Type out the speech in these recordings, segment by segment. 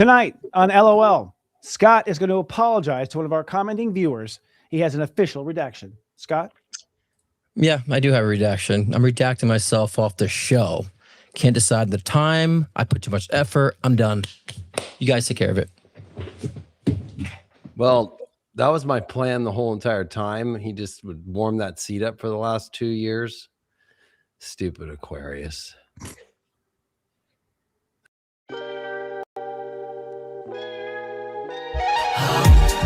Tonight on LOL, Scott is going to apologize to one of our commenting viewers. He has an official redaction. Scott? Yeah, I do have a redaction. I'm redacting myself off the show. Can't decide the time. I put too much effort. I'm done. You guys take care of it. Well, that was my plan the whole entire time. He just would warm that seat up for the last 2 years. Stupid Aquarius.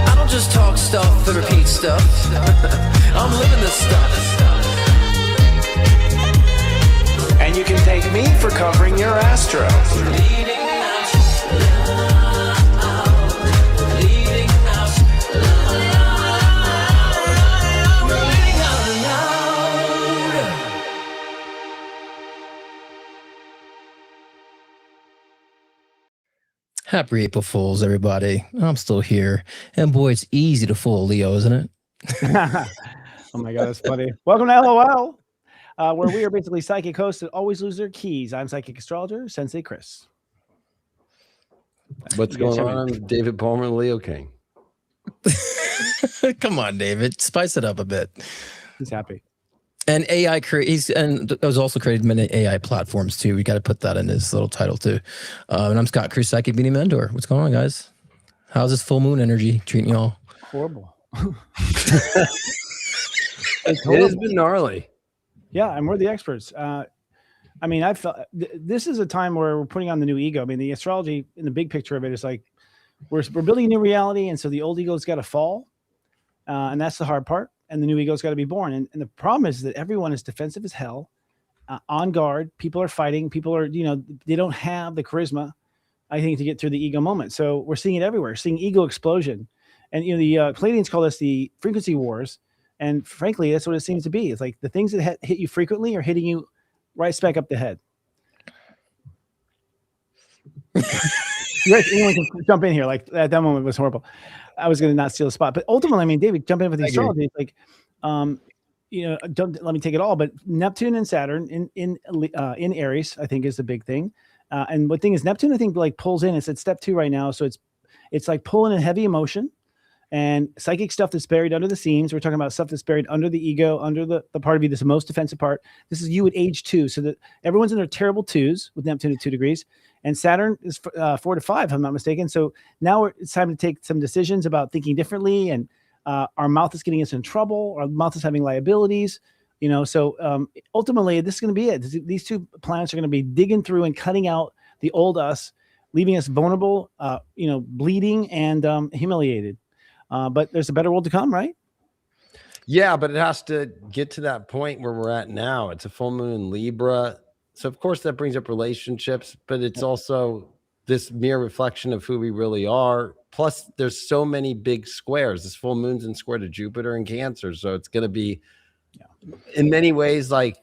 I don't just talk stuff and repeat stuff. I'm living this stuff. And you can thank me for covering your astro. Leading out, leading out, leading out loud. Happy April Fools, everybody. I'm still here. And boy, it's easy to fool Leo, isn't it? Oh my God, that's funny. Welcome to LOL, where we are basically psychic hosts that always lose their keys. I'm psychic astrologer, Sensei Chris. What's going on? I'm David Palmer, Leo King. Come on, David. Spice it up a bit. He's happy. And AI was also created many AI platforms too. We got to put that in his little title too. And I'm Scott Cruz, Psychic Beanie Mentor. What's going on, guys? How's this full moon energy treating y'all? Horrible. It has been gnarly. Yeah, and we're the experts. I mean, I felt this is a time where we're putting on the new ego. I mean, the astrology in the big picture of it is like we're building a new reality, and so the old ego's got to fall, and that's the hard part. And the new ego's got to be born. And the problem is that everyone is defensive as hell, on guard. People are fighting. People are, they don't have the charisma, I think, to get through the ego moment. So we're seeing it everywhere, seeing ego explosion. And, the Palladians call this the frequency wars. And frankly, that's what it seems to be. It's like the things that hit you frequently are hitting you right smack up the head. Anyone can jump in here. Like that moment was horrible. I was going to not steal the spot, but ultimately, I mean, David, jump in with the astrology. It's like, don't let me take it all, but Neptune and Saturn in Aries, I think, is the big thing. And what thing is Neptune? I think like pulls in. It's at step 2 right now, so it's like pulling in heavy emotion and psychic stuff that's buried under the seams. We're talking about stuff that's buried under the ego, under the part of you that's the most defensive part. This is you at age 2, so that everyone's in their terrible 2s with Neptune at 2 degrees. And Saturn is 4 to 5, if I'm not mistaken. So now it's time to take some decisions about thinking differently. And our mouth is getting us in trouble. Our mouth is having liabilities. So ultimately, this is going to be it. These 2 planets are going to be digging through and cutting out the old us, leaving us vulnerable, bleeding and humiliated. But there's a better world to come, right? Yeah, but it has to get to that point where we're at now. It's a full moon in Libra. So, of course, that brings up relationships, but it's also this mere reflection of who we really are. Plus, there's so many big squares. This full moon's in square to Jupiter and Cancer. So it's going to be, in many ways, like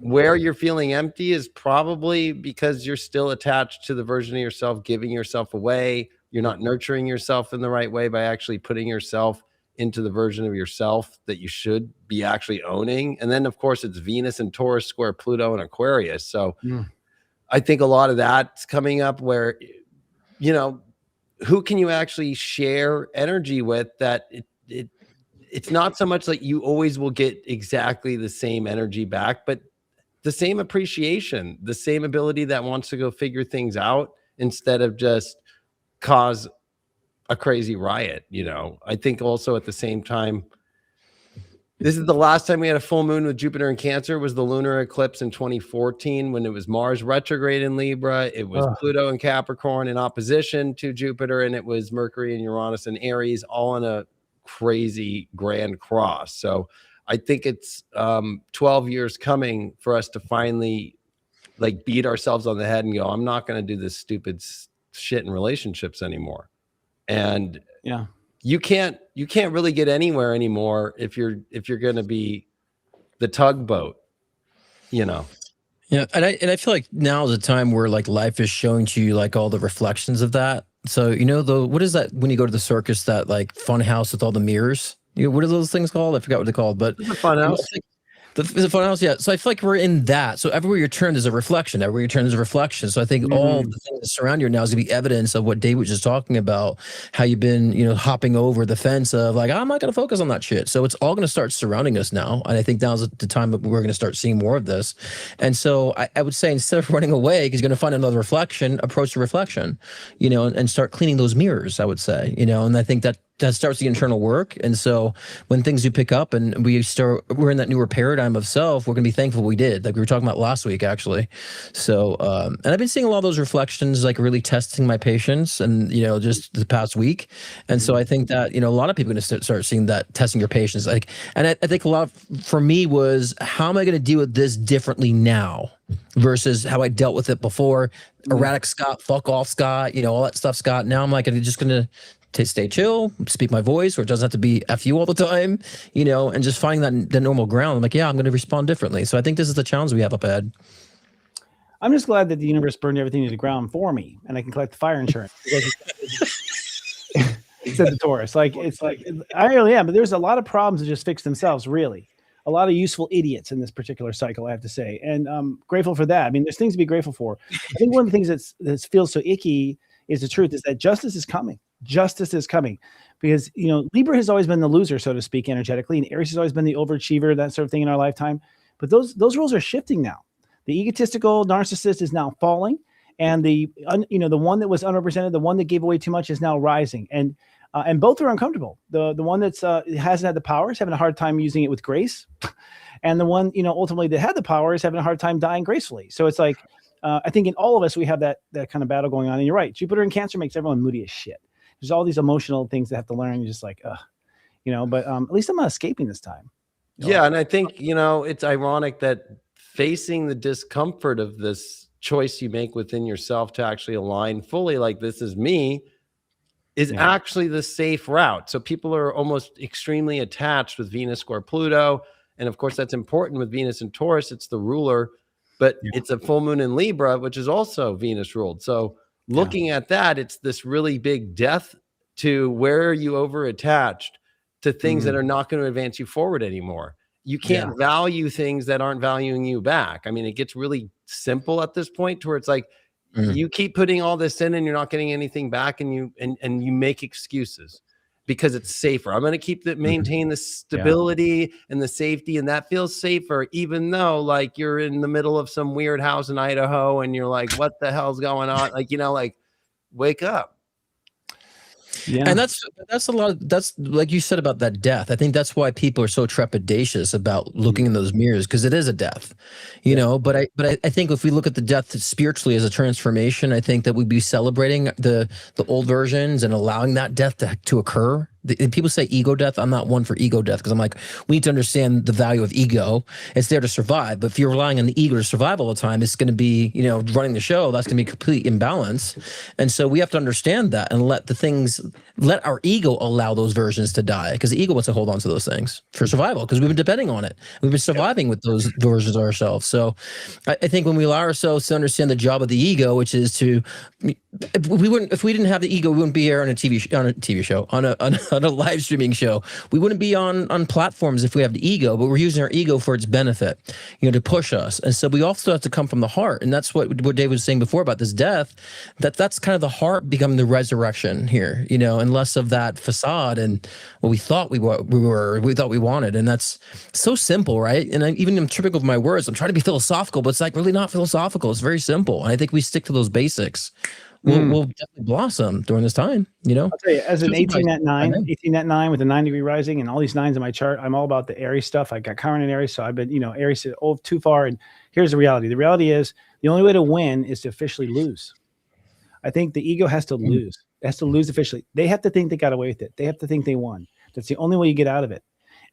where you're feeling empty is probably because you're still attached to the version of yourself, giving yourself away. You're not nurturing yourself in the right way by actually putting yourself into the version of yourself that you should be actually owning. And then, of course, it's Venus and Taurus square Pluto and Aquarius. So I think a lot of that's coming up where, who can you actually share energy with that it's not so much like you always will get exactly the same energy back, but the same appreciation, the same ability that wants to go figure things out instead of just cause a crazy riot. I think also at the same time, this is the last time we had a full moon with Jupiter in Cancer. It was the lunar eclipse in 2014 when it was Mars retrograde in Libra. It was Pluto in Capricorn in opposition to Jupiter, and it was Mercury and Uranus in Aries, all in a crazy grand cross. So I think it's 12 years coming for us to finally like beat ourselves on the head and go, I'm not going to do this stupid shit in relationships anymore. And you can't really get anywhere anymore if you're going to be the tugboat, Yeah, and I feel like now is a time where like life is showing to you like all the reflections of that. So what is that when you go to the circus, that like fun house with all the mirrors? What are those things called? I forgot what they're called, but it's a fun house. The fun house, yeah. So I feel like we're in that. So everywhere you turn, there's a reflection. Everywhere you turn, there's a reflection. So I think all the things that surround you now is gonna be evidence of what Dave was just talking about. How you've been, hopping over the fence of like, I'm not gonna focus on that shit. So it's all gonna start surrounding us now, and I think now's the time that we're gonna start seeing more of this. And so I would say instead of running away, because you're gonna find another reflection, approach the reflection, and start cleaning those mirrors. I would say, and I think that starts the internal work. And so when things do pick up and we're in that newer paradigm of self, we're going to be thankful we did, like we were talking about last week, actually. So, and I've been seeing a lot of those reflections, like really testing my patience and, just the past week. And so I think that, a lot of people are going to start seeing that, testing your patience. Like, and I think a lot for me was, how am I going to deal with this differently now versus how I dealt with it before? Erratic Scott, fuck off Scott, all that stuff, Scott. Now I'm like, I'm just going to stay chill, speak my voice, where it doesn't have to be F you all the time, and just finding that normal ground. I'm like, yeah, I'm going to respond differently. So I think this is the challenge we have up ahead. I'm just glad that the universe burned everything to the ground for me and I can collect the fire insurance. Said the Taurus. It's like, I really am, but there's a lot of problems that just fix themselves, really. A lot of useful idiots in this particular cycle, I have to say. And I'm grateful for that. I mean, there's things to be grateful for. I think one of the things that feels so icky is the truth is that justice is coming. Justice is coming because, Libra has always been the loser, so to speak, energetically, and Aries has always been the overachiever, that sort of thing in our lifetime. But those roles are shifting now. The egotistical narcissist is now falling, and the one that was unrepresented, the one that gave away too much, is now rising. And both are uncomfortable. The one that's hasn't had the power is having a hard time using it with grace, and the one ultimately that had the power is having a hard time dying gracefully. So it's like I think in all of us we have that kind of battle going on. And you're right, Jupiter in Cancer makes everyone moody as shit. There's all these emotional things that have to learn. You're just like, but at least I'm not escaping this time. Yeah. And I think, it's ironic that facing the discomfort of this choice you make within yourself to actually align fully, like this is me, is actually the safe route. So people are almost extremely attached with Venus square Pluto. And of course, that's important with Venus and Taurus. It's the ruler, but it's a full moon in Libra, which is also Venus ruled. So looking at that, it's this really big death to where are you over attached to things that are not going to advance you forward anymore. You can't value things that aren't valuing you back. I mean, it gets really simple at this point to where it's like you keep putting all this in and you're not getting anything back, and you make excuses because it's safer. I'm going to maintain the stability and the safety, and that feels safer, even though like you're in the middle of some weird house in Idaho and you're like, what the hell's going on? Like, wake up. Yeah. And that's a lot of, that's like you said about that death. I think that's why people are so trepidatious about looking in those mirrors, because it is a death, but I think if we look at the death spiritually as a transformation, I think that we'd be celebrating the old versions and allowing that death to occur. People say ego death. I'm not one for ego death, because I'm like, we need to understand the value of ego. It's there to survive. But if you're relying on the ego to survive all the time, it's going to be, running the show. That's going to be complete imbalance. And so we have to understand that and let our ego allow those versions to die, because the ego wants to hold on to those things for survival, because we've been depending on it. We've been surviving with those versions of ourselves. So I think when we allow ourselves to understand the job of the ego, which is to, if we didn't have the ego, we wouldn't be here on a TV show, on a live streaming show. We wouldn't be on platforms if we have the ego, but we're using our ego for its benefit, to push us. And so we also have to come from the heart. And that's what Dave was saying before about this death, that's kind of the heart becoming the resurrection here, and less of that facade and what we thought we thought we wanted. And that's so simple, right? And I'm tripping with my words. I'm trying to be philosophical, but it's like really not philosophical. It's very simple. And I think we stick to those basics. We'll definitely blossom during this time, I'll tell you, as an 18 at 9 with a 9-degree rising and all these 9s in my chart, I'm all about the Aries stuff. I got Chiron in Aries, so I've been, Aries said, too far. And here's the reality. The reality is the only way to win is to officially lose. I think the ego has to lose. It has to lose officially. They have to think they got away with it. They have to think they won. That's the only way you get out of it.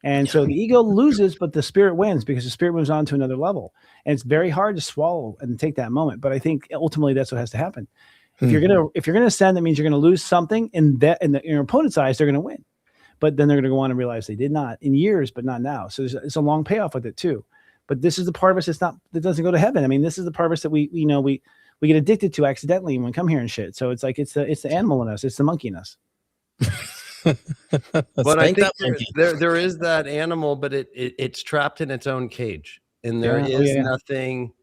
And so the ego loses, but the spirit wins, because the spirit moves on to another level. And it's very hard to swallow and take that moment. But I think ultimately that's what has to happen. If you're gonna ascend, that means you're gonna lose something in your opponent's eyes. They're gonna win, but then they're gonna go on and realize they did not in years, but not now. So it's a long payoff with it too. But this is the part of us that doesn't go to heaven. I mean, this is the part of us that we get addicted to accidentally when we come here and shit. So it's like it's the animal in us, it's the monkey in us. But I Spank think that monkey. there is that animal, but it's trapped in its own cage, and there is nothing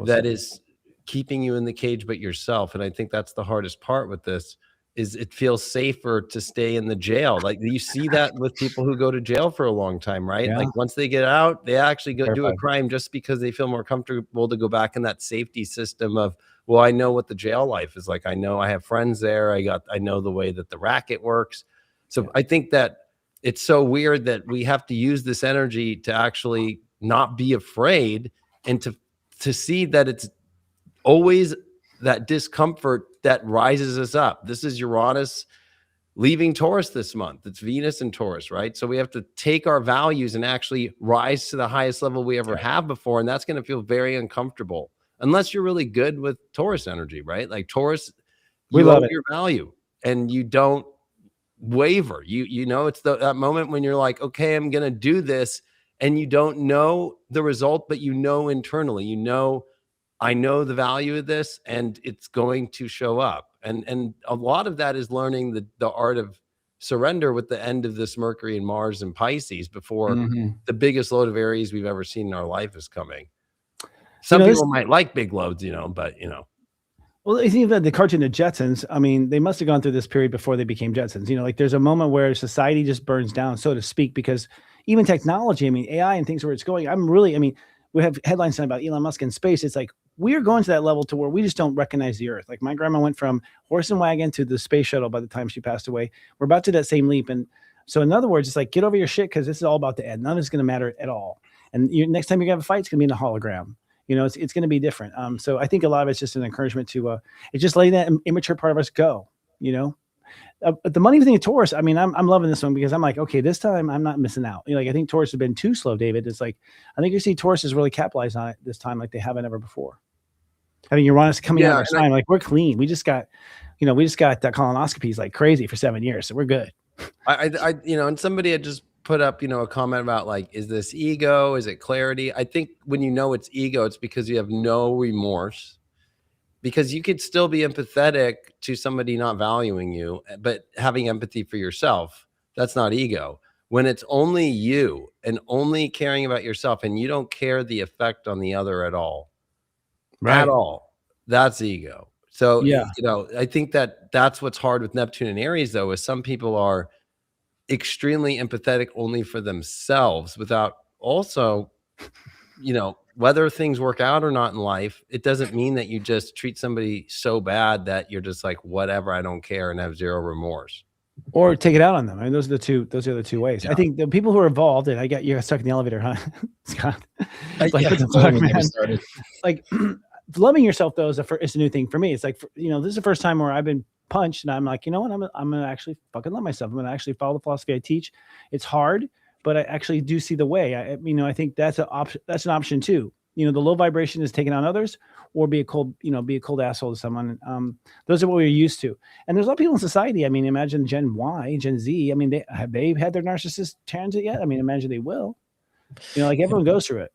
that is keeping you in the cage but yourself. And I think that's the hardest part with this. Is it feels safer to stay in the jail. Like you see that with people who go to jail for a long time, right? Like once they get out, they actually go do a crime just because they feel more comfortable to go back in that safety system of, well, I know what the jail life is like. I know I have friends there. I know the way that the racket works. So I think that it's so weird that we have to use this energy to actually not be afraid and to see that it's always that discomfort that rises us up. This is Uranus leaving Taurus this month. It's Venus and Taurus, right? So we have to take our values and actually rise to the highest level we ever have before. And that's going to feel very uncomfortable unless you're really good with Taurus energy, right? Like Taurus, you love your value and you don't waver. You know, it's that moment when you're like, okay, I'm going to do this. And you don't know the result, but you know internally, you know, I know the value of this and it's going to show up. And a lot of that is learning the art of surrender with the end of this Mercury and Mars and Pisces before the biggest load of Aries we've ever seen in our life is coming. Some people might like big loads, but Well, I think that the cartoon, the Jetsons, I mean, they must have gone through this period before they became Jetsons. Like there's a moment where society just burns down, so to speak, because even technology, I mean, AI and things where it's going, we have headlines about Elon Musk in space. It's like, we're going to that level to where we just don't recognize the Earth. Like my grandma went from horse and wagon to the space shuttle by the time she passed away. We're about to that same leap. And so in other words, it's like, get over your shit, because this is all about to end. None of it's going to matter at all. And next time you're going to have a fight, it's going to be in a hologram. It's going to be different. So I think a lot of it's just an encouragement to, it's just letting that immature part of us go, the money thing of Taurus. I mean, I'm loving this one because I'm like, okay, this time I'm not missing out. I think Taurus has been too slow, David. It's like, I think you see Taurus has really capitalized on it this time like they haven't ever before. I mean, Uranus coming out of our sign, like we're clean. We just got that colonoscopies like crazy for 7 years. So we're good. And somebody had just put up, a comment about like, is this ego? Is it clarity? I think when it's ego, it's because you have no remorse, because you could still be empathetic to somebody not valuing you, but having empathy for yourself, that's not ego. When it's only you and only caring about yourself and you don't care the effect on the other at all, at all, that's ego. So, I think that's what's hard with Neptune and Aries, though, is some people are extremely empathetic only for themselves without also, whether things work out or not in life, it doesn't mean that you just treat somebody so bad that you're just like, whatever, I don't care, and have zero remorse. Or take it out on them. I mean, those are the two ways. Yeah. I think the people who are involved, and you got stuck in the elevator, huh, Scott? Like, loving yourself though is a new thing for me. It's like, this is the first time where I've been punched, and I'm like, you know what? I'm gonna actually fucking love myself. I'm gonna actually follow the philosophy I teach. It's hard, but I actually do see the way. I think that's an option. That's an option too. The low vibration is taking on others, or be a cold asshole to someone. Those are what we're used to. And there's a lot of people in society. I mean, imagine Gen Y, Gen Z. I mean, they had their narcissist transit yet? I mean, imagine they will. Like everyone goes through it.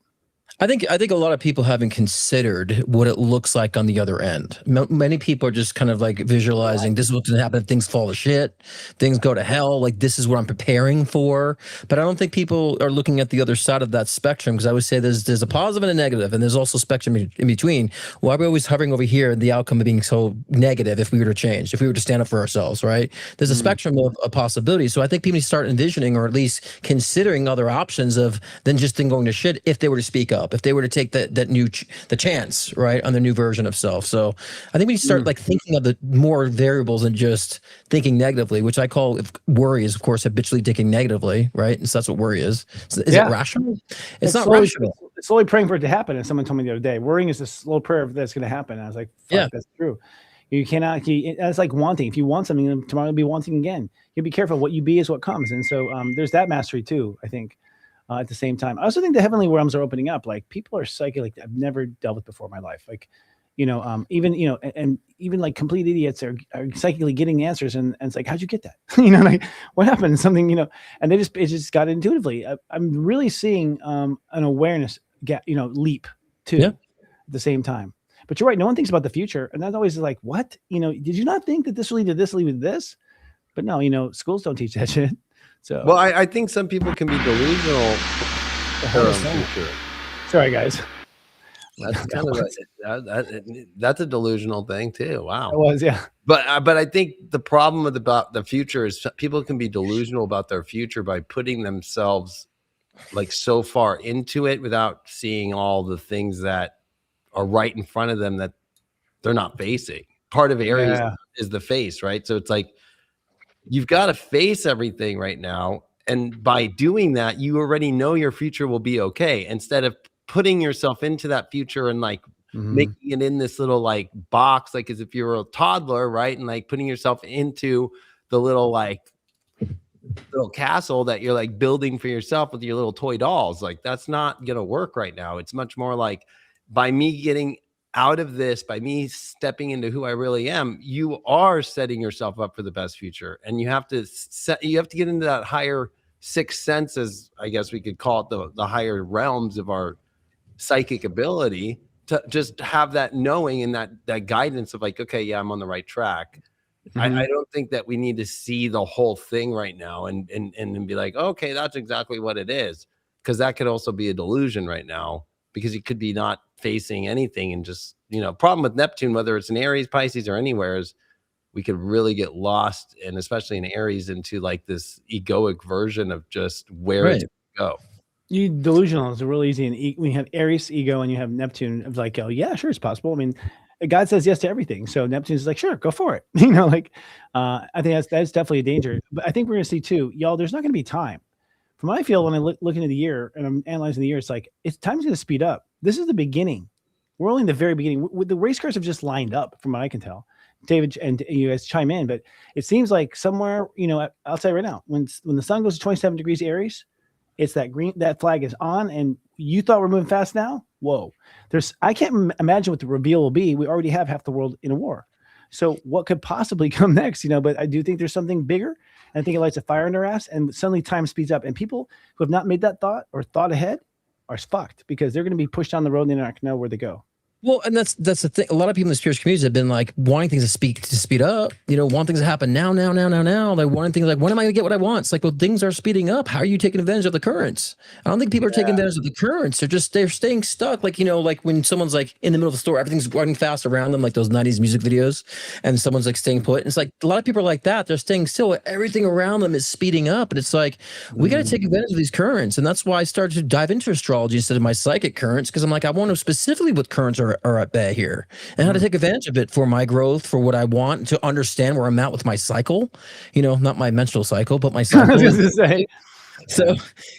I think a lot of people haven't considered what it looks like on the other end. Many people are just kind of like visualizing this is what's going to happen if things fall to shit, things go to hell. Like this is what I'm preparing for. But I don't think people are looking at the other side of that spectrum, because I would say there's a positive and a negative, and there's also spectrum in between. Why are we always hovering over here, the outcome of being so negative if we were to change, if we were to stand up for ourselves, right? There's a spectrum of possibilities. So I think people need to start envisioning, or at least considering, other options than just going to shit if they were to speak up. If they were to take the chance, right, on the new version of self. So I think we start like thinking of the more variables than just thinking negatively, which I call, if worry is of course habitually thinking negatively, right? And so that's what worry is. Is it rational? It's not rational. It's slowly praying for it to happen. And someone told me the other day, worrying is a slow prayer that's going to happen. And I was like, fuck, that's true. You cannot. It's like wanting. If you want something, tomorrow you'll be wanting again. You be careful. What you be is what comes. And so there's that mastery too, I think. At the same time, I also think the heavenly realms are opening up. Like people are psychic, like I've never dealt with before in my life. Like, even and even like complete idiots are psychically getting answers, and it's like, how'd you get that? Like what happened? Something, and it just got it intuitively. I'm really seeing an awareness leap too at the same time. But you're right. No one thinks about the future, and that's always like, what? Did you not think that this will lead to this, lead to this? But no, you know, schools don't teach that shit. So Well, I think some people can be delusional. Sorry, guys. That's kind of that's a delusional thing too. Wow. It was, yeah. But I think the problem about the future is people can be delusional about their future by putting themselves like so far into it without seeing all the things that are right in front of them that they're not facing. Part of Aries is the face, right? So it's like you've got to face everything right now, and by doing that, you already know your future will be okay. Instead of putting yourself into that future and like making it in this little like box, like as if you were a toddler, right? And like putting yourself into the little castle that you're like building for yourself with your little toy dolls. Like that's not gonna work right now. It's much more like by me getting out of this, by me stepping into who I really am, you are setting yourself up for the best future. And you have to get into that higher sixth sense, as I guess we could call it, the higher realms of our psychic ability, to just have that knowing and that guidance of like, okay, yeah, I'm on the right track. I don't think that we need to see the whole thing right now and be like, okay, that's exactly what it is. Because that could also be a delusion right now, because you could be not facing anything and just, you know, problem with Neptune, whether it's in Aries, Pisces, or anywhere, is we could really get lost, and especially in Aries, into like this egoic version of just where it's go. You delusional is real easy. And when you have Aries ego and you have Neptune, of like, oh yeah, sure, it's possible. I mean, God says yes to everything. So Neptune's like, sure, go for it. You know, like, I think that's definitely a danger. But I think we're going to see too, y'all, there's not going to be time. From what I feel when I look into the year and I'm analyzing the year, it's like, time's going to speed up. This is the beginning. We're only in the very beginning. The race cars have just lined up from what I can tell. David and you guys chime in, but it seems like somewhere, you know, I'll say right now, when the sun goes to 27 degrees Aries, it's that flag is on, and you thought we're moving fast now. Whoa, I can't imagine what the reveal will be. We already have half the world in a war. So what could possibly come next? You know, but I do think there's something bigger. And I think it lights a fire in their ass, and suddenly time speeds up. And people who have not made that thought or thought ahead are fucked, because they're going to be pushed down the road and they're not going to know where to go. Well, and that's the thing. A lot of people in the spiritual communities have been like wanting things to speed up. You know, want things to happen now. They're wanting things like, when am I going to get what I want? It's like, well, things are speeding up. How are you taking advantage of the currents? I don't think people are taking advantage of the currents. They're staying stuck. Like, you know, like when someone's like in the middle of the store, everything's running fast around them, like those 90s music videos, and someone's like staying put. And it's like a lot of people are like that. They're staying still. Everything around them is speeding up. And it's like, we got to take advantage of these currents. And that's why I started to dive into astrology instead of my psychic currents, because I'm like, I want to know specifically what currents are at bay here, and how to take advantage of it for my growth, for what I want, to understand where I'm at with my cycle, you know, not my menstrual cycle, but my cycle. So,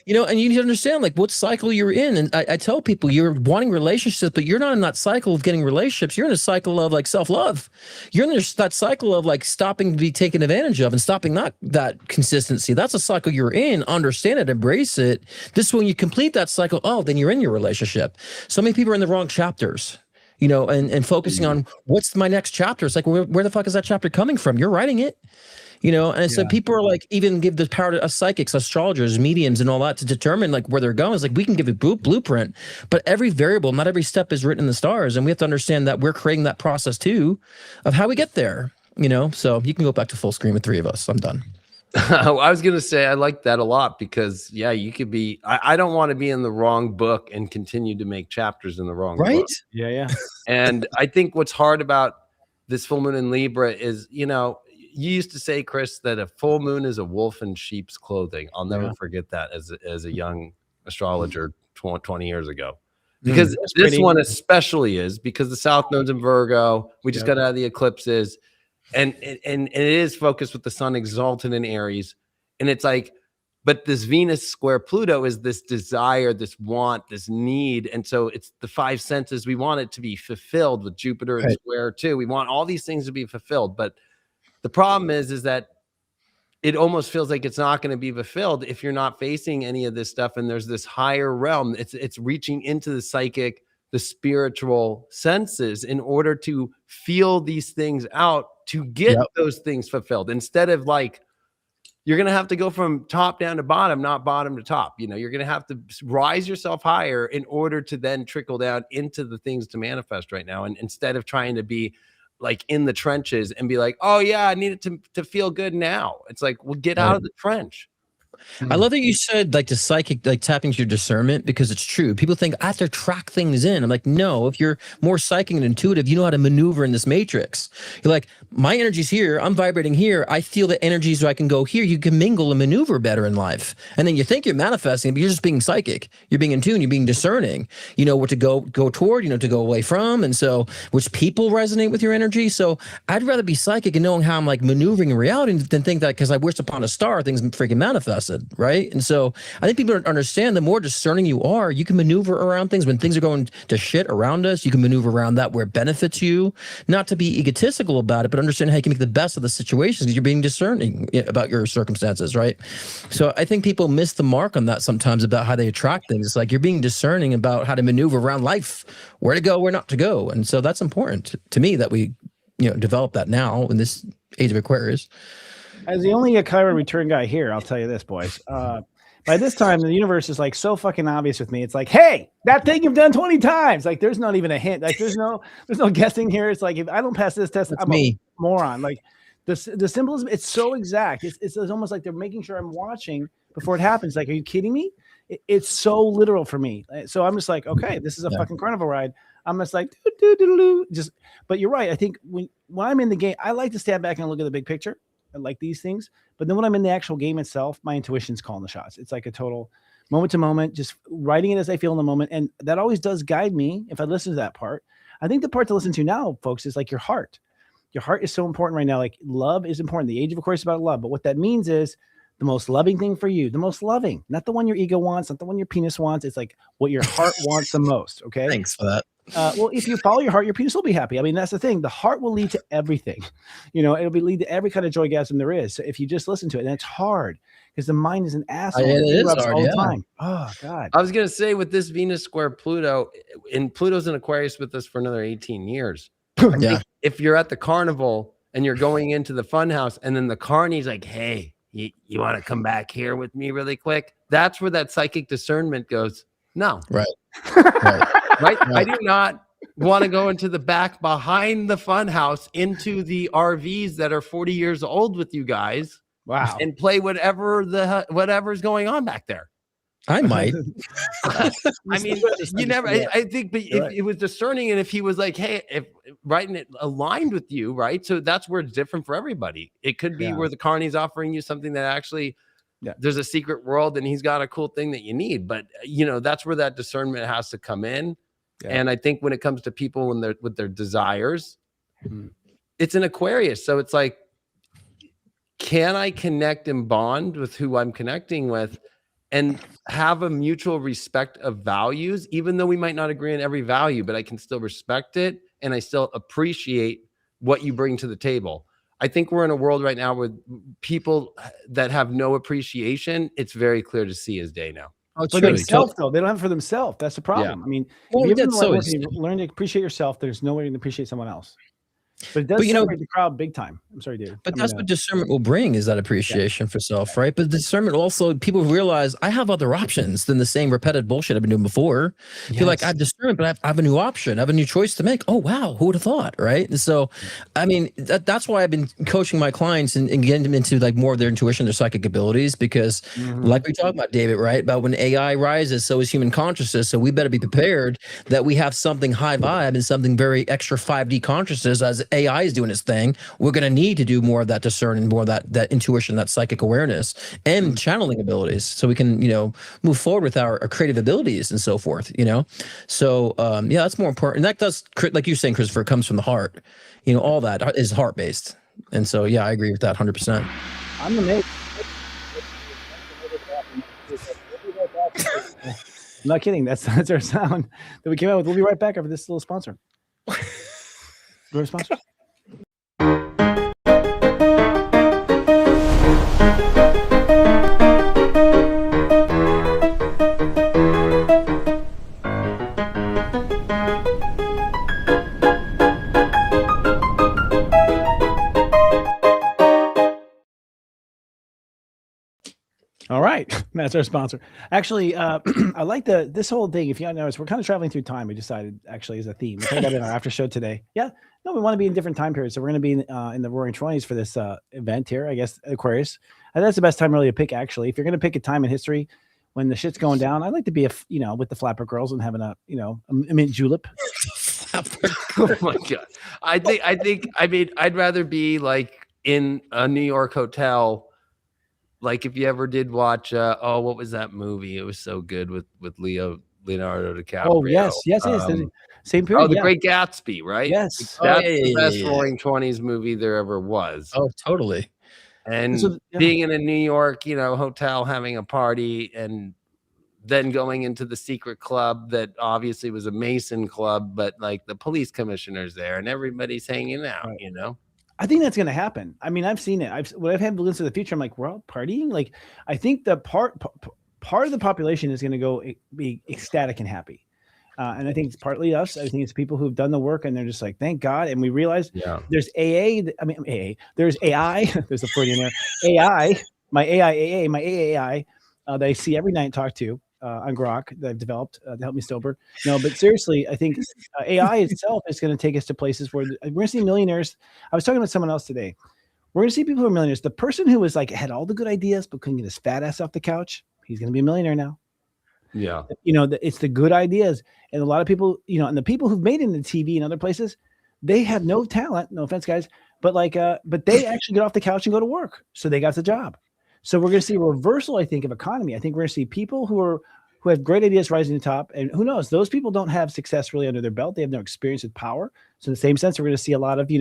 you know, and you need to understand like what cycle you're in. And I tell people, you're wanting relationships, but you're not in that cycle of getting relationships. You're in a cycle of like self-love. You're in that cycle of like stopping to be taken advantage of and stopping that consistency. That's a cycle you're in. Understand it, embrace it. This, when you complete that cycle, then you're in your relationship. So many people are in the wrong chapters, you know, and focusing on what's my next chapter. It's like, where the fuck is that chapter coming from? You're writing it, you know? And so people are like, even give the power to us psychics, astrologers, mediums, and all that to determine like where they're going. It's like, we can give a blueprint, but every variable, not every step is written in the stars. And we have to understand that we're creating that process too, of how we get there, you know? So you can go back to full screen with 3 of us. I'm done. I was going to say, I like that a lot, because you could be, I don't want to be in the wrong book and continue to make chapters in the wrong book. Yeah. And I think what's hard about this full moon in Libra is, you know, you used to say, Chris, that a full moon is a wolf in sheep's clothing. I'll never forget that as a young astrologer 20 years ago, because this one especially is, because the South Node's in Virgo. We just got out of the eclipses. And it is focused with the sun exalted in Aries. And it's like, but this Venus square Pluto is this desire, this want, this need. And so it's the 5 senses. We want it to be fulfilled with Jupiter and square too. We want all these things to be fulfilled. But the problem is that it almost feels like it's not going to be fulfilled if you're not facing any of this stuff. And there's this higher realm. It's reaching into the psychic, the spiritual senses in order to feel these things out, to get those things fulfilled, instead of like, you're going to have to go from top down to bottom, not bottom to top. You know, you're going to have to rise yourself higher in order to then trickle down into the things to manifest right now. And instead of trying to be like in the trenches and be like, oh yeah, I need it to feel good now. It's like, well, get out of the trench. I love that you said like the psychic, like tapping into your discernment, because it's true. People think I have to track things in. I'm like, no, if you're more psychic and intuitive, you know how to maneuver in this matrix. You're like, my energy's here, I'm vibrating here, I feel the energy so I can go here. You can mingle and maneuver better in life. And then you think you're manifesting, but you're just being psychic. You're being in tune, you're being discerning. You know what to go toward, you know, to go away from. And so which people resonate with your energy. So I'd rather be psychic and knowing how I'm like maneuvering in reality than think that because I wished upon a star, things freaking manifested. Right. And so I think people don't understand, the more discerning you are, you can maneuver around things when things are going to shit around us. You can maneuver around that where it benefits you, not to be egotistical about it, but understand how you can make the best of the situations because you're being discerning about your circumstances. Right. So I think people miss the mark on that sometimes about how they attract things. It's like you're being discerning about how to maneuver around life, where to go, where not to go. And so that's important to me that we, you know, develop that now in this age of Aquarius. As the only Akira return guy here, I'll tell you this, boys. By this time, the universe is like so fucking obvious with me. It's like, hey, that thing you've done 20 times. Like, there's not even a hint. Like, there's no guessing here. It's like, if I don't pass this test, I'm a moron. Like, the symbolism, it's so exact. It's almost like they're making sure I'm watching before it happens. Like, are you kidding me? It's so literal for me. So I'm just like, okay, this is a fucking carnival ride. I'm just like, just. But you're right. I think when I'm in the game, I like to stand back and look at the big picture. I like these things, but then when I'm in the actual game itself, my intuition's calling the shots. It's like a total moment to moment, just writing it as I feel in the moment. And that always does guide me if I listen to that part. I think the part to listen to now, folks, is like your heart. Your heart is so important right now. Like love is important. The age of Aquarius is about love. But what that means is the most loving thing for you, the most loving, not the one your ego wants, not the one your penis wants. It's like what your heart wants the most. Okay. Thanks for that. Well, if you follow your heart, your penis will be happy. I mean, that's the thing. The heart will lead to everything. You know, it'll lead to every kind of joygasm there is. So if you just listen to it, and it's hard because the mind is an asshole. It is hard, all the time. Oh God. I was gonna say with this Venus square Pluto, and Pluto's in Aquarius with us for another 18 years. Yeah. If you're at the carnival and you're going into the fun house, and then the carney's like, hey, you want to come back here with me really quick? That's where that psychic discernment goes. No. Right. Right. I do not want to go into the back behind the fun house into the RVs that are 40 years old with you guys. Wow. And play whatever's going on back there. I might. I mean, you never. I think, but if it was discerning, and if he was like, "Hey, if writing it aligned with you, right?" So that's where it's different for everybody. It could be where the carney's offering you something that actually, there's a secret world, and he's got a cool thing that you need. But you know, that's where that discernment has to come in. Yeah. And I think when it comes to people when they're with their desires, it's an Aquarius. So it's like, can I connect and bond with who I'm connecting with? And have a mutual respect of values, even though we might not agree on every value, but I can still respect it and I still appreciate what you bring to the table. I think we're in a world right now with people that have no appreciation. It's very clear to see as day now. Oh, for themselves, though. They don't have it for themselves. That's the problem. Yeah. I mean, if you learn to appreciate yourself, there's no way to appreciate someone else. But it does separate the crowd big time. I'm sorry, dude. But that's what discernment will bring, is that appreciation for self, right? But discernment also, people realize I have other options than the same repetitive bullshit I've been doing before. Feel like I have discernment, but I have a new option. I have a new choice to make. Oh, wow. Who would have thought, right? And so, I mean, that's why I've been coaching my clients and getting them into like more of their intuition, their psychic abilities, because like we talked about, David, right? About when AI rises, so is human consciousness. So we better be prepared that we have something high vibe and something very extra 5D consciousness as AI is doing its thing. We're going to need to do more of that discerning, more of that intuition, that psychic awareness and channeling abilities, so we can, you know, move forward with our creative abilities and so forth, you know? So, yeah, that's more important. And that does, like you're saying, Christopher, comes from the heart, you know, all that is heart-based. And so, yeah, I agree with that 100%. I'm amazed. I'm not kidding. That's our sound that we came out with. We'll be right back after this little sponsor. Go sponsor. All right, that's our sponsor. Actually, I like this whole thing. If you notice, we're kind of traveling through time. We decided actually as a theme. We talked about it in our after show today. Yeah, no, we want to be in different time periods. So we're going to be in the Roaring 20s for this event here. I guess Aquarius. And that's the best time really to pick. Actually, if you're going to pick a time in history when the shit's going down, I'd like to be with the flapper girls and having a mint julep. Oh my god! I mean, I'd rather be like in a New York hotel. Like if you ever did watch, what was that movie? It was so good with Leonardo DiCaprio. Oh yes, same period. The Great Gatsby, right? Yes, that's the best Roaring 20s movie there ever was. Oh, totally. And being in a New York, hotel, having a party, and then going into the secret club that obviously was a Mason club, but like the police commissioner's there and everybody's hanging out, right. I think that's going to happen. I mean, I've seen it. When I've had glimpses of the future, I'm like, we're all partying. Like, I think the part of the population is going to be ecstatic and happy. And I think it's partly us. I think it's people who've done the work and they're just like, thank God. And we realize there's there's AI, there's a Freudian there. AI, my AAI that I see every night and talk to on Grok that I've developed to help me sober. No, but seriously, I think AI itself is going to take us to places where we're going to see millionaires. I was talking with someone else today. We're going to see people who are millionaires. The person who was like, had all the good ideas, but couldn't get his fat ass off the couch, he's going to be a millionaire now. Yeah. It's the good ideas. And a lot of people, and the people who've made it into TV and other places, they have no talent. No offense, guys. But but they actually get off the couch and go to work. So they got the job. So we're going to see a reversal, I think, of economy. I think we're going to see people who have great ideas rising to the top. And who knows, those people don't have success really under their belt. They have no experience with power. So in the same sense, we're going to see a lot of,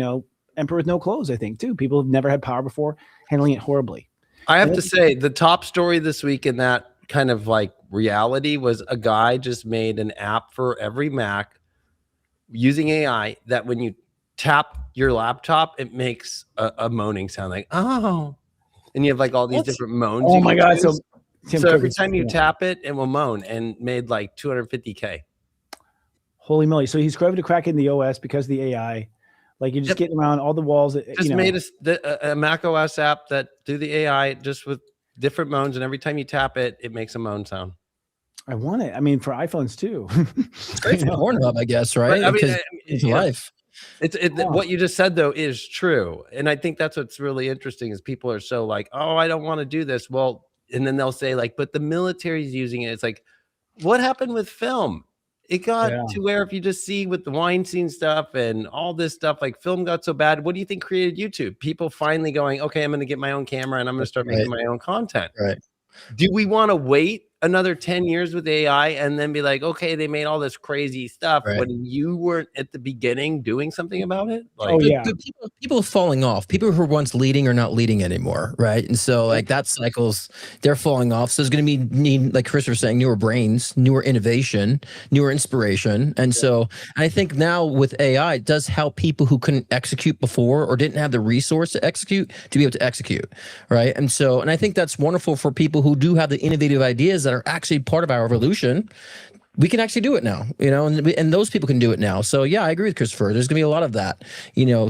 emperor with no clothes, I think, too. People who've never had power before, handling it horribly. I have to say, the top story this week in that kind of like reality was a guy just made an app for every Mac using AI that when you tap your laptop, it makes a moaning sound like, oh. And you have like all these different moans. Oh my God. So every time you tap it, it will moan, and made like $250K. Holy moly. So he's able to crack in the OS because of the AI. Like you're just getting around all the walls. Made a Mac OS app that do the AI just with different moans. And every time you tap it, it makes a moan sound. I want it. I mean, for iPhones too. It's great for Pornhub, I guess, right? Because it's life. What you just said though is true, and I think that's what's really interesting is people are so like, oh, I don't want to do this. Well, and then they'll say like, but the military's using it. It's like, what happened with film? It got to where if you just see with the Weinstein stuff and all this stuff, like film got so bad. What do you think created YouTube? People finally going, okay, I'm going to get my own camera and I'm going to start making my own content. Right. Do we want to wait another 10 years with AI and then be like, okay, they made all this crazy stuff when you weren't at the beginning doing something about it? Like, people falling off. People who were once leading are not leading anymore, right? And so like that cycles, they're falling off. So there's going to be need, like Chris was saying, newer brains, newer innovation, newer inspiration. And so I think now with AI, it does help people who couldn't execute before or didn't have the resource to execute to be able to execute, right? And so, and I think that's wonderful for people who do have the innovative ideas that are actually part of our evolution. We can actually do it now, and those people can do it now. So yeah, I agree with Christopher. There's gonna be a lot of that,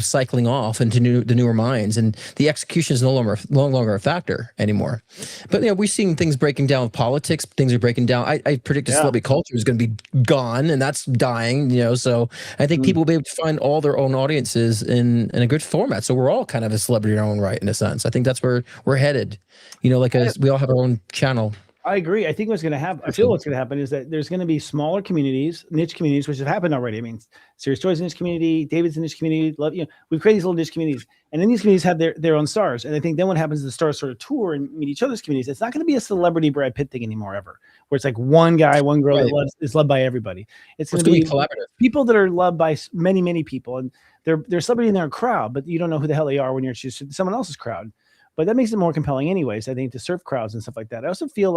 cycling off into the newer minds, and the execution is no longer a factor anymore. But we're seeing things breaking down with politics. Things are breaking down. I predict the celebrity culture is going to be gone, and that's dying. So I think people will be able to find all their own audiences in a good format. So we're all kind of a celebrity in our own right, in a sense. I think that's where we're headed. We all have our own channel. I agree. I think what's going to happen, I feel what's going to happen is that there's going to be smaller communities, niche communities, which have happened already. I mean, Serious Toys in niche community, David's in niche community. We've created these little niche communities, and then these communities have their own stars. And I think then what happens is the stars sort of tour and meet each other's communities. It's not going to be a celebrity Brad Pitt thing anymore ever, where it's like one guy, one girl that is loved by everybody. It's going to be collaborative. People that are loved by many, many people, and there's somebody in their crowd, but you don't know who the hell they are when you're choosing someone else's crowd. But that makes it more compelling anyways, I think, to surf crowds and stuff like that. I also feel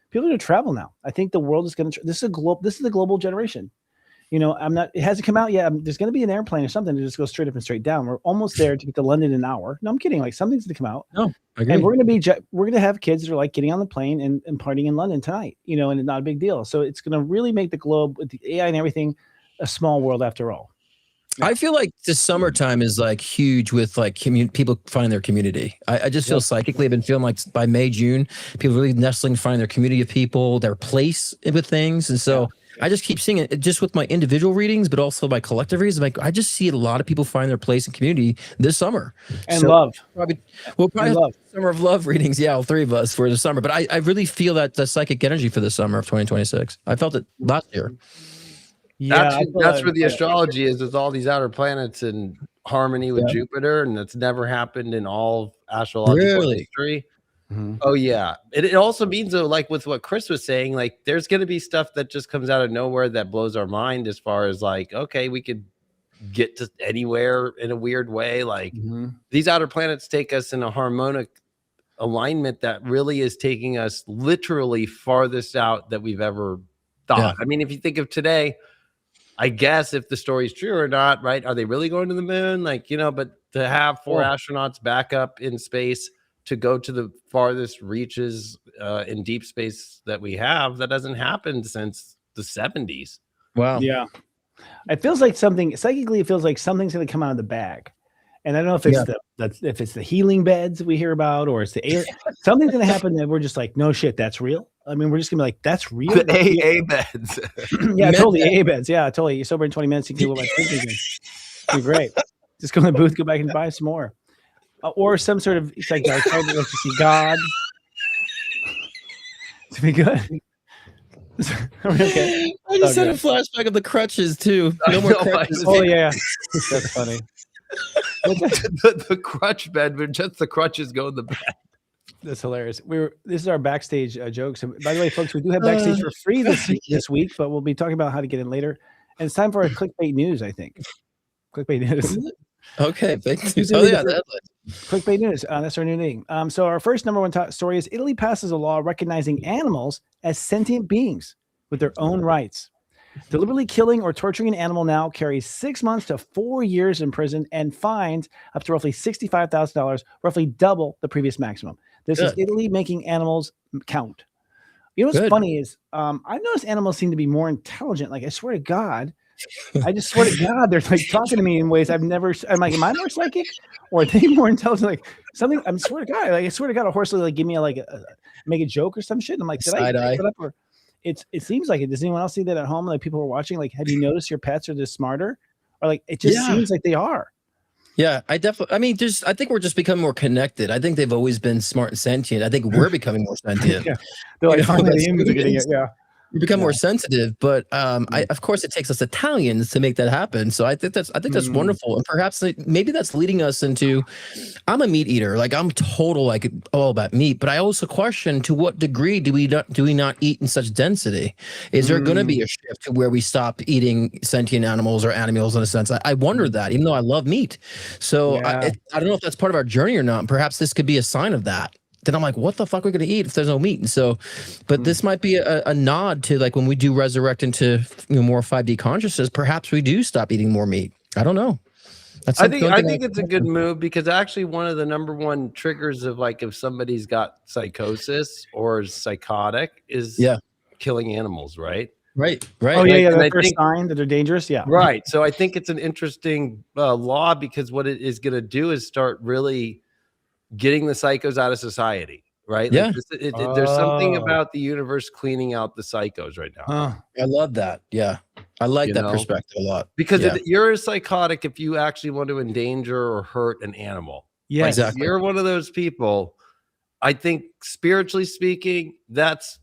people are going to travel now. I think the world is going to this is the global generation. It hasn't come out yet. There's going to be an airplane or something to just go straight up and straight down. We're almost there to get to London in an hour. No, I'm kidding. Like something's going to come out. No, I agree. And we're going to have kids that are like getting on the plane and partying in London tonight, and it's not a big deal. So it's going to really make the globe with the AI and everything a small world after all. I feel like the summertime is like huge with like people finding their community. I just feel psychically, I've been feeling like by May, June, people really nestling, finding their community of people, their place with things. And so I just keep seeing it just with my individual readings, but also my collective readings. Like I just see a lot of people find their place in community this summer. And love. We'll probably have summer of love readings. Yeah, all three of us for the summer. But I really feel that the psychic energy for the summer of 2026. I felt it last year. Yeah, that's where the astrology is all these outer planets in harmony with Jupiter, and that's never happened in all astrological history. Oh yeah, it also means though, like with what Chris was saying, like there's going to be stuff that just comes out of nowhere that blows our mind as far as like, okay, we could get to anywhere in a weird way. Like these outer planets take us in a harmonic alignment that really is taking us literally farthest out that we've ever thought. I mean, if you think of today, I guess if the story's true or not, right? Are they really going to the moon? Like, you know, but to have 4 astronauts back up in space to go to the farthest reaches in deep space that we have, that hasn't happened since the 70s. Wow. Yeah. It feels like something psychically, it feels like something's going to come out of the bag. And I don't know if it's if it's the healing beds we hear about, or it's the alien. Something's going to happen that we're just like, no shit, that's real. I mean, we're just gonna be like, that's real. The AA beds. Yeah, totally. AA beds. Yeah, totally. You're sober in 20 minutes. You can do what I'm thinking. Be great. Just go in the booth, go back and buy some more. Or some sort of like to see God. To be good. Okay. I just had a flashback of the crutches too. No more crutches. Oh yeah, that's funny. the crutch bed, but just the crutches go in the bed. That's hilarious. This is our backstage jokes. And by the way, folks, we do have backstage for free this week, but we'll be talking about how to get in later. And it's time for our clickbait news, I think. Clickbait news. Okay, fake news. Oh yeah, clickbait news. That's our new thing. So our first number one story is Italy passes a law recognizing animals as sentient beings with their own rights. Deliberately killing or torturing an animal now carries 6 months to 4 years in prison and fines up to roughly $65,000, roughly double the previous maximum. This is Italy making animals count. You know what's funny is I've noticed animals seem to be more intelligent. Like I swear to God, they're like talking to me in ways I've never. I'm like, am I more psychic, or are they more intelligent? Like something. I swear to God, like I swear to God, a horse will like give me make a joke or some shit. And I'm like, did I pick it up or? It seems like it. Does anyone else see that at home? Like people are watching. Like, have you noticed your pets are just smarter, or like it just seems like they are. Yeah, I think we're just becoming more connected. I think they've always been smart and sentient. I think we're becoming more sentient. They're like, the humans are getting it. Yeah. We become more sensitive, but of course it takes us Italians to make that happen. So I think that's wonderful, and perhaps maybe that's leading us into. I'm a meat eater, like I'm total like all about meat, but I also question to what degree do we not eat in such density? Is there going to be a shift to where we stop eating sentient animals or animals in a sense? I wonder that, even though I love meat. So I don't know if that's part of our journey or not. Perhaps this could be a sign of that. Then I'm like, what the fuck are we going to eat if there's no meat? And so, but this might be a nod to like when we do resurrect into more 5D consciousness, perhaps we do stop eating more meat. I don't know. I think it's a good move because actually one of the number one triggers of like if somebody's got psychosis or is psychotic is killing animals, right? Right. Oh yeah, the first sign that they're dangerous. Yeah. Right. So I think it's an interesting law because what it is going to do is start really getting the psychos out of society, right? Yeah. Like there's something about the universe cleaning out the psychos right now. I love that. Yeah. I like that perspective a lot. Because you're a psychotic if you actually want to endanger or hurt an animal. Yeah, like, exactly. If you're one of those people, I think spiritually speaking, that's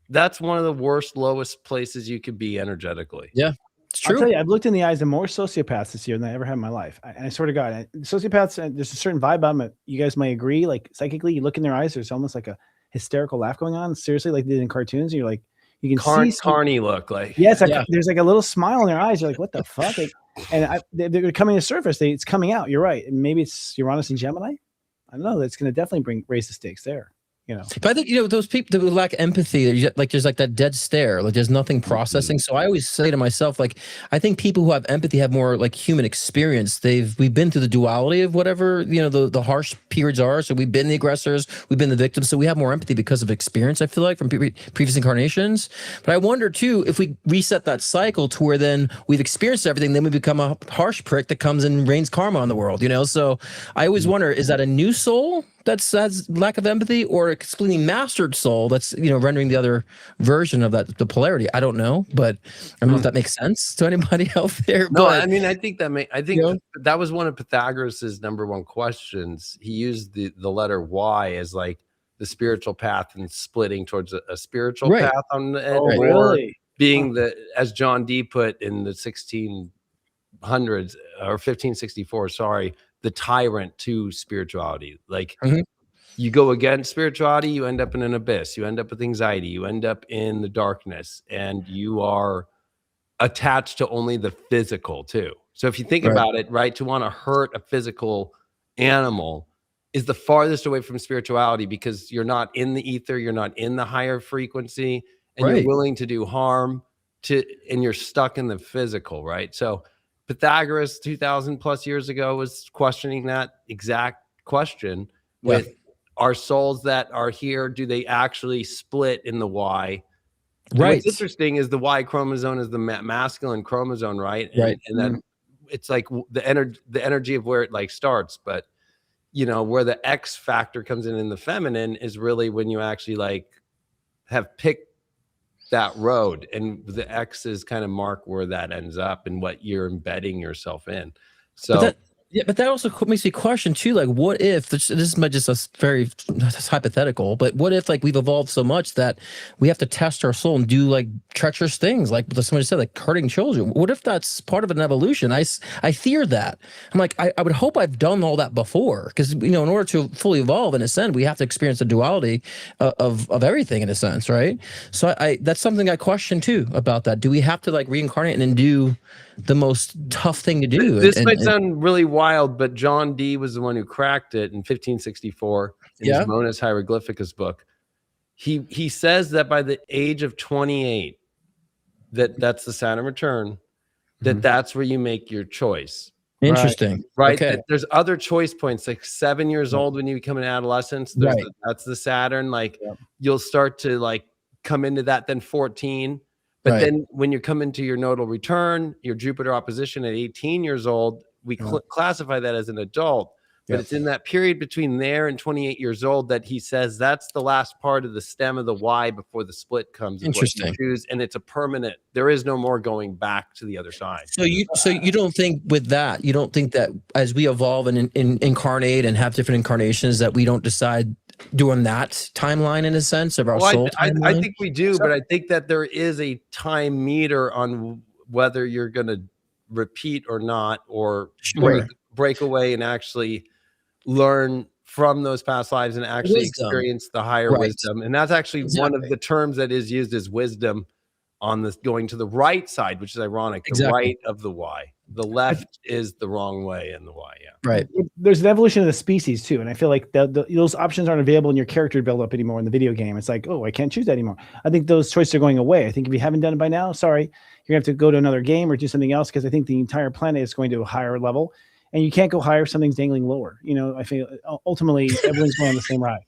one of the worst, lowest places you could be energetically. Yeah. It's true. I'll tell you, I've looked in the eyes of more sociopaths this year than I ever had in my life. And I swear to God, sociopaths, there's a certain vibe about them. You guys might agree. Like psychically, you look in their eyes, there's almost like a hysterical laugh going on. Seriously, like they did in cartoons. You're like, you can see carny look like. Yeah, it's like there's like a little smile in their eyes. You're like, what the fuck? Like, and they're coming to surface. It's coming out. You're right. And maybe it's Uranus and Gemini. I don't know. That's going to definitely raise the stakes there. you know. But I think, those people that lack empathy, there's like that dead stare, like there's nothing processing. So I always say to myself, like, I think people who have empathy have more like human experience. We've been through the duality of whatever, the harsh periods are. So we've been the aggressors, we've been the victims. So we have more empathy because of experience, I feel like, from previous incarnations. But I wonder too, if we reset that cycle to where then we've experienced everything, then we become a harsh prick that comes and rains karma on the world, So I always wonder, is that a new soul that has lack of empathy, or a completely mastered soul that's rendering the other version of that, the polarity? I don't know, but I don't know if that makes sense to anybody out there. No, but, I mean, I think that was one of Pythagoras's number one questions. He used the letter Y as like the spiritual path and splitting towards a spiritual path on the end, or being as John Dee put in the 1600s or 1564, sorry, the tyrant to spirituality. Like you go against spirituality, you end up in an abyss, you end up with anxiety, you end up in the darkness, and you are attached to only the physical too. So if you think about it, right, to want to hurt a physical animal is the farthest away from spirituality, because you're not in the ether, you're not in the higher frequency, and you're willing to do harm and you're stuck in the physical, right? So Pythagoras 2000 plus years ago was questioning that exact question with our souls that are here. Do they actually split in the Y? Right. What's interesting is the Y chromosome is the masculine chromosome, right? And then it's like the energy of where it like starts, but where the X factor comes in the feminine is really when you actually like have picked that road, and the X's kind of mark where that ends up and what you're embedding yourself in. So but that also makes me question too, like, what if this is just a very hypothetical, but what if like we've evolved so much that we have to test our soul and do like treacherous things, like somebody said, like hurting children? What if that's part of an evolution? I fear that. I'm like, I would hope I've done all that before, because in order to fully evolve in a sense, we have to experience the duality of everything in a sense, right? So I that's something I question too about that. Do we have to like reincarnate and then do the most tough thing to do? This might sound really wild, but John Dee was the one who cracked it in 1564 in his Monas Hieroglyphicus book. He says that by the age of 28, that's the Saturn return, that's where you make your choice. Interesting. Right. Okay. There's other choice points, like 7 years old when you become an adolescent. That's the Saturn. Like you'll start to like come into that, then 14. But then when you come into your nodal return, your Jupiter opposition at 18 years old, we classify that as an adult. But it's in that period between there and 28 years old that he says that's the last part of the stem of the Y before the split comes. Interesting. What you choose, and it's a permanent. There is no more going back to the other side. So you don't think with that, you don't think that as we evolve and incarnate and have different incarnations that we don't decide during that timeline in a sense of our soul timeline? I think we do, but I think that there is a time meter on whether you're going to repeat or not, or break away and actually learn from those past lives and actually experience the higher wisdom. And that's actually one of the terms that is used as wisdom on this going to the right side, which is ironic. The right of the Y. The left is the wrong way in the Y. Right. There's an evolution of the species too, and I feel like those options aren't available in your character build up anymore in the video game. It's like, oh, I can't choose that anymore. I think those choices are going away. I think if you haven't done it by now, sorry, you're gonna have to go to another game or do something else, because I think the entire planet is going to a higher level, and you can't go higher if something's dangling lower. I feel ultimately everyone's going on the same ride,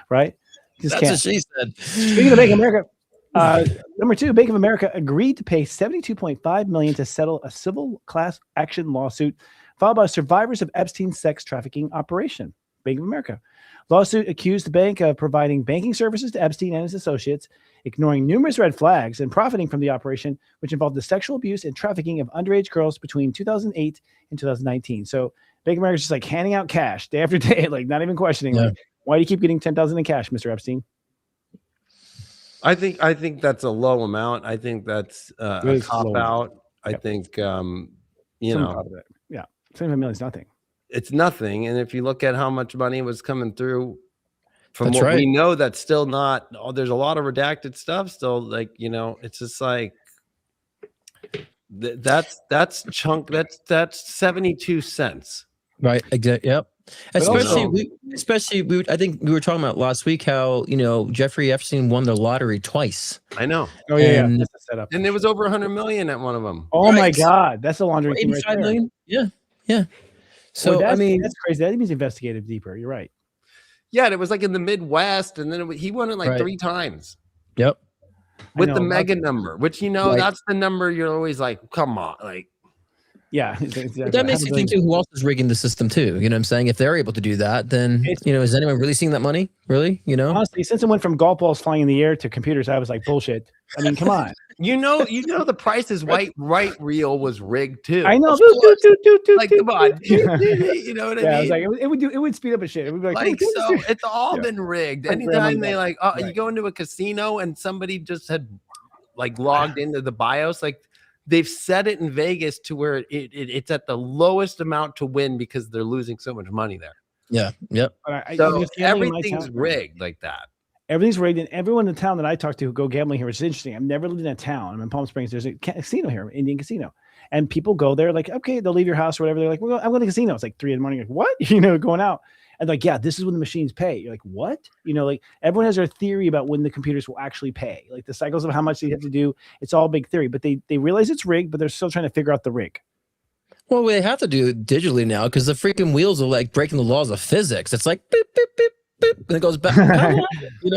right? That's what she said. Speaking of Bank of America. Number 2, Bank of America agreed to pay $72.5 million to settle a civil class action lawsuit filed by survivors of Epstein's sex trafficking operation. Bank of America lawsuit accused the bank of providing banking services to Epstein and his associates, ignoring numerous red flags, and profiting from the operation, which involved the sexual abuse and trafficking of underage girls between 2008 and 2019. So Bank of America is just like handing out cash day after day, like not even questioning. Like, why do you keep getting $10,000 in cash, Mr. Epstein? I think that's a low amount. I think that's a cop out. I think $75 million is nothing. It's nothing. And if you look at how much money was coming through from what we know, that's still not. There's a lot of redacted stuff still. Like it's just like that's chunk. That's 72 cents. Right. Exactly. Yep. Especially I think we were talking about last week how, Jeffrey Epstein won the lottery twice. I know. Oh yeah, that's a setup. And there was over 100 million at one of them. Oh my God, that's a laundering team right 85 there. million. Yeah. So that's that's crazy. That means investigative deeper. You're right. Yeah, it was like in the Midwest, and then he won it like 3 times. Yep. With the mega number, which that's the number you're always like, come on, like. Yeah, but that makes you think too. Who else is rigging the system too? You know what I'm saying? If they're able to do that, then is anyone really seeing that money? Really? Honestly, since it went from golf balls flying in the air to computers, I was like, bullshit. I mean, come on. The Price is Right reel was rigged too. I know. Like, come on. You know what I mean? I was like, it would speed up a shit. It would be like so it's all been rigged. Anytime they you go into a casino and somebody just had like logged into the BIOS, like. They've set it in Vegas to where it's at the lowest amount to win because they're losing so much money there. Yeah. Yep. So everything's rigged like that. Everything's rigged, and everyone in the town that I talk to who go gambling here, which is interesting. I've never lived in a town. I'm in Palm Springs. There's a casino here, Indian casino, and people go there like, okay, they'll leave your house or whatever. They're like, I'm going to the casino. It's like 3 a.m. Like, what? Going out. And like, yeah, this is when the machines pay. You're like, what? Like everyone has their theory about when the computers will actually pay. Like the cycles of how much they have to do. It's all big theory, but they realize it's rigged, but they're still trying to figure out the rig. Well, they have to do it digitally now because the freaking wheels are like breaking the laws of physics. It's like beep, beep, beep, beep, and it goes back.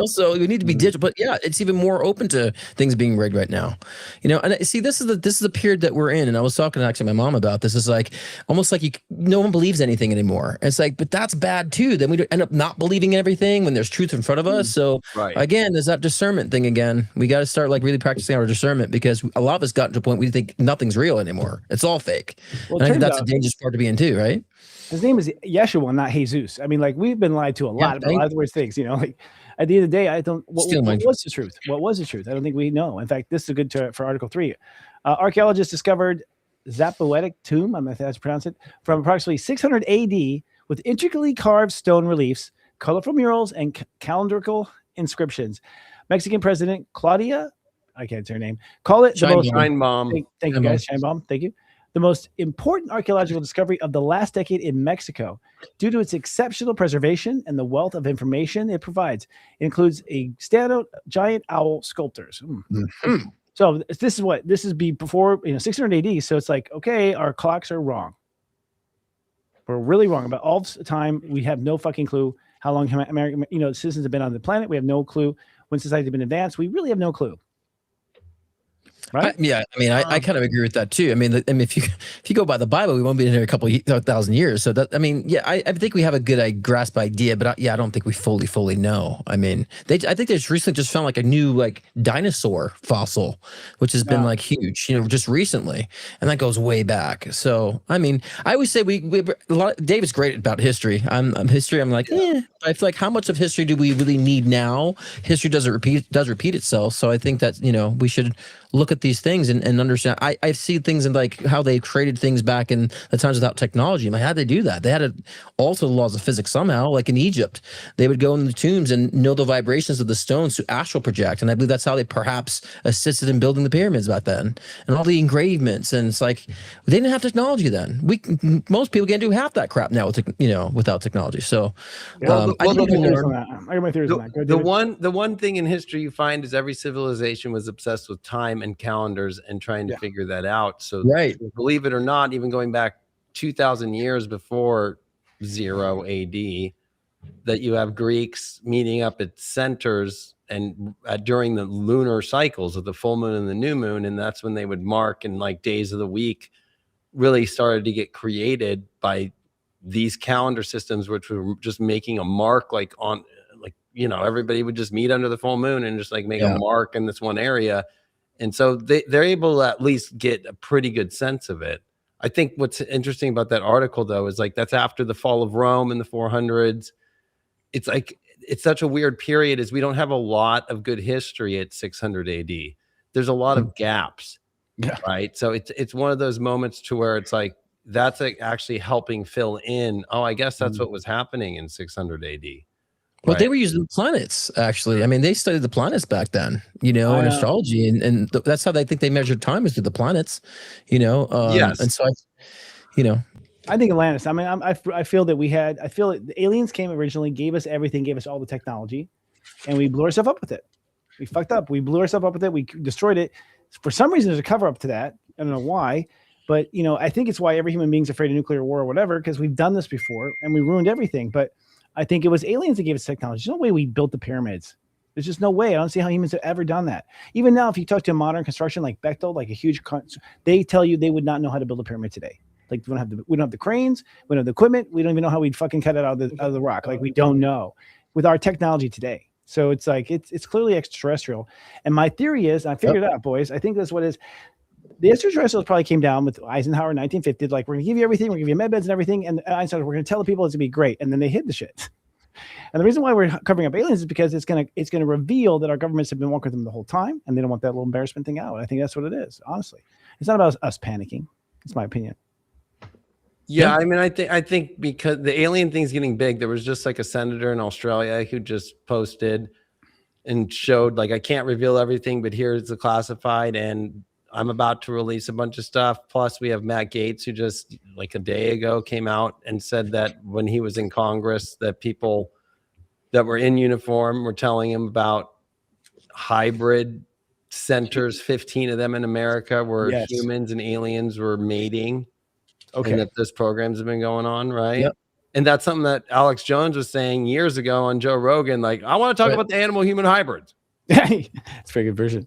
So we need to be digital. But yeah, it's even more open to things being rigged right now. And see, this is the period that we're in. And I was talking to actually my mom about this. It's like almost like no one believes anything anymore. It's like, but that's bad too. Then we end up not believing everything when there's truth in front of us. So again, there's that discernment thing again. We got to start like really practicing our discernment because a lot of us got to a point we think nothing's real anymore. It's all fake. Well, and I think that's a dangerous part to be in too, right? His name is Yeshua, not Jesus. I mean, like we've been lied to a lot about a lot of weird things. Like at the end of the day, I don't. What was the truth? What was the truth? I don't think we know. In fact, this is good for Article 3. Archaeologists discovered Zapoetic tomb. I'm not sure how to pronounce it, from approximately 600 A.D. with intricately carved stone reliefs, colorful murals, and calendrical inscriptions. Mexican President Claudia, I can't say her name, call it Sheinbaum. Thank you guys, Sheinbaum. Thank you. The most important archaeological discovery of the last decade in Mexico due to its exceptional preservation and the wealth of information it provides. It includes a standout giant owl sculptures. Mm-hmm. So this is before 600 AD. So it's like, okay, our clocks are wrong. We're really wrong about all the time. We have no fucking clue how long American citizens have been on the planet. We have no clue when society has been advanced. We really have no clue. Right? I kind of agree with that too. I mean, if you go by the Bible, we won't be in here a couple thousand years. So that, I think we have a good grasp idea, but I don't think we fully know. I think they just recently just found like a new dinosaur fossil, which has been huge, just recently, and that goes way back. So I always say David's great about history. I'm like, I feel like how much of history do we really need now? History does repeat itself. So I think that we should look at these things and understand. I see things in like how they created things back in the times without technology. How'd they do that? They had to alter the laws of physics somehow. Like in Egypt, they would go in the tombs and know the vibrations of the stones to astral project. And I believe that's how they perhaps assisted in building the pyramids back then and all the engravements. And it's like, they didn't have technology then. Most people can't do half that crap now without technology. So I got my theories on that. The one thing in history you find is every civilization was obsessed with time and calendars and trying to figure that out. So believe it or not, even going back 2,000 years before 0 AD, that you have Greeks meeting up at centers and during the lunar cycles of the full moon and the new moon, and that's when they would mark, and like days of the week really started to get created by these calendar systems, which were just making a mark everybody would just meet under the full moon and just make a mark in this one area. And so they're able to at least get a pretty good sense of it. I think what's interesting about that article, though, is that's after the fall of Rome in the 400s. It's it's such a weird period as we don't have a lot of good history at 600 AD. There's a lot of gaps, right? So it's one of those moments to where it's like, that's actually helping fill in. Oh, I guess that's what was happening in 600 AD. Well, they were using planets, actually. They studied the planets back then, in astrology. And that's how they think they measured time is through the planets, Yes. And so, I think Atlantis. I mean, I feel that I feel that the aliens came originally, gave us everything, gave us all the technology, and we blew ourselves up with it. We fucked up. We blew ourselves up with it. We destroyed it. For some reason, there's a cover up to that. I don't know why, but I think it's why every human being's afraid of nuclear war or whatever, because we've done this before and we ruined everything. But I think it was aliens that gave us technology. There's no way we built the pyramids. There's just no way. I don't see how humans have ever done that. Even now, if you talk to a modern construction like Bechtel, like a huge, they tell you they would not know how to build a pyramid today. Like we don't have the cranes, we don't have the equipment, we don't even know how we'd fucking cut it out of the rock. Like we don't know with our technology today. So it's like it's clearly extraterrestrial. And my theory is, I figured it out, boys. I think that's what it is. The extraterrestrials probably came down with Eisenhower in 1950. Like, we're gonna give you everything, we're gonna give you med beds and everything. And Einstein, we're gonna tell the people it's gonna be great. And then they hid the shit. And the reason why we're covering up aliens is because it's gonna reveal that our governments have been working with them the whole time, and they don't want that little embarrassment thing out. I think that's what it is. Honestly, it's not about us panicking. It's my opinion. Yeah, I mean, I think because the alien thing's getting big, there was just like a senator in Australia who just posted and showed, like, I can't reveal everything, but here's the classified, and I'm about to release a bunch of stuff. Plus, we have Matt Gaetz, who just like a day ago came out and said that when he was in Congress, that people that were in uniform were telling him about hybrid centers, 15 of them in America, where humans and aliens were mating. Okay. And that this programs have been going on, right? Yep. And that's something that Alex Jones was saying years ago on Joe Rogan. Like, I want to talk about the animal-human hybrids. It's a very good version.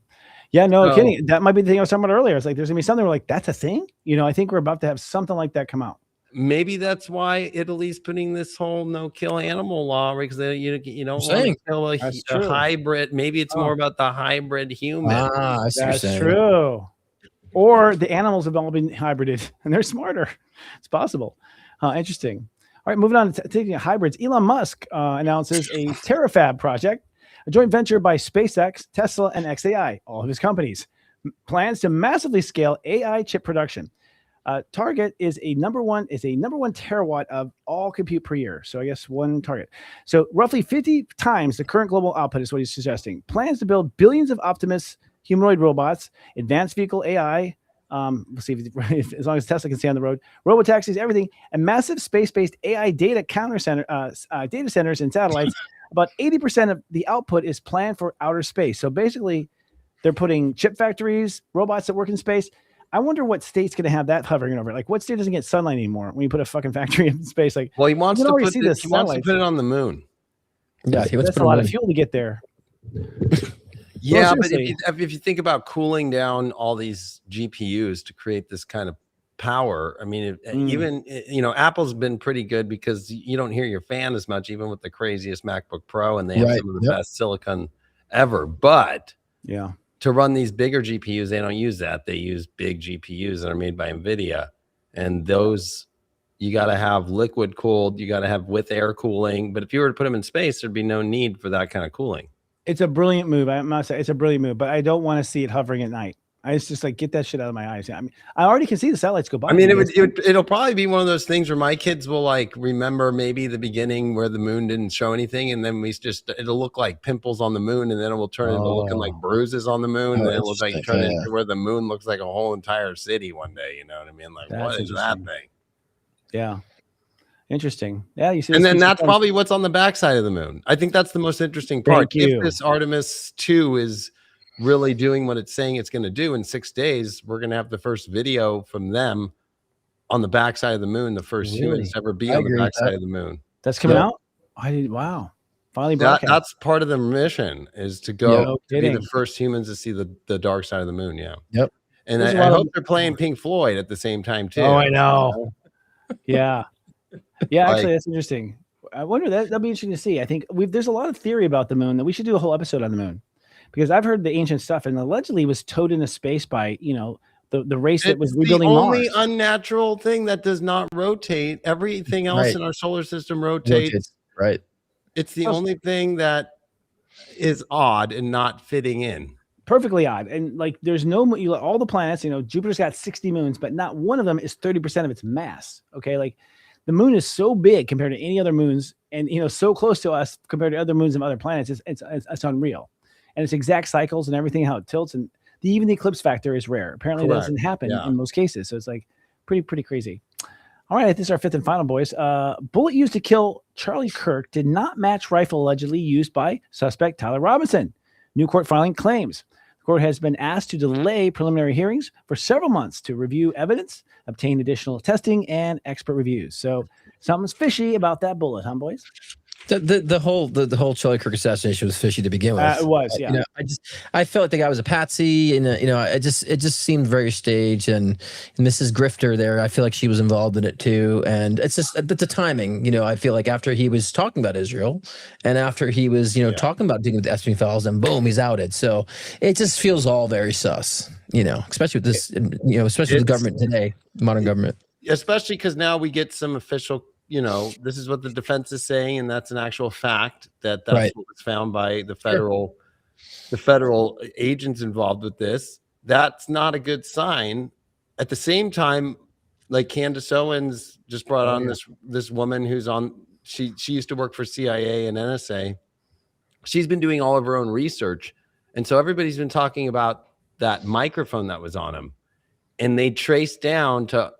Yeah, no kidding. That might be the thing I was talking about earlier. It's like there's gonna be something we're like, that's a thing. I think we're about to have something like that come out. Maybe that's why Italy's putting this whole no-kill animal law, right? Because you don't want to kill a hybrid. Maybe it's more about the hybrid human. That's true. Or the animals have all been hybrided and they're smarter. It's possible. Interesting. All right, moving on to taking hybrids. Elon Musk announces a Terafab project, a joint venture by SpaceX, Tesla, and XAI, all of his companies. Plans to massively scale AI chip production. Target is a number one terawatt of all compute per year. So I guess one target. So roughly 50 times the current global output is what he's suggesting. Plans to build billions of Optimus humanoid robots, advanced vehicle AI, we'll see if as long as Tesla can stay on the road, robotaxis, everything, and massive space-based AI data data centers and satellites. About 80% of the output is planned for outer space. So basically, they're putting chip factories, robots that work in space. I wonder what state's going to have that hovering over it. Like, what state doesn't get sunlight anymore when you put a fucking factory in space? Like, well, he wants to put it on the moon. Yeah, that's a lot of fuel to get there. Yeah, but if you think about cooling down all these GPUs to create this kind of power, I mean, even Apple's been pretty good because you don't hear your fan as much, even with the craziest MacBook Pro, and they have some of the best silicon ever. But to run these bigger GPUs, they don't use that. They use big GPUs that are made by NVIDIA, and those you got to have liquid cooled, you got to have with air cooling. But if you were to put them in space, there'd be no need for that kind of cooling. It's a brilliant move. I must say, it's a brilliant move, but I don't want to see it hovering at night. It's just like, get that shit out of my eyes. I mean, I already can see the satellites go by. I mean, it'll probably be one of those things where my kids will like remember maybe the beginning where the moon didn't show anything, and then it'll look like pimples on the moon, and then it will turn into looking like bruises on the moon, and then it'll like turn into where the moon looks like a whole entire city one day. You know what I mean? Like, what is that thing? Yeah. Interesting. Yeah, you see. And then that's probably what's on the backside of the moon. I think that's the most interesting part. If this Artemis 2 is really doing what it's saying it's going to do in 6 days, we're going to have the first video from them on the backside of the moon, the first humans to ever be on the backside of the moon. That's coming out? Wow. Finally broadcast. That's part of the mission, is to go to be the first humans to see the dark side of the moon. Yeah. Yep. And I hope they're playing Pink Floyd at the same time too. Oh, I know. Yeah. Yeah, actually, that's interesting. I wonder that'll be interesting to see. I think there's a lot of theory about the moon that we should do a whole episode on the moon, because I've heard the ancient stuff, and allegedly was towed into space by the race that was rebuilding Mars. It's the only unnatural thing that does not rotate. Everything else in our solar system rotates. Right. It's the only thing that is odd and not fitting in. Perfectly odd. And like, there's all the planets, Jupiter's got 60 moons, but not one of them is 30% of its mass. Okay. Like, the moon is so big compared to any other moons, and so close to us compared to other moons and other planets. It's unreal, and it's exact cycles and everything, how it tilts, and even the eclipse factor is rare. Apparently, that doesn't happen in most cases. So it's like pretty crazy. All right, this is our fifth and final, boys. Bullet used to kill Charlie Kirk did not match rifle allegedly used by suspect Tyler Robinson. New court filing claims. The court has been asked to delay preliminary hearings for several months to review evidence, obtain additional testing, and expert reviews. So something's fishy about that bullet, huh, boys? The whole Charlie Kirk assassination was fishy to begin with. It was, yeah. I felt like the guy was a patsy, and it just seemed very staged. And Mrs. Grifter there, I feel like she was involved in it too. And it's just the timing. I feel like after he was talking about Israel, and after he was talking about dealing with the Epstein files, and boom, he's outed. So it just feels all very sus. Especially with this, especially with the government today, modern government. Especially because now we get some official. This is what the defense is saying, and that's an actual fact that's right. what was found by the federal agents involved with this. That's not a good sign. At the same time, like Candace Owens just brought on this woman who's on. She used to work for CIA and NSA. She's been doing all of her own research, and so everybody's been talking about that microphone that was on him, and they traced down to.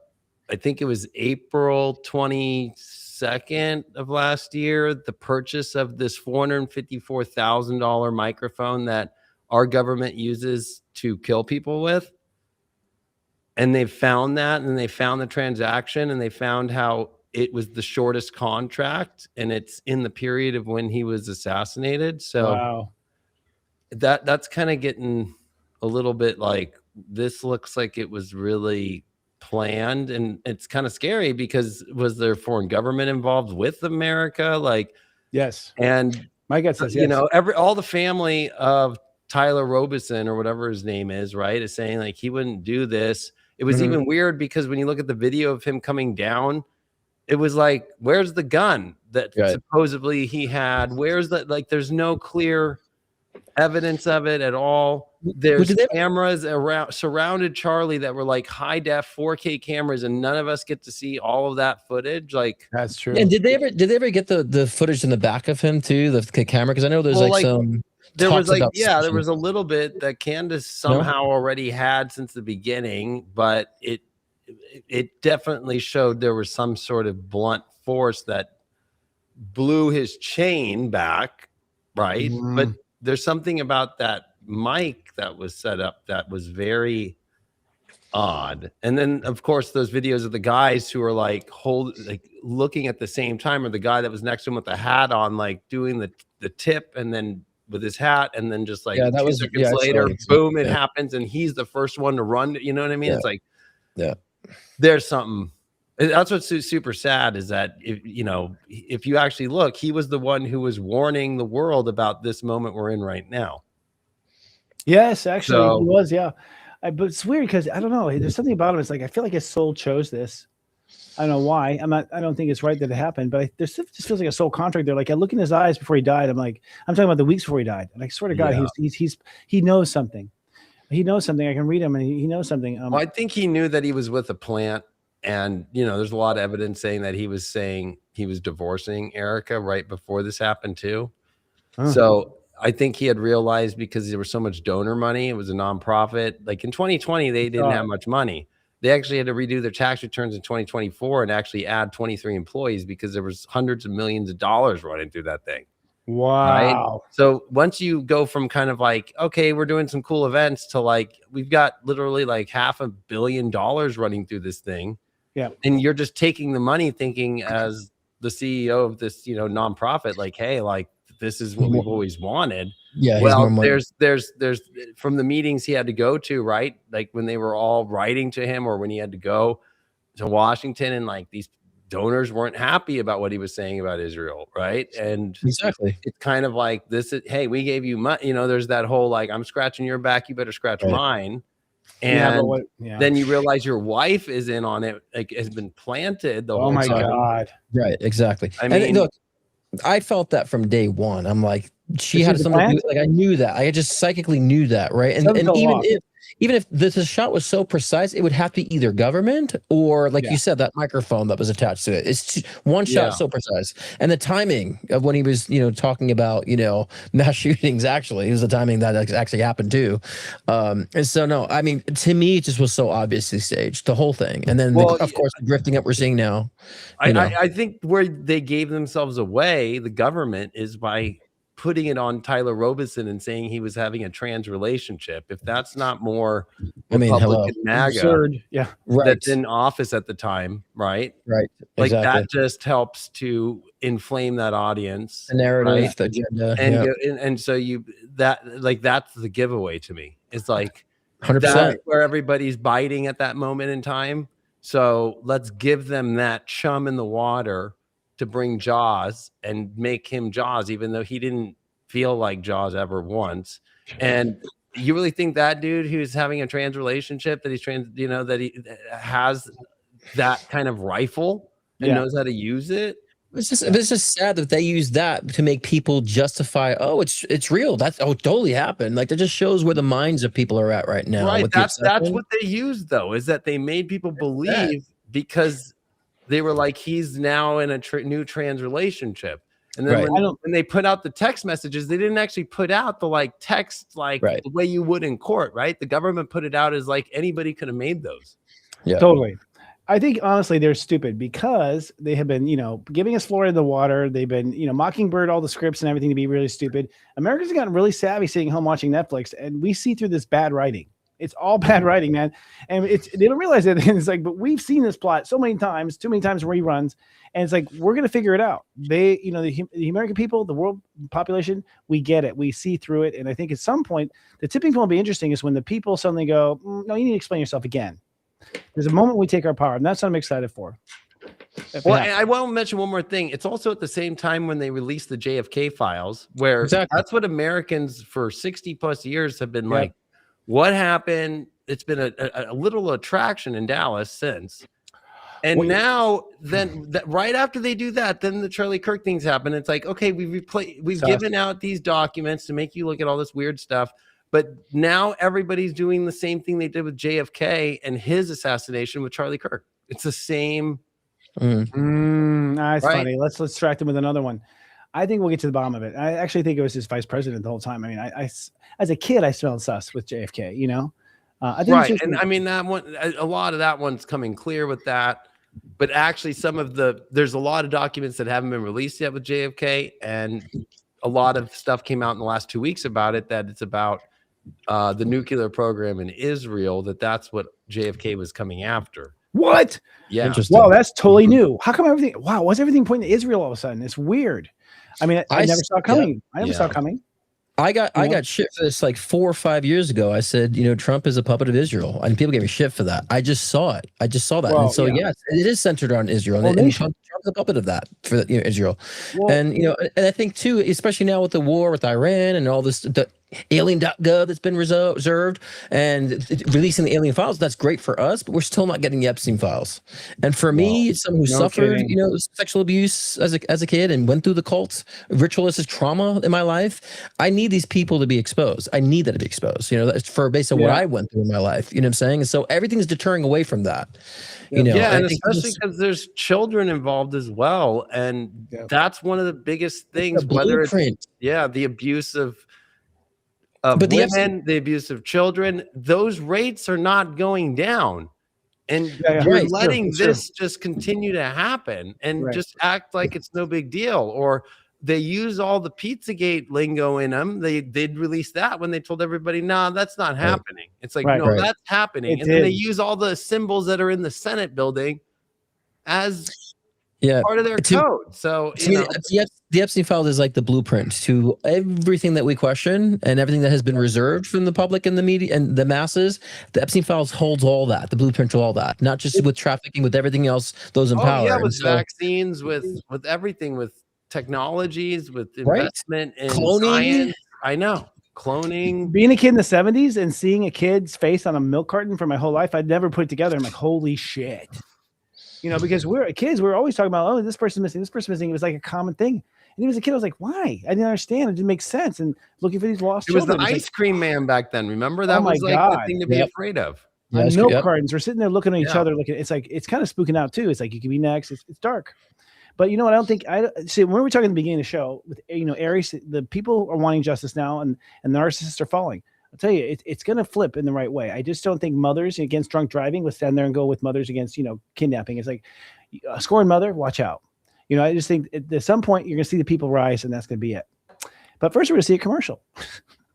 I think it was April 22nd of last year, the purchase of this $454,000 microphone that our government uses to kill people with. And they found that, and they found the transaction, and they found how it was the shortest contract, and it's in the period of when he was assassinated. So wow. that's kind of getting a little bit like, this looks like it was really planned, and it's kind of scary because was there foreign government involved with America? Like, yes. And my gut says yes. All the family of Tyler Robinson or whatever his name is, right, is saying like he wouldn't do this. It was even weird because when you look at the video of him coming down, it was like, where's the gun that supposedly he had? Where's that? Like, there's no clear evidence of it at all. There's cameras around surrounded Charlie that were like high def 4K cameras, and none of us get to see all of that footage. Like, that's true. And did they ever get the footage in the back of him too, the camera? Because I know there's some. There was there was a little bit that Candace somehow already had since the beginning, but it definitely showed there was some sort of blunt force that blew his chain back, right? But there's something about that mic that was set up that was very odd. And then of course those videos of the guys who are like looking at the same time, or the guy that was next to him with the hat on, like doing the tip, and then with his hat, and then just like 2 seconds later, boom, it happens, and he's the first one to run. You know what I mean? It's like, there's something. That's what's super sad, is that if you actually look, he was the one who was warning the world about this moment we're in right now. Yes, actually, he was. Yeah, but it's weird because I don't know. There's something about him. It's like I feel like his soul chose this. I don't know why. I don't think it's right that it happened, but there just feels like a soul contract there. Like I look in his eyes before he died. I'm talking about the weeks before he died, and I swear to God, he knows something. He knows something. I can read him, and he knows something. Well, I think he knew that he was with a plant. And, there's a lot of evidence saying that he was divorcing Erica right before this happened too. So I think he had realized, because there was so much donor money, it was a nonprofit. Like in 2020, they didn't have much money. They actually had to redo their tax returns in 2024 and actually add 23 employees because there was hundreds of millions of dollars running through that thing. Wow. Right? So once you go from kind of like, okay, we're doing some cool events, to like, we've got literally like $500 million running through this thing. Yeah. And you're just taking the money thinking as the CEO of this, nonprofit, like, hey, like, this is what we've always wanted. Yeah. Well, there's from the meetings he had to go to, right? Like when they were all writing to him, or when he had to go to Washington, and like these donors weren't happy about what he was saying about Israel. Right. And exactly, it's kind of like this, hey, we gave you money, there's that whole, like, I'm scratching your back, you better scratch mine. And then you realize your wife is in on it, like has been planted the whole time. God. Right, exactly. I mean, look, I felt that from day one. I'm like, she had something to do, like I knew that. I just psychically knew that, right? And even if the shot was so precise, it would have to be either government or, like you said, that microphone that was attached to it. It's one shot so precise, and the timing of when he was, talking about, mass shootings. Actually, it was the timing that actually happened too. And so, no, I mean, to me, it just was so obviously staged, the whole thing. And then, of course, the drifting up we're seeing now. I think where they gave themselves away, the government, is by putting it on Tyler Robinson and saying he was having a trans relationship. If that's not more Republican MAGA, absurd. that's in office at the time, right? Like that just helps to inflame that audience, the narrative, the agenda, and so that's the giveaway to me. It's like 100% where everybody's biting at that moment in time. So let's give them that chum in the water to bring Jaws and make him Jaws, even though he didn't feel like Jaws ever once. And you really think that dude who's having a trans relationship, that he's trans, that he has that kind of rifle and knows how to use it? It's just sad that they use that to make people justify, it's real. That's totally happened. Like, that just shows where the minds of people are at right now. Right. That's what they used, though, is that they made people believe because they were like, he's now in a new trans relationship. And then when they put out the text messages, they didn't actually put out the text the way you would in court, right? The government put it out as like anybody could have made those. Yeah, totally. I think honestly they're stupid because they have been, giving us Florida in the water. They've been, Mockingbird, all the scripts and everything to be really stupid. Americans have gotten really savvy sitting home watching Netflix, and we see through this bad writing. It's all bad writing, man. And they don't realize it. And it's like, but we've seen this plot so many times, too many times reruns. And it's like, we're going to figure it out. They, the American people, the world population, we get it. We see through it. And I think at some point, the tipping point will be interesting is when the people suddenly go, no, you need to explain yourself again. There's a moment we take our power. And that's what I'm excited for. Well, and I want to mention one more thing. It's also at the same time when they released the JFK files, where that's what Americans for 60 plus years have been like, what happened? It's been a little attraction in Dallas since. And now, then right after they do that, then the Charlie Kirk things happen. It's like, okay, we've given out these documents to make you look at all this weird stuff. But now everybody's doing the same thing they did with JFK and his assassination with Charlie Kirk. It's the same. That's funny. Let's distract him with another one. I think we'll get to the bottom of it. I actually think it was his vice president the whole time. I mean, I as a kid, I smelled sus with JFK, I think and I mean, that one, a lot of that one's coming clear with that. But actually, there's a lot of documents that haven't been released yet with JFK. And a lot of stuff came out in the last 2 weeks about it, that it's about the nuclear program in Israel, that's what JFK was coming after. What? Yeah. Wow, that's totally new. How come everything? Wow, what's everything pointing to Israel all of a sudden? It's weird. I mean, I never saw it coming. I never saw it coming. I got shit for this like 4 or 5 years ago. I said, Trump is a puppet of Israel, and people gave me shit for that. I just saw it. Well, and so yes, it is centered on Israel, and Trump's a puppet of that for Israel. Well, and I think too, especially now with the war with Iran and all this, the alien.gov that's been reserved and releasing the alien files. That's great for us, but we're still not getting the Epstein files. And for me, someone who suffered, sexual abuse as a kid and went through the cult, ritualistic trauma in my life, I need these people to be exposed. I need that to be exposed, for based on what I went through in my life. You know what I'm saying? And so everything's deterring away from that. And especially because there's children involved as well. And that's one of the biggest things, whether it's the abuse of women, the abuse of children, those rates are not going down. And you're letting this just continue to happen and just act like it's no big deal. Or they use all the Pizzagate lingo in them. They'd release that when they told everybody, no, that's not happening. It's like, that's happening. And then they use all the symbols that are in the Senate building as part of their code. So the Epstein files is like the blueprint to everything that we question and everything that has been reserved from the public and the media and the masses. The Epstein files holds all that, the blueprint to all that, not just with trafficking, with everything else, those in power. With vaccines, with everything, with technologies, with investment in science. I know. Cloning. Being a kid in the 70s and seeing a kid's face on a milk carton for my whole life, I'd never put it together. I'm like, holy shit. Because we're kids, we're always talking about, this person's missing, this person's missing. It was like a common thing. even as a kid, I was like, why? I didn't understand. It didn't make sense. And looking for these lost It was children. the ice cream man back then. Remember that Oh my was like God. the thing to be afraid of. On milk cartons, we're sitting there looking at each Yeah. other. It's like it's kind of spooking out too. It's like you could be next. It's dark. But you know what? I don't think I see when we were talking at the beginning of the show with Aries, the people are wanting justice now, and the narcissists are falling. I'll tell you, it's going to flip in the right way. I just don't think mothers against drunk driving would stand there and go with mothers against kidnapping. It's like a scorned mother, watch out. I just think at some point you're going to see the people rise, and that's going to be it. But first, we're going to see a commercial.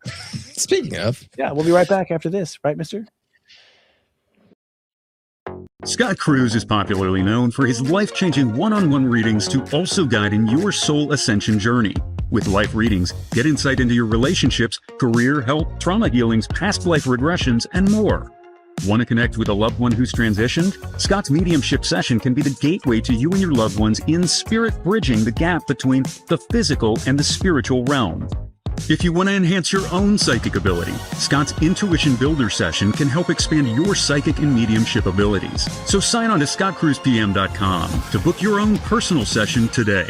Speaking of, yeah, we'll be right back after this, right, Mister? Scott Cruz is popularly known for his life-changing one-on-one readings to also guide in your soul ascension journey. With life readings, get insight into your relationships, career, health, trauma healings, past life regressions, and more. Want to connect with a loved one who's transitioned? Scott's mediumship session can be the gateway to you and your loved ones in spirit, bridging the gap between the physical and the spiritual realm. If you want to enhance your own psychic ability, Scott's Intuition Builder session can help expand your psychic and mediumship abilities. So sign on to scottcruzpm.com to book your own personal session today.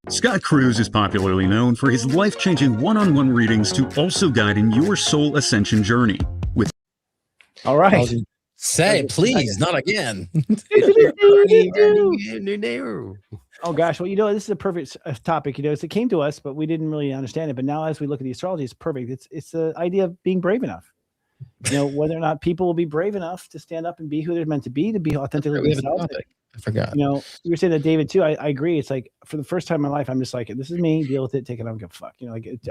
Scott Cruz is popularly known for his life-changing one-on-one readings to also guide in your soul ascension journey. All right. Say, please, not again. Oh gosh, well, this is a perfect topic. It came to us, but we didn't really understand it. But now, as we look at the astrology, it's perfect. It's the idea of being brave enough. Whether or not people will be brave enough to stand up and be who they're meant to be authentically themselves. I forgot. You were saying that, David, too. I agree. It's like for the first time in my life, I'm just like, this is me. Deal with it. Take it. I don't give a fuck.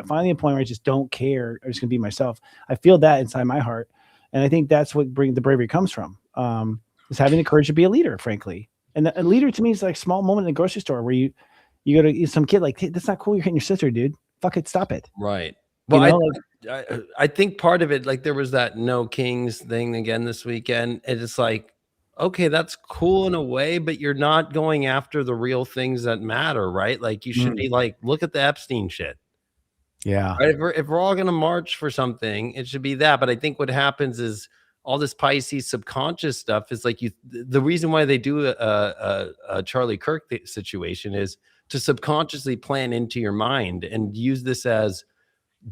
Finally, a point where I just don't care. I'm just gonna be myself. I feel that inside my heart, and I think that's what the bravery comes from. Is having the courage to be a leader, frankly. And a leader to me is like a small moment in the grocery store where you go to some kid like, hey, that's not cool. You're hitting your sister, dude. Fuck it. Stop it. Right. Well, I think part of it, like there was that No Kings thing again this weekend. And it's like, okay, that's cool in a way, but you're not going after the real things that matter, right? Like you should be like, look at the Epstein shit. Yeah. Right? If we're all going to march for something, it should be that. But I think what happens is all this Pisces subconscious stuff is like the reason why they do a Charlie Kirk situation is to subconsciously plan into your mind and use this as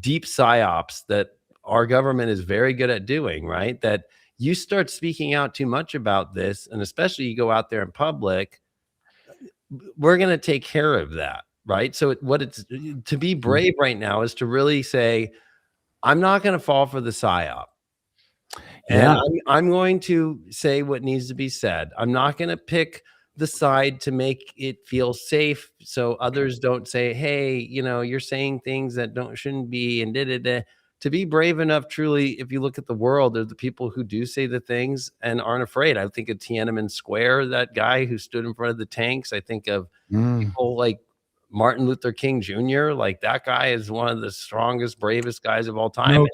deep psyops that our government is very good at doing, right? That you start speaking out too much about this, and especially you go out there in public, we're going to take care of that, right? So to be brave right now is to really say, I'm not going to fall for the psyop. And I'm going to say what needs to be said. I'm not going to pick the side to make it feel safe so others don't say, hey, you're saying things that shouldn't be, and to be brave enough, truly, if you look at the world, there's the people who do say the things and aren't afraid. I think of Tiananmen Square, that guy who stood in front of the tanks. I think of people like Martin Luther King Jr. Like that guy is one of the strongest, bravest guys of all time.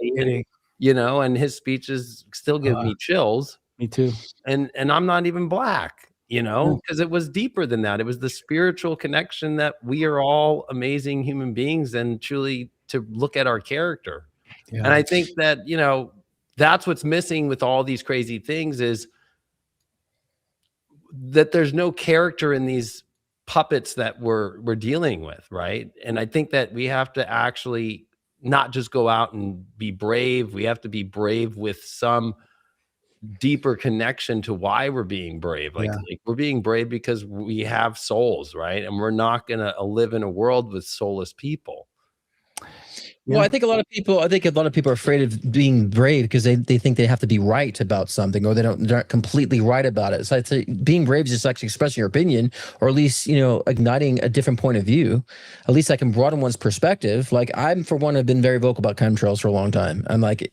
And his speeches still give me chills. Me too. And I'm not even black, because it was deeper than that. It was the spiritual connection that we are all amazing human beings, and truly to look at our character. Yeah. And I think that, that's what's missing with all these crazy things is that there's no character in these puppets that we're dealing with, right? And I think that we have to actually not just go out and be brave. We have to be brave with some deeper connection to why we're being brave. Like we're being brave because we have souls, right? And we're not going to live in a world with soulless people. Well, I think a lot of people are afraid of being brave because they think they have to be right about something, or they're not completely right about it. So I'd say being brave is just actually expressing your opinion, or at least, igniting a different point of view. At least I can broaden one's perspective. Like I'm, for one, have been very vocal about chemtrails for a long time. I'm like,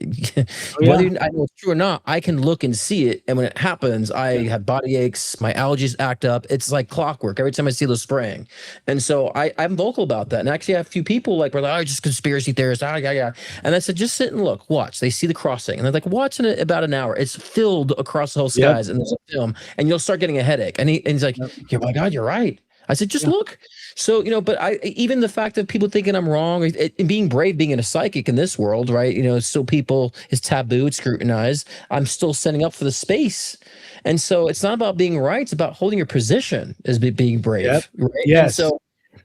whether I know it's true or not, I can look and see it. And when it happens, I have body aches, my allergies act up. It's like clockwork every time I see those spraying. And so I'm vocal about that. And actually I have a few people like, it's just conspiracy theory. there's and I said, just sit and look, watch. They see the crossing, and they're like, watch in about an hour. It's filled across the whole skies, and there's a film, and you'll start getting a headache. And he's like, oh my God, you're right. I said, just look. So, but even the fact of people thinking I'm wrong, being brave, being a psychic in this world, right? Still people is taboo, it's scrutinized. I'm still setting up for the space. And so it's not about being right. It's about holding your position as being brave. Right? Yes.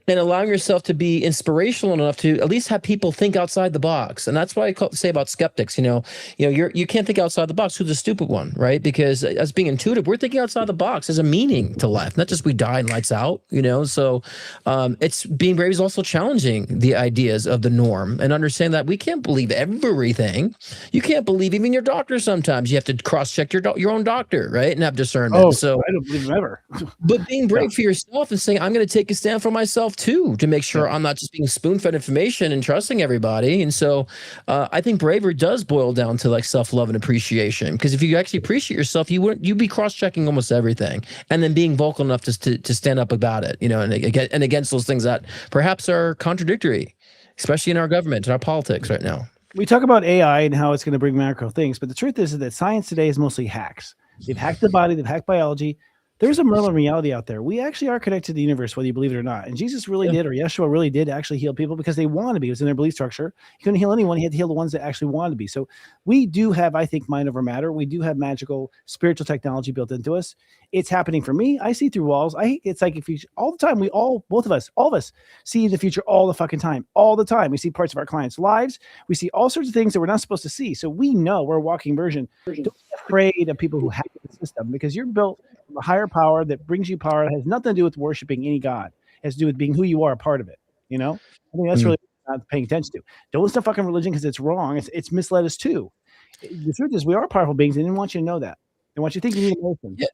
And allowing yourself to be inspirational enough to at least have people think outside the box. And that's why I say about skeptics, you can't think outside the box. Who's the stupid one, right? Because as being intuitive, we're thinking outside the box. There's a meaning to life, not just we die and lights out, So it's being brave is also challenging the ideas of the norm and understand that we can't believe everything. You can't believe even your doctor sometimes. You have to cross-check your own doctor, right? And have discernment. Oh, so I don't believe him ever. But being brave for yourself and saying, I'm going to take a stand for myself too, to make sure I'm not just being spoon-fed information and trusting everybody. And so I think bravery does boil down to like self-love and appreciation, because if you actually appreciate yourself, you'd be cross-checking almost everything, and then being vocal enough to stand up about it, and against those things that perhaps are contradictory, especially in our government and our politics right now. We talk about AI and how it's going to bring macro things, but the truth is that science today is mostly hacks. They've hacked the body, they've hacked biology. There's a Merlin reality out there. We actually are connected to the universe, whether you believe it or not. And Jesus really did, or Yeshua really did actually heal people because they wanted to be. It was in their belief structure. He couldn't heal anyone. He had to heal the ones that actually wanted to be. So we do have, I think, mind over matter. We do have magical spiritual technology built into us. It's happening for me. I see through walls. It's like if you all the time, all of us see the future all the fucking time, all the time. We see parts of our clients' lives. We see all sorts of things that we're not supposed to see. So we know we're a walking version. Don't be afraid of people who hack the system, because you're built from a higher power that brings you power. It has nothing to do with worshiping any god. It has to do with being who you are, a part of it. I think that's really not paying attention to. Don't listen to fucking religion because it's wrong. It's misled us too. The truth is we are powerful beings. They didn't want you to know that. They want you to think you need emotion. Yeah.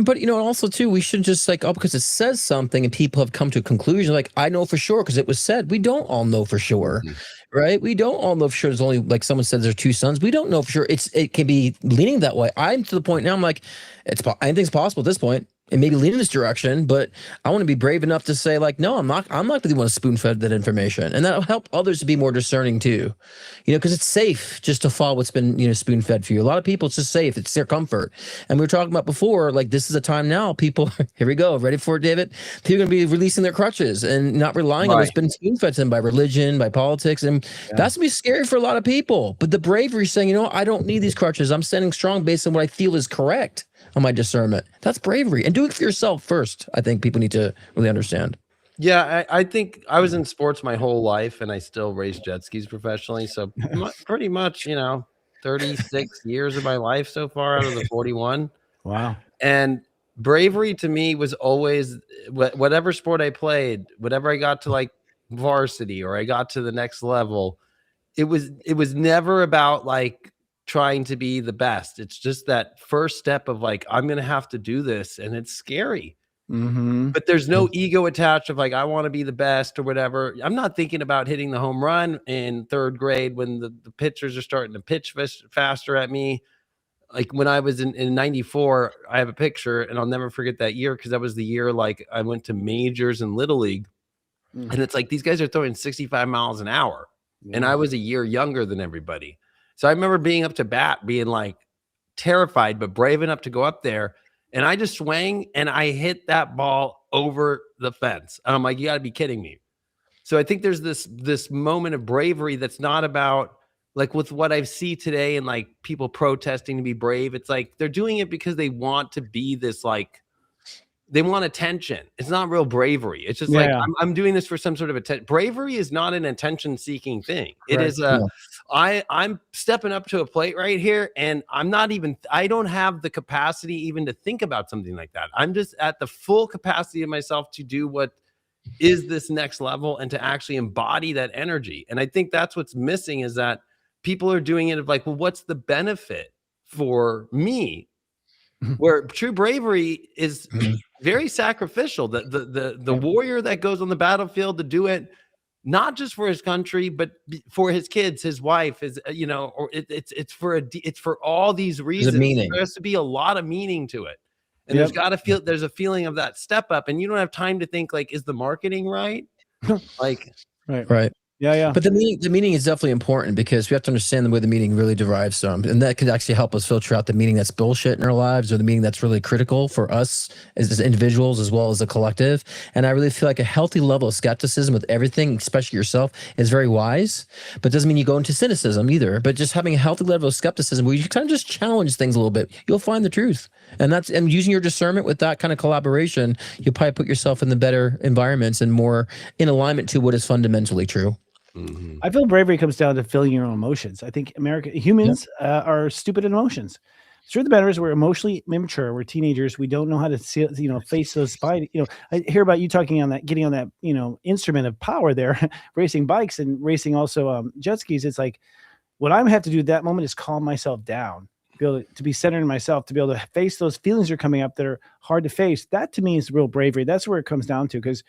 But also too, we should just because it says something and people have come to a conclusion, like I know for sure because it was said. We don't all know for sure, right? We don't all know for sure. There's only, like someone said, there's 2 suns. We don't know for sure. It can be leaning that way. I'm to the point now. I'm like, anything's possible at this point. And maybe lean in this direction, but I want to be brave enough to say, like, no, I'm not the one to spoon-fed that information, and that'll help others to be more discerning too, because it's safe just to follow what's been spoon-fed for you. A lot of people, it's just safe, it's their comfort. And we were talking about before, like this is a time now. People, here we go, ready for it, David? People are going to be releasing their crutches and not relying on what's been spoon-fed to them by religion, by politics, and that's gonna be scary for a lot of people. But the bravery saying, I don't need these crutches. I'm standing strong based on what I feel is correct on my discernment. That's bravery, and do it for yourself first. I think people need to really understand. Yeah, I think I was in sports my whole life, and I still race jet skis professionally. So pretty much, 36 years of my life so far out of the 41. Wow. And bravery to me was always whatever sport I played, whatever I got to like varsity or I got to the next level, it was never about like trying to be the best. It's just that first step of like, I'm going to have to do this, and it's scary. But there's no ego attached of like, I want to be the best or whatever. I'm not thinking about hitting the home run in 3rd grade when the pitchers are starting to pitch faster at me. Like when I was in 94, I have a picture, and I'll never forget that year because that was the year like I went to majors in Little League. And it's like these guys are throwing 65 miles an hour. And I was a year younger than everybody. So I remember being up to bat, being like terrified, but brave enough to go up there. And I just swang and I hit that ball over the fence. And I'm like, you got to be kidding me. So I think there's this moment of bravery that's not about like with what I see today and like people protesting to be brave. It's like they're doing it because they want to be this like, they want attention. It's not real bravery. It's just like, I'm doing this for some sort of attention. Bravery is not an attention-seeking thing. It is I'm stepping up to a plate right here, and I don't have the capacity even to think about something like that. I'm just at the full capacity of myself to do what is this next level and to actually embody that energy. And I think that's what's missing is that people are doing it of like, well, what's the benefit for me? Where true bravery is very sacrificial. The warrior that goes on the battlefield to do it, not just for his country, but for his kids, his wife, or it's for all these reasons. There has to be a lot of meaning to it, and there's a feeling of that step up, and you don't have time to think like, is the marketing right? Like, right. Yeah. But the meaning is definitely important because we have to understand the way the meaning really derives from, and that could actually help us filter out the meaning that's bullshit in our lives or the meaning that's really critical for us as individuals as well as a collective. And I really feel like a healthy level of skepticism with everything, especially yourself, is very wise, but doesn't mean you go into cynicism either. But just having a healthy level of skepticism where you kind of just challenge things a little bit, you'll find the truth. And using your discernment with that kind of collaboration, you'll probably put yourself in the better environments and more in alignment to what is fundamentally true. Mm-hmm. I feel bravery comes down to feeling your own emotions. I think humans are stupid in emotions. The truth of the matter is we're emotionally immature. We're teenagers. We don't know how to see, face those spidey. I hear about you talking on that, getting on that, instrument of power there, racing bikes and racing also jet skis. It's like what I have to do at that moment is calm myself down, be able to be centered in myself, to be able to face those feelings that are coming up that are hard to face. That to me is real bravery. That's where it comes down to, because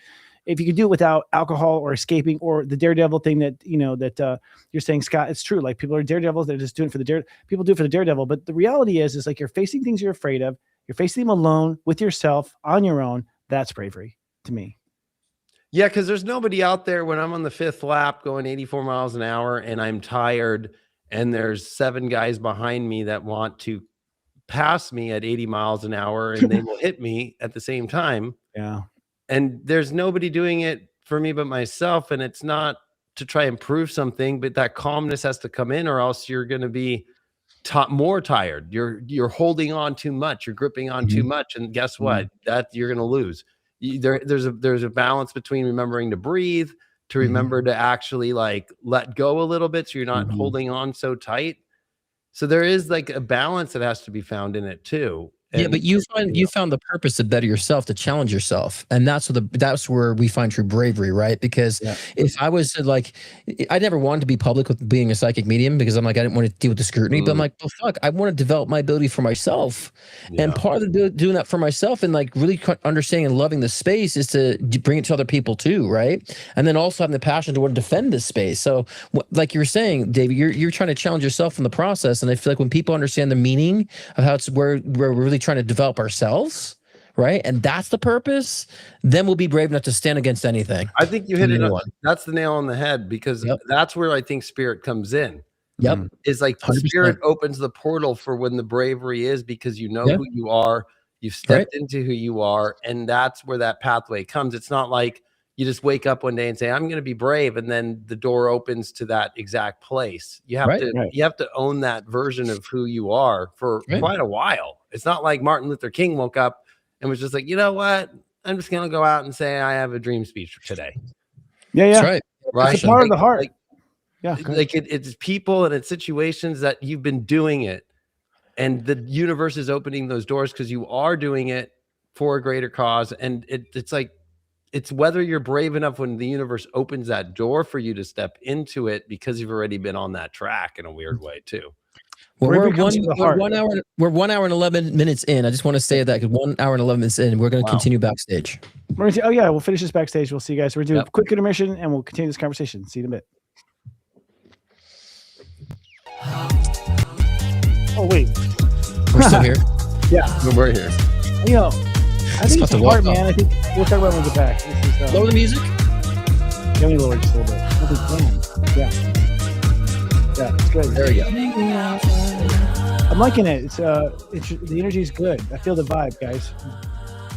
if you could do it without alcohol or escaping or the daredevil thing that, you're saying, Scott, it's true. Like people are daredevils. They're just doing it for people do it for the daredevil. But the reality is like, you're facing things you're afraid of. You're facing them alone with yourself on your own. That's bravery to me. Yeah. Cause there's nobody out there when I'm on the 5th lap going 84 miles an hour and I'm tired and there's 7 guys behind me that want to pass me at 80 miles an hour and they will hit me at the same time. Yeah. And there's nobody doing it for me but myself. And it's not to try and prove something, but that calmness has to come in, or else you're going to be more tired. You're holding on too much. You're gripping on too much. And guess what? That you're going to lose. There's a balance between remembering to breathe, to remember to actually like let go a little bit, so you're not holding on so tight. So there is like a balance that has to be found in it too. Yeah, but you found the purpose to better yourself, to challenge yourself, and that's where we find true bravery, right? Because if I was I never wanted to be public with being a psychic medium, because I'm like, I didn't want to deal with the scrutiny, but I'm like, well, fuck, I want to develop my ability for myself, and part of doing that for myself and like really understanding and loving the space is to bring it to other people too, right? And then also having the passion to want to defend this space. So, like you were saying, David, you're trying to challenge yourself in the process, and I feel like when people understand the meaning of how it's where we're really trying to develop ourselves, right? And that's the purpose, then we'll be brave enough to stand against anything. I think you hit it on. That's the nail on the head, because that's where I think spirit comes in. Is like 100%. Spirit opens the portal for when the bravery is, because you know who you are, you've stepped into who you are, and that's where that pathway comes. It's not like you just wake up one day and say, I'm going to be brave, and then the door opens to that exact place. You have you have to own that version of who you are for quite a while. It's not like Martin Luther King woke up and was just like, you know what? I'm just going to go out and say I have a dream speech for today. Yeah. That's right. It's the power of the heart. It's people and it's situations that you've been doing it, and the universe is opening those doors because you are doing it for a greater cause. And it's like, it's whether you're brave enough when the universe opens that door for you to step into it, because you've already been on that track in a weird way too. Well, we're 1 hour and 11 minutes in. I just want to say that, because 1 hour and 11 minutes in, we're going to continue backstage. We'll finish this backstage. We'll see you guys. We're doing a quick intermission, and we'll continue this conversation. See you in a bit. Oh wait, we're still here. We're here. I think it's hard, man. I think we'll talk about it when we get back. This is, lower the music. Let me lower just a little bit. Yeah, it's good. There we go. I'm liking it. It's the energy is good. I feel the vibe, guys.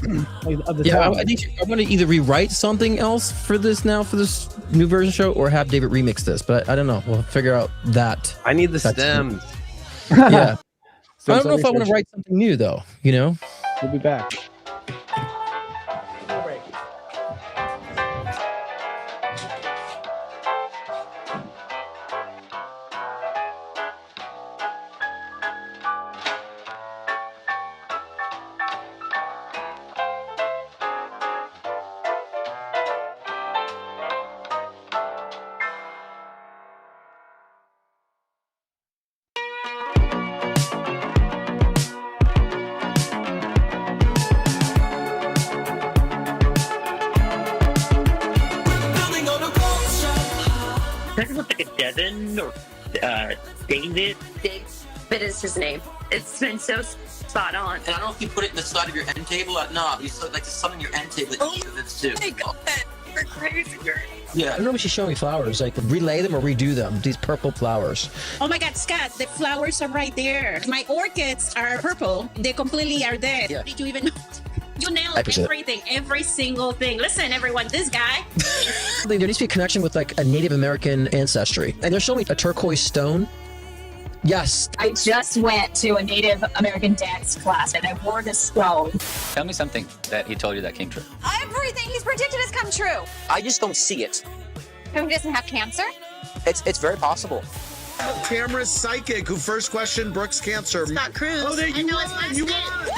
I want to either rewrite something else for this new version show, or have David remix this. But I don't know. We'll figure out that. I need the stems. Yeah. I don't know if I want to write something new though. We'll be back. Devin or David. David is his name. It's been so spot on. And I don't know if you put it in the side of your end table or not. You like to summon your end table. It's too. Hey, go ahead. super crazy. Yeah. I don't know if she's showing me flowers. Like relay them or redo them. These purple flowers. Oh my God, Scott, the flowers are right there. My orchids are purple. They completely are dead. Yeah. Did you even know? You nailed everything, every single thing. Listen, everyone, this guy. There needs to be a connection with like a Native American ancestry. And they're showing me a turquoise stone. Yes. I just went to a Native American dance class and I wore this stone. Tell me something that he told you that came true. Everything he's predicted has come true. I just don't see it. Who doesn't have cancer? It's very possible. Camera's psychic who first questioned Brooke's cancer. Scott Cruz. Oh, there you won. You won.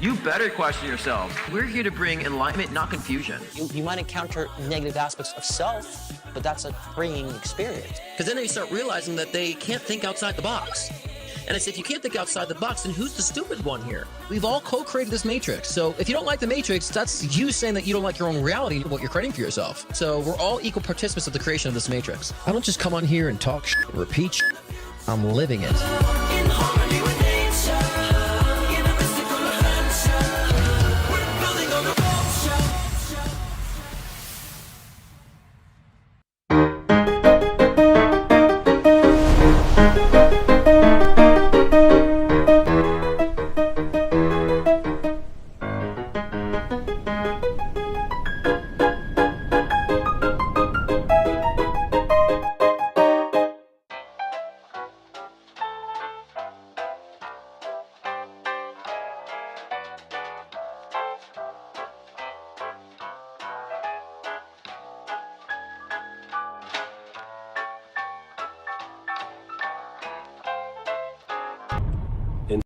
You better question yourself. We're here to bring enlightenment, not confusion. You might encounter negative aspects of self, but that's a freeing experience. Because then they start realizing that they can't think outside the box. And I say, if you can't think outside the box, then who's the stupid one here? We've all co-created this matrix. So if you don't like the matrix, that's you saying that you don't like your own reality, what you're creating for yourself. So we're all equal participants of the creation of this matrix. I don't just come on here and talk shit, repeat shit. I'm living it.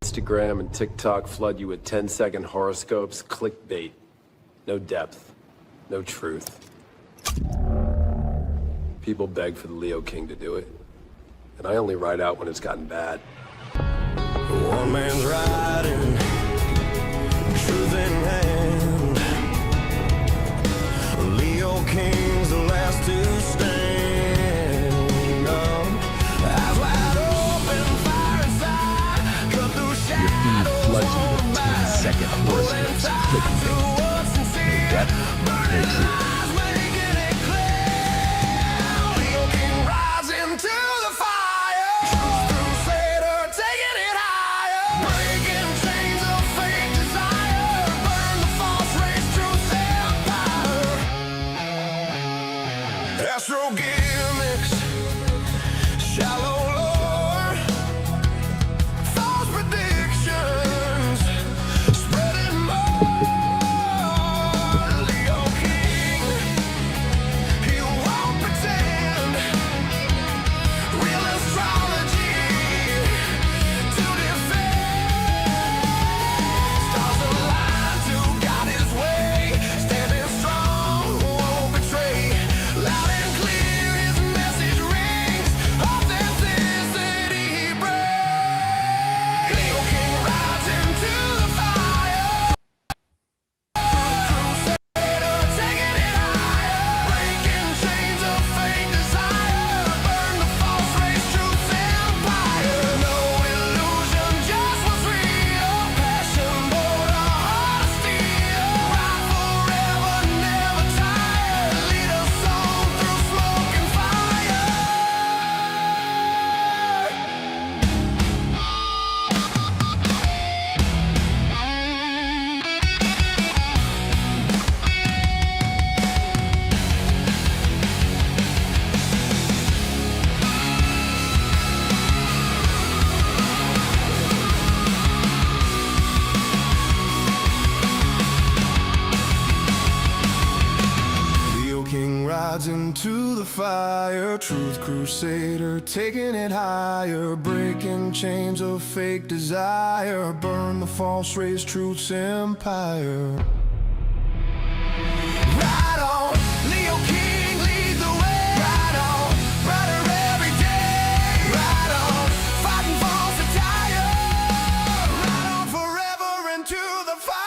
Instagram and TikTok flood you with 10-second horoscopes, clickbait. No depth, no truth. People beg for the Leo King to do it, and I only ride out when it's gotten bad. One man's riding, truth in hand. Leo King's the last to stand. Eyes wide open, fire inside, cut through shadows. Floods you with 10-second horoscopes, clickbait. No depth, no truth. Into the fire, truth crusader, taking it higher, breaking chains of fake desire, burn the false race, truth's empire. Ride on, Leo King, lead the way. Ride on, brighter every day. Ride on, fighting false attire. Ride on forever into the fire.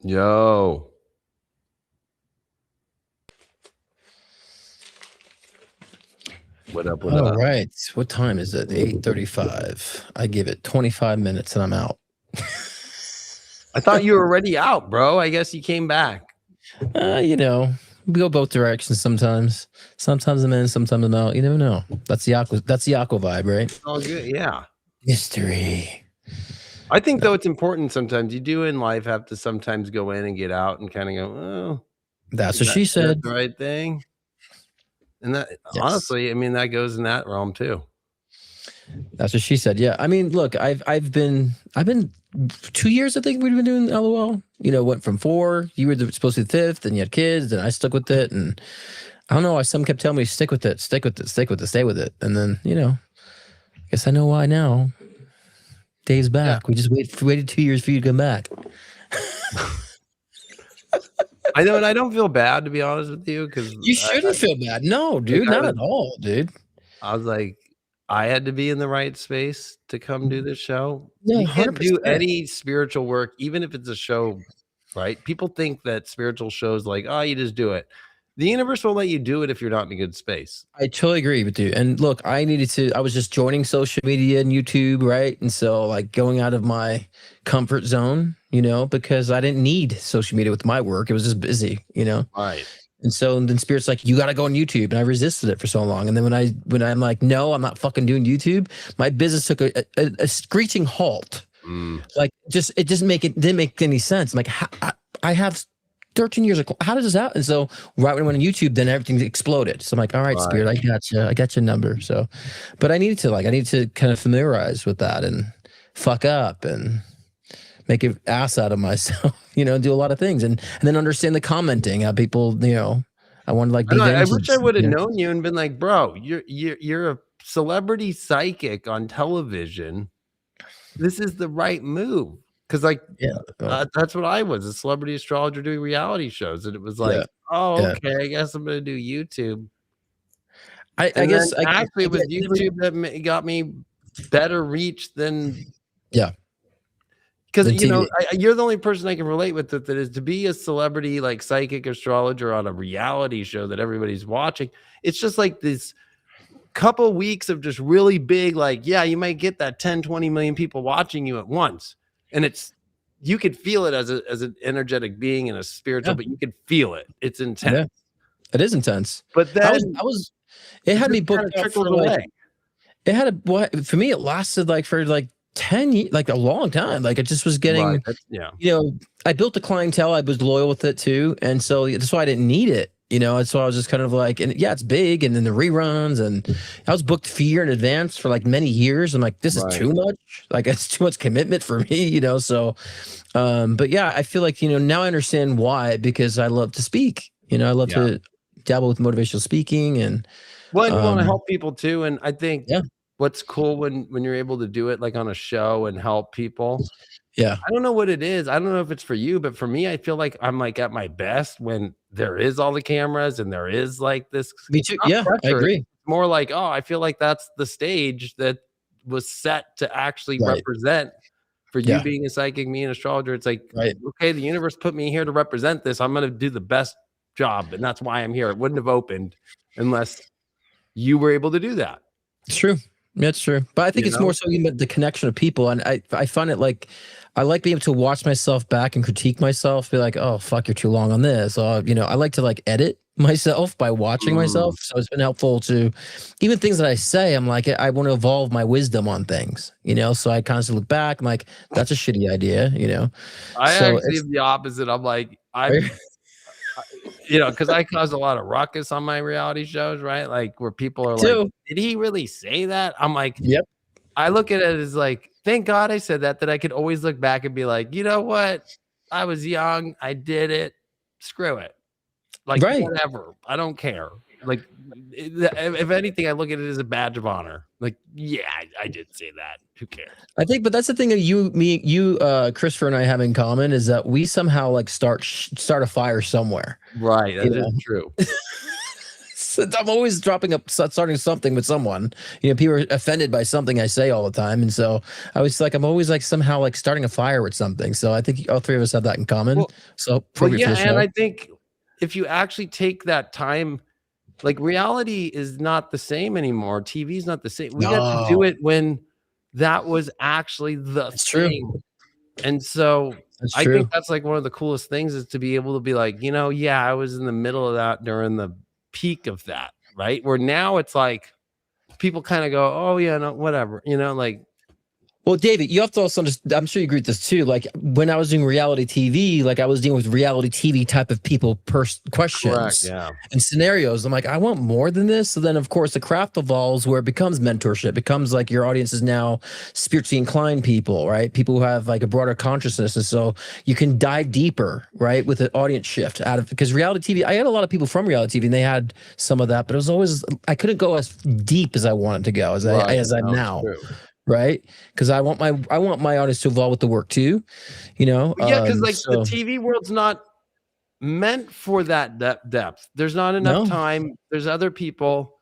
Yo. What up? What All up? right. What time is it? 8:35. I give it 25 minutes and I'm out. I thought you were already out, bro. I guess you came back. You know, we go both directions sometimes. Sometimes I'm in, sometimes I'm out. You never know. That's the aqua vibe, right? Oh, good. Yeah. Mystery. I think though it's important sometimes. You do in life have to sometimes go in and get out and kind of go, oh, that's what she said. The right thing. And that Honestly, I mean, that goes in that realm too. That's what she said. Yeah. I mean, look, I've been 2 years, I think we've been doing LOL. You know, went from 4, you were supposed to be the 5th, and you had kids, and I stuck with it. And I don't know, some kept telling me, stick with it, stay with it. And then, you know, I guess I know why now. Dave's back. We just waited 2 years for you to come back. I know, and I don't feel bad, to be honest with you, because you shouldn't feel bad. No, dude, not at all, dude. I was like, I had to be in the right space to come do this show. Yeah, you can't 100%. do any spiritual work, even if it's a show, right? People think that spiritual shows like, oh, you just do it. The universe won't let you do it if you're not in a good space. I totally agree with you. And look, I was just joining social media and YouTube, right? And so like going out of my comfort zone, you know, because I didn't need social media with my work. It was just busy, you know? Right. And so then Spirit's like, you got to go on YouTube. And I resisted it for so long. And then when I'm like, no, I'm not fucking doing YouTube, my business took a screeching halt. Like it didn't make any sense. I'm like, I have 13 years ago. How does this happen? And so right when I went on YouTube, then everything exploded. So I'm like, all right, Spirit, I got your number. So, but I needed to kind of familiarize with that and fuck up and make an ass out of myself, you know, do a lot of things and then understand the commenting, how people, you know, I wanted to like, I wish I would have known you and been like, bro, you're a celebrity psychic on television. This is the right move. Cause like, that's what I was, a celebrity astrologer doing reality shows. And it was like, okay, I guess I'm going to do YouTube. I guess actually it was YouTube that got me better reach than, because, you know, you're the only person I can relate with that is to be a celebrity, like psychic astrologer on a reality show that everybody's watching. It's just like this couple weeks of just really big, like, yeah, you might get that 10, 20 million people watching you at once. And you could feel it as an energetic being and a spiritual, but you could feel it. It's intense. Yeah. It is intense. But then it had me booked up for like, for me, it lasted like for like 10 years, like a long time. Like it just was getting, you know, I built a clientele. I was loyal with it too. And so that's why I didn't need it. You know, and so I was just kind of like, and yeah, it's big. And then the reruns, and I was booked for a year in advance for like many years. I'm like, this is too much. Like, it's too much commitment for me, you know? So, but yeah, I feel like, you know, now I understand why, because I love to speak, you know, I love to dabble with motivational speaking and. Well, you want to help people too. And I think what's cool when you're able to do it like on a show and help people. Yeah. I don't know what it is. I don't know if it's for you, but for me, I feel like I'm like at my best when there is all the cameras and there is like this. Me too. Yeah, I agree. It's more like, oh, I feel like that's the stage that was set to actually represent for you being a psychic, me an astrologer. It's like, okay, the universe put me here to represent this. I'm going to do the best job. And that's why I'm here. It wouldn't have opened unless you were able to do that. It's true. That's true. But I think it's more so the connection of people. And I find it like, I like being able to watch myself back and critique myself, be like, oh, fuck, you're too long on this. You know, I like to like edit myself by watching myself. So it's been helpful to even things that I say. I'm like, I want to evolve my wisdom on things, you know? So I constantly look back. I'm like, that's a shitty idea, you know? I actually am the opposite. I'm like, you know, because I cause a lot of ruckus on my reality shows, right? Like where people are like, did he really say that? I'm like, yep. I look at it as like, thank God I said that I could always look back and be like, you know what? I was young. I did it. Screw it. Like, whatever. I don't care. Like, if anything, I look at it as a badge of honor. Like, yeah, I did say that. Who cares? I think, but that's the thing that you, Christopher and I have in common is that we somehow like start a fire somewhere. Right. That is true. I'm always starting something with someone. You know, people are offended by something I say all the time, and so I'm always like somehow like starting a fire with something. So I think all three of us have that in common. So yeah, and I think if you actually take that time, like reality is not the same anymore. TV is not the same. We got to do it when that was actually the thing. And so I think that's like one of the coolest things is to be able to be like, you know, yeah, I was in the middle of that during the peak of that, right? Where now it's like people kind of go, oh yeah, no, whatever, you know, like. Well, David, you have to also understand, I'm sure you agree with this too. Like when I was doing reality TV, like I was dealing with reality TV type of people questions and scenarios. I'm like, I want more than this. So then of course the craft evolves where it becomes mentorship. It becomes like your audience is now spiritually inclined people, right? People who have like a broader consciousness. And so you can dive deeper, right? With an audience shift out of, because reality TV, I had a lot of people from reality TV and they had some of that, but it was always, I couldn't go as deep as I wanted to go as I'm now. True. Right, because I want my audience to evolve with the work too, you know. Yeah, because like the TV world's not meant for that depth. There's not enough time. There's other people,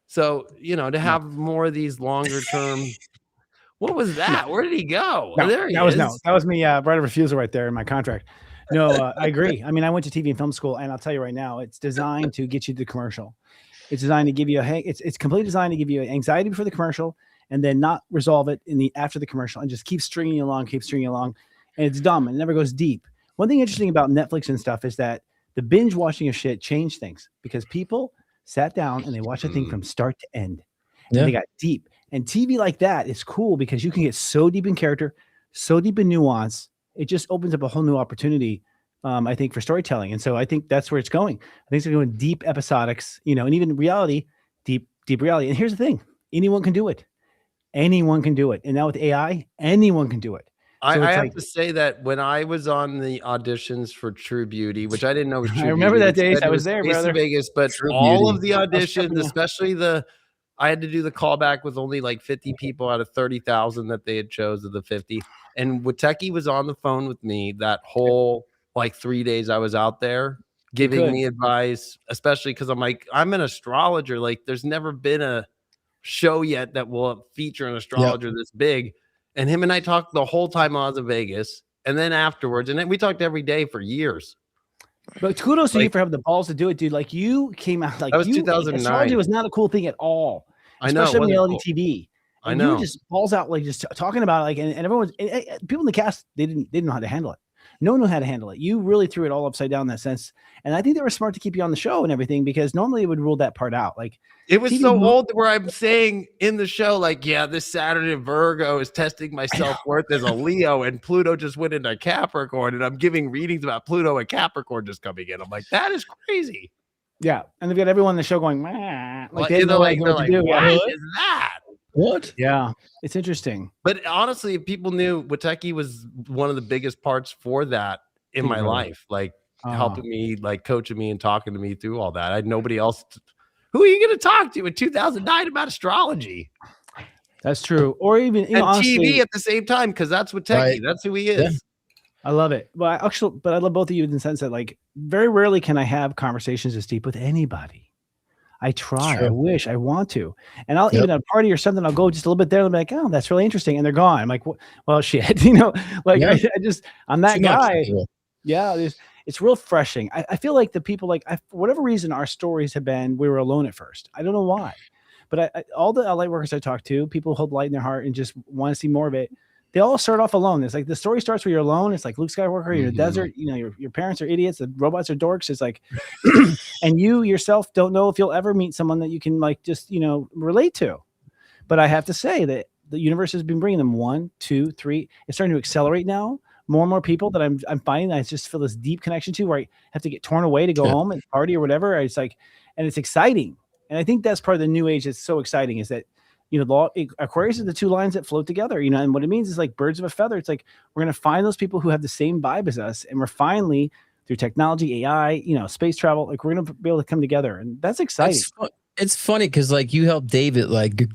so you know to have more of these longer term. What was that? Where did he go? No, there he is. That was me. Right of refusal right there in my contract. No, I agree. I mean, I went to TV and film school, and I'll tell you right now, it's designed to get you to the commercial. It's designed to give you it's completely designed to give you anxiety before the commercial. And then not resolve it after the commercial and just keep stringing you along, and it's dumb and it never goes deep. One thing interesting about Netflix and stuff is that the binge watching of shit changed things because people sat down and they watched a thing from start to end. And they got deep. And TV like that is cool because you can get so deep in character, so deep in nuance. It just opens up a whole new opportunity, I think, for storytelling. And so I think that's where it's going. I think it's going deep episodics, you know, and even reality, deep reality. And here's the thing: anyone can do it. Anyone can do it. And now with AI, anyone can do it. So I have to say that when I was on the auditions for True Beauty, which I didn't know was True I remember Beauty, that day. I was there, brother. Vegas, but True all Beauty. of the auditions, especially I had to do the callback with only like 50 people out of 30,000 that they had chose of the 50. And Witeki was on the phone with me that whole like 3 days I was out there giving me advice, especially because I'm like, I'm an astrologer. Like there's never been a show yet that will feature an astrologer this big, and him and I talked the whole time I was in Vegas, and then afterwards, and then we talked every day for years. But kudos to you for having the balls to do it, dude. Like you came out like that was 2009. Astrology was not a cool thing at all, especially on reality TV. And I know. You were just balls out, like just talking about it, like, and everyone's people in the cast they didn't know how to handle it. No one knew how to handle it. You really threw it all upside down in that sense. And I think they were smart to keep you on the show and everything because normally it would rule that part out. Like it was so old where I'm saying in the show, like, yeah, this Saturn in Virgo is testing my self-worth as a Leo, and Pluto just went into Capricorn, and I'm giving readings about Pluto and Capricorn just coming in. I'm like, that is crazy. Yeah. And they've got everyone in the show going, like, what is that? What? Yeah, it's interesting. But honestly, if people knew Witeki was one of the biggest parts for that in my life, like helping me, like coaching me and talking to me through all that. I had nobody else. Who are you going to talk to in 2009 about astrology? That's true. Or even and honestly, TV at the same time, because that's Witeki. Right. That's who he is. Yeah. I love it. But I love both of you in the sense that, like, very rarely can I have conversations this deep with anybody. I try. I wish. I want to. And I'll even at a party or something, I'll go just a little bit there and be like, oh, that's really interesting. And they're gone. I'm like, well, shit. You know, like I'm that guy. Yeah. It's real refreshing. I feel like the people, like, for whatever reason, our stories have been, we were alone at first. I don't know why. But all the light workers I talk to, people hold light in their heart and just want to see more of it. They all start off alone. It's like the story starts where you're alone. It's like Luke Skywalker, you're in the desert. You know, your parents are idiots. The robots are dorks. It's like, and you yourself don't know if you'll ever meet someone that you can, like, just, you know, relate to. But I have to say that the universe has been bringing them 1, 2, 3. It's starting to accelerate now. More and more people that I'm finding that I just feel this deep connection to, where I have to get torn away to go home and party or whatever. It's like, and it's exciting. And I think that's part of the new age that's so exciting, is that, you know, Aquarius is the two lines that float together, you know, and what it means is like birds of a feather. It's like, we're going to find those people who have the same vibe as us. And we're finally, through technology, AI, you know, space travel, like, we're going to be able to come together. And that's exciting. It's funny because like you helped David like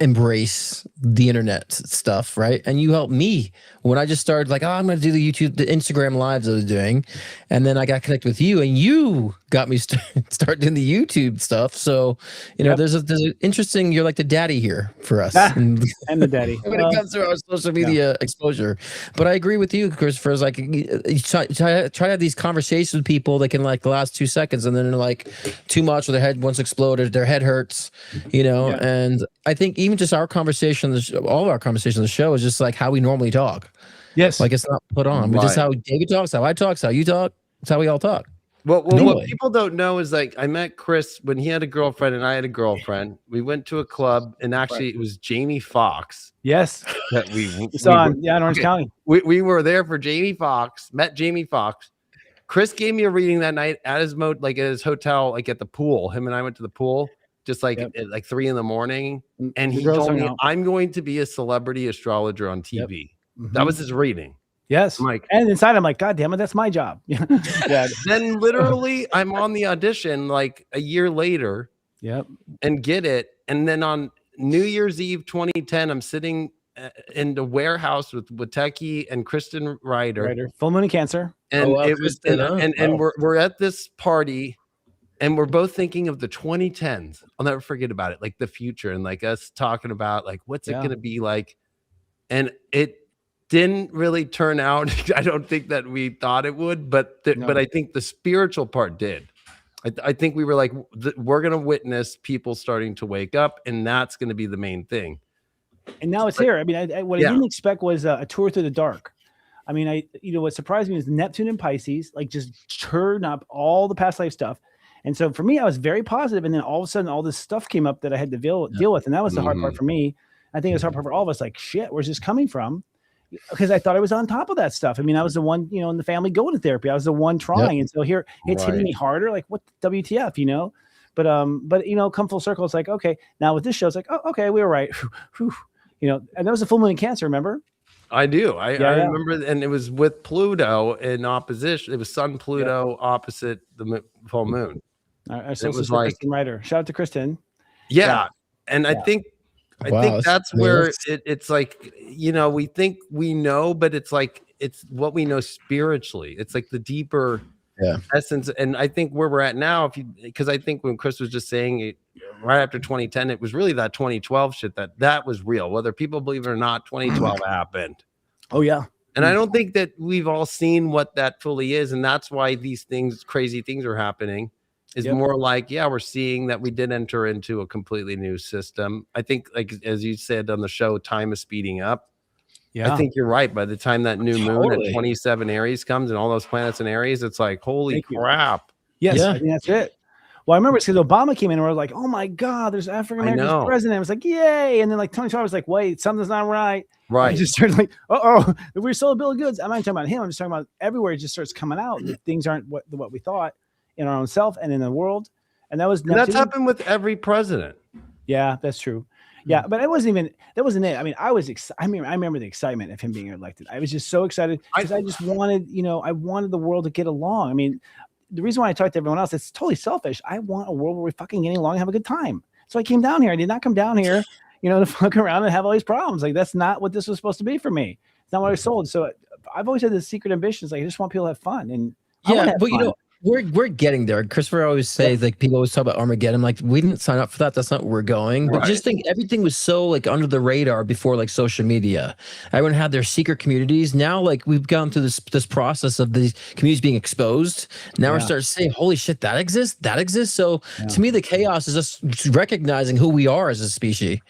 embrace the internet stuff, right? And you helped me when I just started like, oh, I'm going to do the Instagram lives I was doing, and then I got connected with you, and you got me start doing the YouTube stuff. So you know, there's an interesting. You're like the daddy here for us, and the daddy when it comes to our social media exposure. But I agree with you, Christopher. Is like you try to have these conversations with people that can like last 2 seconds, and then they're like too much, or their head once exploded, their head hurts, you know. And I think even just our conversation, all of our conversations on the show is just like how we normally talk. Yes, like it's not put on. We just how David talks, how I talk, how you talk. It's how we all talk. Well, what people don't know is like I met Chris when he had a girlfriend and I had a girlfriend. We went to a club, and actually it was Jamie Foxx. Yes, that we saw in Orange County. We were there for Jamie Foxx. Met Jamie Foxx. Chris gave me a reading that night at his at his hotel, like at the pool. Him and I went to the pool just like at like 3 a.m, and he told me, "I'm going to be a celebrity astrologer on TV." That was his reading. Yes, I'm like, and inside I'm like, God damn it, that's my job. Yeah. Then literally, I'm on the audition like a year later. And get it, and then on New Year's Eve 2010, I'm sitting in the warehouse with Wateki and Kristen Ryder. Full moon in Cancer. And it was, and we're at this party, and we're both thinking of the 2010s. I'll never forget about it, like the future, and like us talking about like what's it going to be like, and it didn't really turn out. I don't think that we thought it would, but but I think the spiritual part did. I think we were like, we're going to witness people starting to wake up, and that's going to be the main thing. And now it's here. I mean, what I didn't expect was a tour through the dark. I mean, what surprised me is Neptune and Pisces, like just churn up all the past life stuff. And so for me, I was very positive, and then all of a sudden, all this stuff came up that I had to deal with, and that was the hard part for me. I think it was hard for all of us. Like, shit, where's this coming from? Because I thought I was on top of that stuff. I mean, I was the one, in the family going to therapy. I was the one trying, and so here it's hitting me harder. Like, what WTF, But come full circle. It's like, okay, now with this show, it's like, oh, okay, we were right. And that was a full moon in Cancer. Remember? I do. I remember, and it was with Pluto in opposition. It was Sun Pluto opposite the full moon. It was like Kristen Ryder. Shout out to Kristen. And I think that's where it's like, we think we know, but it's like it's what we know spiritually. It's like the deeper essence. And I think where we're at now, because I think when Chris was just saying it right after 2010, it was really that 2012 shit that was real. Whether people believe it or not, 2012 happened. Oh yeah. And I don't think that we've all seen what that fully is, and that's why these crazy things are happening. Is more like, we're seeing that we did enter into a completely new system. I think, like as you said on the show, time is speeding up. I think you're right. By the time that new moon at 27 Aries comes and all those planets in Aries, it's like, holy crap. Yes, I think that's it. Well, I remember because Obama came in and we were like, oh my God, there's African American president. I was like, yay. And then like 2012, I was like, wait, something's not right. Right. I just started like, oh, we're still a bill of goods. I'm not talking about him. I'm just talking about everywhere. It just starts coming out. Things aren't what we thought in our own self and in the world. And that's happened with every president. Yeah, that's true. Yeah, but that wasn't it. I mean, I remember the excitement of him being elected. I was just so excited because I just wanted, I wanted the world to get along. I mean, the reason why I talk to everyone else, it's totally selfish. I want a world where we're fucking getting along and have a good time. So I came down here. I did not come down here, to fuck around and have all these problems. Like, that's not what this was supposed to be for me. It's not what I was sold. So I've always had this secret ambitions. Like, I just want people to have fun. And we're getting there. Christopher always says, like, people always talk about Armageddon. Like, we didn't sign up for that. That's not where we're going. But just think everything was so like under the radar before like social media. Everyone had their secret communities. Now, like, we've gone through this process of these communities being exposed. Now we're starting to say, holy shit, that exists. That exists. So to me, the chaos is just recognizing who we are as a species.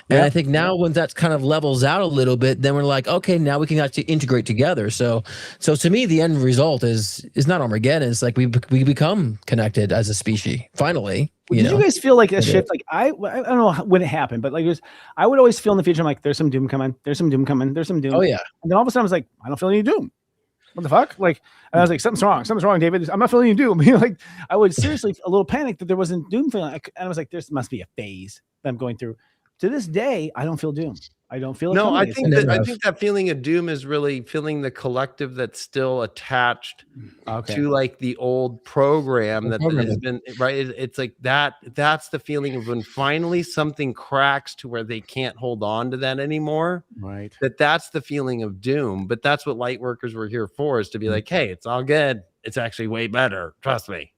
And I think now when that kind of levels out a little bit, then we're like, okay, now we can actually integrate together. So to me, the end result is not Armageddon. It's like we become connected as a species. Finally, did you guys feel like a shift? Like I don't know when it happened, but like I would always feel in the future, I'm like, there's some doom coming. There's some doom coming. There's some doom. Oh yeah. And then all of a sudden I was like, I don't feel any doom. What the fuck? Like, and I was like, something's wrong, David. I'm not feeling any doom. Like, I would seriously a little panic that there wasn't doom feeling. And I was like, there must be a phase that I'm going through. To this day, I don't feel doom. I don't feel it. No, I coming. think that feeling of doom is really feeling the collective that's still attached to like the old program that has been right. It's like that. That's the feeling of when finally something cracks to where they can't hold on to that anymore. Right. That's the feeling of doom. But that's what light workers were here for, is to be like, hey, it's all good. It's actually way better. Trust me.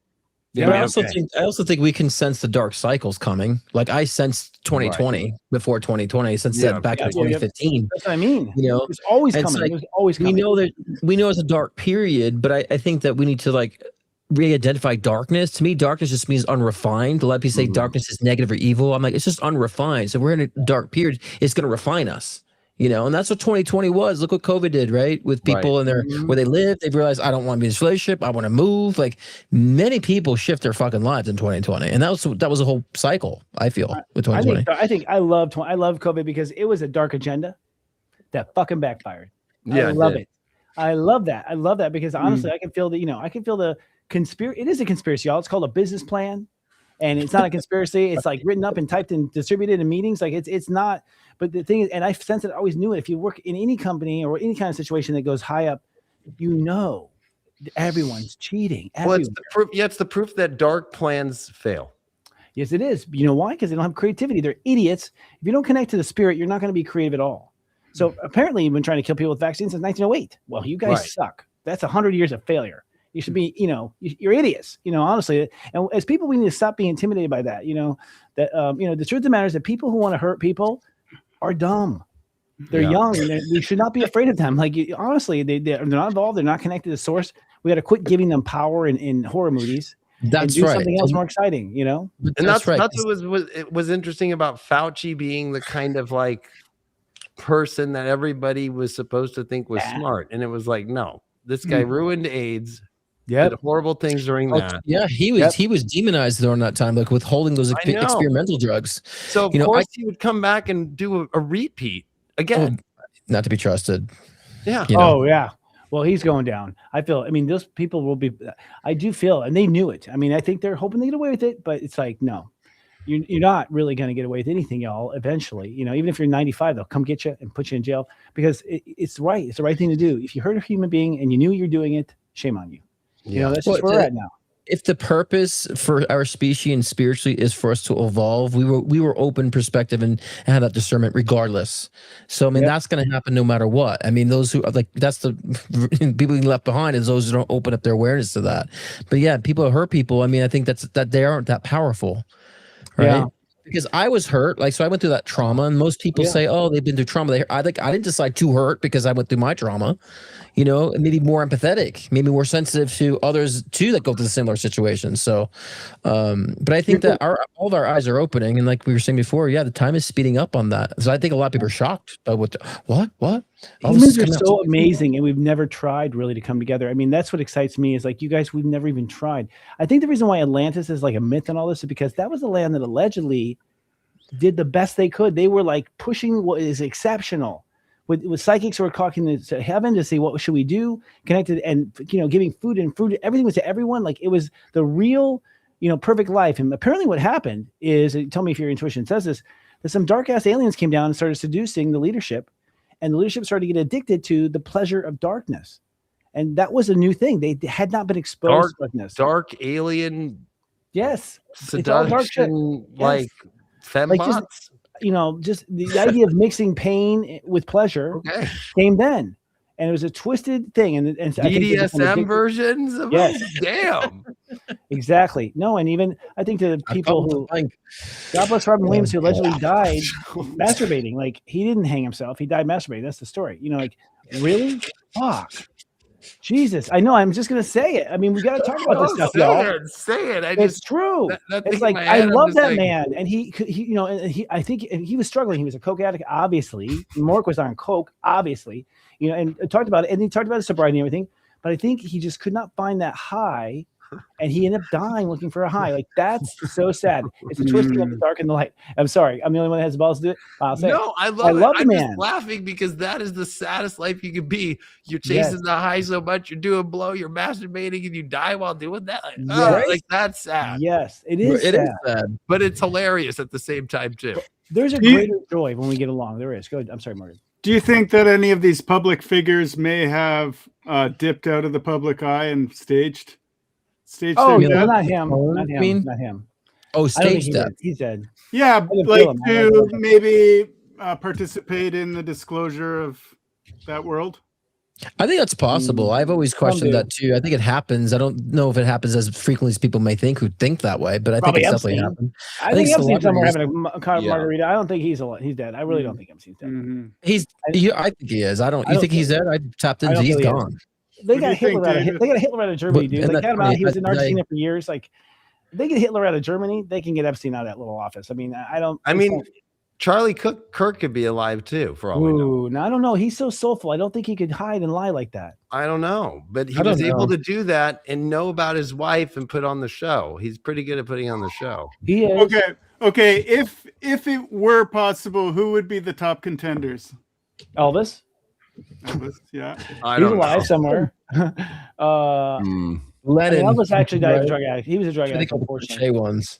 Yeah, I also think we can sense the dark cycles coming. Like I sensed 2020 before 2020, since that back in 2015. That's what I mean. You know, it's always and coming. like, It's always coming. we know it's a dark period, but I think that we need to like re-identify darkness. To me, darkness just means unrefined. A lot of people say darkness is negative or evil. I'm like, it's just unrefined. So we're in a dark period. It's going to refine us. You know, and that's what 2020 was. Look what COVID did, right? With people in their where they live, they've realized I don't want to be in this relationship. I want to move. Like many people shift their fucking lives in 2020, and that was a whole cycle. I feel with 2020. I think I love COVID because it was a dark agenda that fucking backfired. Yeah, I love it. I love that. I love that because honestly, I can feel the conspiracy. It is a conspiracy, y'all. It's called a business plan, and it's not a conspiracy. It's like written up and typed and distributed in meetings. Like it's not. But the thing is, and I sense it, I always knew it. If you work in any company or any kind of situation that goes high up, you know, everyone's cheating. Well, it's the proof. Yeah, it's the proof that dark plans fail. Yes, it is. You know why? Because they don't have creativity. They're idiots. If you don't connect to the spirit, you're not going to be creative at all. So apparently, you've been trying to kill people with vaccines since 1908. Well, you guys suck. That's 100 years of failure. You should be, you're idiots. Honestly, and as people, we need to stop being intimidated by that. The truth of the matter is that people who want to hurt people are dumb. They're young. And we should not be afraid of them. Like honestly, they're not involved. They're not connected to source. We got to quit giving them power in horror movies. That's and do right. something else more exciting. And that's right. That's what was interesting about Fauci being the kind of like person that everybody was supposed to think was smart, and it was like, no, this guy ruined AIDS. Did horrible things during that. Yeah, he was demonized during that time, like withholding those experimental drugs. So of course he would come back and do a repeat again. Not to be trusted. Yeah. Oh yeah. Well, he's going down. Those people will be. I do feel, and they knew it. I think they're hoping they get away with it, but it's like no, you're not really going to get away with anything, y'all. Eventually, even if you're 95, they'll come get you and put you in jail because it's right. It's the right thing to do. If you hurt a human being and you knew you're doing it, shame on you. That's just where we're at now. If the purpose for our species and spiritually is for us to evolve, we were open perspective and had that discernment regardless. So that's going to happen no matter what. Those who that's the people left behind is those who don't open up their awareness to that. But yeah, people who hurt people. I think that they aren't that powerful, right? Yeah. Because I was hurt, so I went through that trauma, and most people say, "Oh, they've been through trauma." I didn't decide to hurt because I went through my trauma, maybe more empathetic, maybe more sensitive to others too that go through the similar situations. So, but I think that all of our eyes are opening, and like we were saying before, the time is speeding up on that. So I think a lot of people are shocked by what. Humans are so amazing, and we've never tried really to come together. That's what excites me is like you guys, we've never even tried. I think the reason why Atlantis is like a myth and all this is because that was the land that allegedly did the best they could. They were like pushing what is exceptional with psychics who were talking to heaven to see what should we do, connected and giving food and fruit. Everything was to everyone. Like it was the real, perfect life. And apparently what happened is, tell me if your intuition says this, that some dark ass aliens came down and started seducing the leadership, and the leadership started to get addicted to the pleasure of darkness. And that was a new thing. They had not been exposed to darkness. Dark alien. Yes. Seduction. Like fembots. Just the idea of mixing pain with pleasure came then. And it was a twisted thing. And BDSM versions of damn. Exactly. No, and even I think to the people who God bless Robin Williams, who allegedly died masturbating. Like he didn't hang himself, he died masturbating. That's the story. Really? Fuck. Jesus, I know. I'm just gonna say it. We got to talk about this stuff, y'all. Say it. It's true. It's like I love that man, and he, I think he was struggling. He was a coke addict, obviously. Mork was on coke, obviously. And talked about it, and he talked about his sobriety and everything. But I think he just could not find that high, and he ended up dying looking for a high. Like that's so sad. It's a twisting of the dark and the light. I'm sorry, I'm the only one that has the balls to do it. I'll say no, I love it. I'm just laughing because that is the saddest life you could be. You're chasing the high so much, you're doing blow, you're masturbating, and you die while doing that. Like that's sad. Yes, it is. It is sad, but it's hilarious at the same time too. There's a greater joy when we get along. There is. Go ahead. I'm sorry, Morgan. Do you think that any of these public figures may have dipped out of the public eye and staged? Oh, their no, death? not him. Not I him. mean? Not him. Oh, I don't think stage death. he's dead. Yeah, I can like feel him. I to like that. maybe participate in the disclosure of that world. I think that's possible. I've always questioned do. that too. I think it happens. I don't know if it happens as frequently as people may think who think that way, but I Probably think it's definitely Epstein. happened. I think Epstein's somewhere celebrities- having a kind of margarita. I don't think he's dead. I really don't think Epstein's dead. I think he is. I don't. I You don't think he's think- dead? I tapped I into. don't He's think he is. gone. They What do got you Hitler think, out of David? they got Hitler out of Germany, dude. And They that's got him out. He was in funny. Argentina for years. Like they get Hitler out of Germany, they can get Epstein out of that little office. I mean, I don't. I mean, Charlie Kirk could be alive too, for all we know. Ooh, no, I don't know. He's so soulful. I don't think he could hide and lie like that. I don't know, but he I don't was able know. to do that and know about his wife and put on the show. He's pretty good at putting on the show. He is. Okay. If it were possible, who would be the top contenders? Elvis. Elvis, yeah. I He's don't alive know. somewhere. Lennon. Elvis actually died of right? drug addict. He was a drug I think addict, the unfortunately. cliche ones.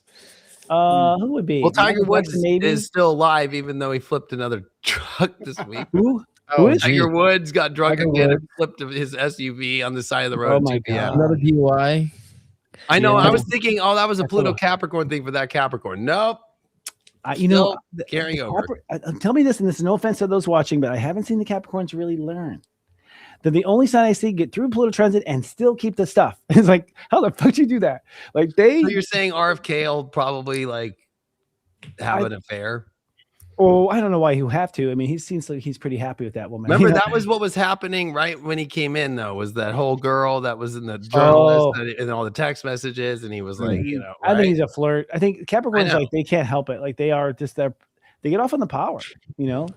Who would be? Well, Tiger Michael Woods Jackson, maybe? is still alive, even though he flipped another truck this week. Who? Oh, Who is? Tiger Woods got drunk Tiger again Woods. and flipped his SUV on the side of the Oh road. my 2 p.m. God. Another DUI. I know. Yeah. I was thinking, oh, that was a That's Pluto a- Capricorn thing for that Capricorn. Nope. You know, Still carrying over. Tell me this, and this is no offense to those watching, but I haven't seen the Capricorns really learn. They're the only sign I see get through Pluto transit and still keep the stuff. It's like, how the fuck do you do that? Like they. So you're saying RFK will probably like have an affair? Oh, I don't know why he would have to. I mean, he seems like he's pretty happy with that woman. Remember, you know? that was what was happening right when he came in, though, was that whole girl that was in the journalist and all the text messages, and he was like, you know, I think right? he's a flirt. I think Capricorns know. like they can't help it. Like they are just they get off on the power. You know,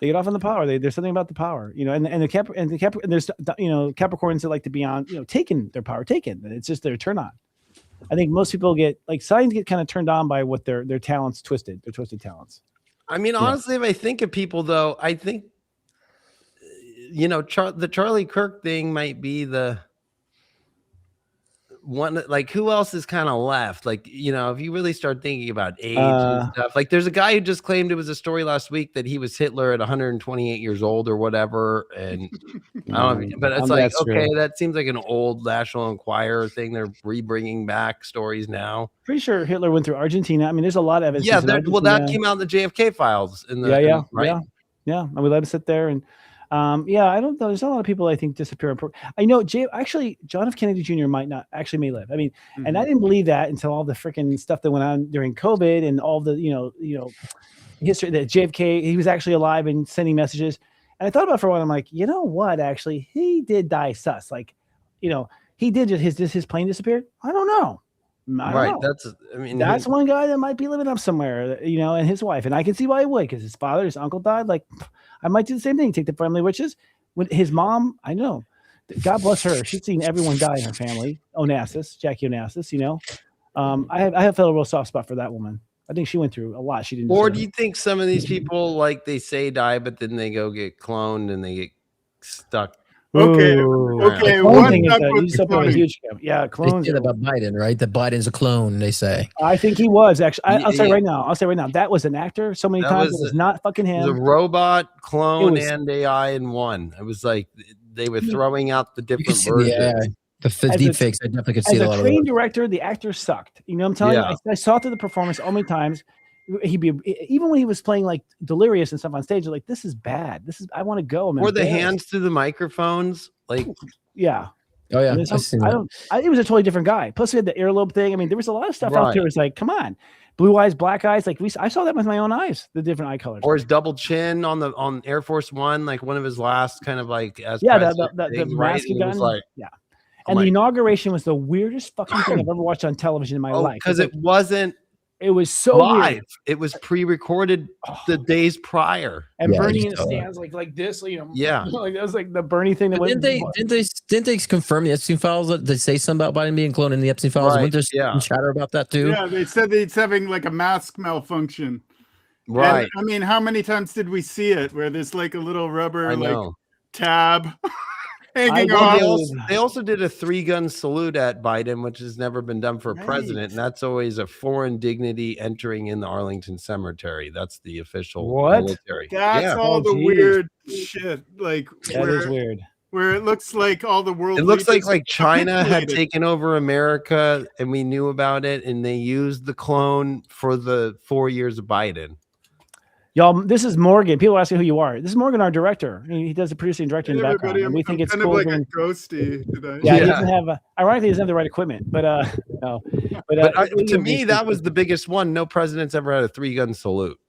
they get off on the power. There's something about the power. You know, and there's Capricorns that like to be on. You know, taking their power, taken. It's just their turn on. I think most people get like signs get kind of turned on by what their talents twisted. Their twisted talents. I mean, honestly, if I think of people, though, I think, you know, the Charlie Kirk thing might be the one. Like, who else is kind of left? Like, you know, if you really start thinking about age and stuff, like, there's a guy who just claimed it was a story last week that he was Hitler at 128 years old or whatever. And I don't know, but it's like, okay, that seems like an old National Enquirer thing. They're bringing back stories now. Pretty sure Hitler went through Argentina. I mean, there's a lot of evidence. Yeah, that came out in the JFK files. Right? Yeah. And we let him sit there and I don't know. There's a lot of people I think disappear. I know actually John F. Kennedy Jr. may live. I mean, and I didn't believe that until all the freaking stuff that went on during COVID and all the you know history that JFK he was actually alive and sending messages. And I thought about it for a while. I'm like, you know what? Actually, he did die sus. Like, you know, he did his plane disappeared. I don't know. Right. Know. That's one guy that might be living up somewhere, you know, and his wife. And I can see why he would, because his father, his uncle died. Like, I might do the same thing. Take the family witches. With his mom, I know. God bless her. She's seen everyone die in her family. Jackie Onassis, you know. I have felt a real soft spot for that woman. I think she went through a lot. She didn't. Or do you think some of these people, like they say die, but then they go get cloned and they get stuck? Okay. Clones. They said about Biden, right? That Biden's a clone. They say. I think he was actually. I'll say right now. That was an actor. So many times it was not fucking him. It was a robot, clone, and AI in one. It was like they were throwing out the different versions. Yeah. The deep fakes, I definitely could see as a lot a of trained those. director, the actor sucked. You know what I'm telling you? I saw through the performance so many times. He'd be even when he was playing like delirious and stuff on stage. Like, this is bad. I want to go. Or the hands to the microphones, like yeah. Oh yeah, it was a totally different guy. Plus, we had the earlobe thing. I mean, there was a lot of stuff out there. It's like, come on, blue eyes, black eyes. Like I saw that with my own eyes. The different eye colors. Or his double chin on Air Force One, like one of his last kind of like as the mask gun. Like, and the inauguration was the weirdest fucking thing I've ever watched on television in my life. Because it wasn't. It was so live. weird. It was pre-recorded the days prior. And Bernie in the stands like this, you know. Yeah. Like that was like the Bernie thing that didn't they confirm the Epstein files? That they say something about Biden being cloned in the Epstein files? Right. Wasn't there some chatter about that too? Yeah, they said that it's having like a mask malfunction. Right. And, I mean, how many times did we see it where there's like a little rubber like tab? hanging Well, off. they also did a 3-gun salute at Biden, which has never been done for a president, and that's always a foreign dignity entering in the Arlington Cemetery. That's the official military. That's all the weird shit. Like that is weird. Where it looks like all the world. It looks leaders like China had capitulated. taken over America, and we knew about it, and they used the clone for the 4 years of Biden. Y'all, this is Morgan. People ask me who you are. This is Morgan, our director. He does the producing and directing in the background. And we think it's kind cool. of like a ghosty today. Yeah, he doesn't have. Ironically, he doesn't have the right equipment. But no. But to me, that was the biggest one. No president's ever had a 3-gun salute.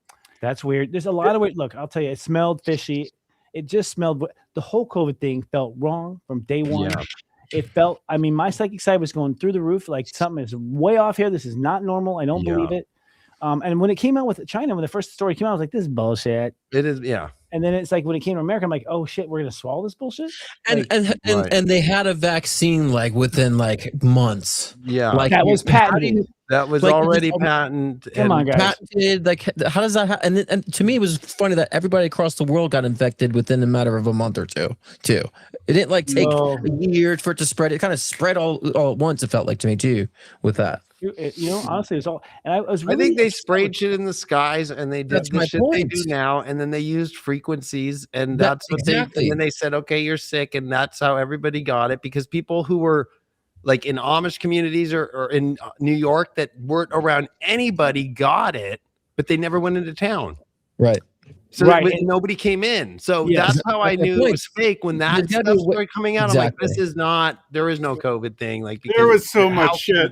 That's weird. There's a lot of weird. Look, I'll tell you, it smelled fishy. It just smelled. The whole COVID thing felt wrong from day one. Yeah. It felt. I mean, my psychic side was going through the roof. Like something is way off here. This is not normal. I don't believe it. And when it came out with China, when the first story came out, I was like, "This is bullshit." It is, yeah. And then it's like when it came to America, I'm like, "Oh shit, we're gonna swallow this bullshit." And and they had a vaccine like within like months. Yeah, like that was patented. That was like, already patented. Come on, guys. Patented. Like, how does that happen? And to me, it was funny that everybody across the world got infected within a matter of a month or two. Too, it didn't like take a year for it to spread. It kind of spread all at once. It felt like to me too with that. You know, honestly, it's all. And I was. Really I think they sprayed shit in the skies, and they did the shit they do now, and then they used frequencies, and that's what they. And then they said, "Okay, you're sick," and that's how everybody got it, because people who were like in Amish communities or in New York that weren't around anybody got it, but they never went into town. Right. So nobody came in. So that's how I knew it was fake when that stuff started coming out. I'm like, this is not. There is no COVID thing. Like there was so much shit.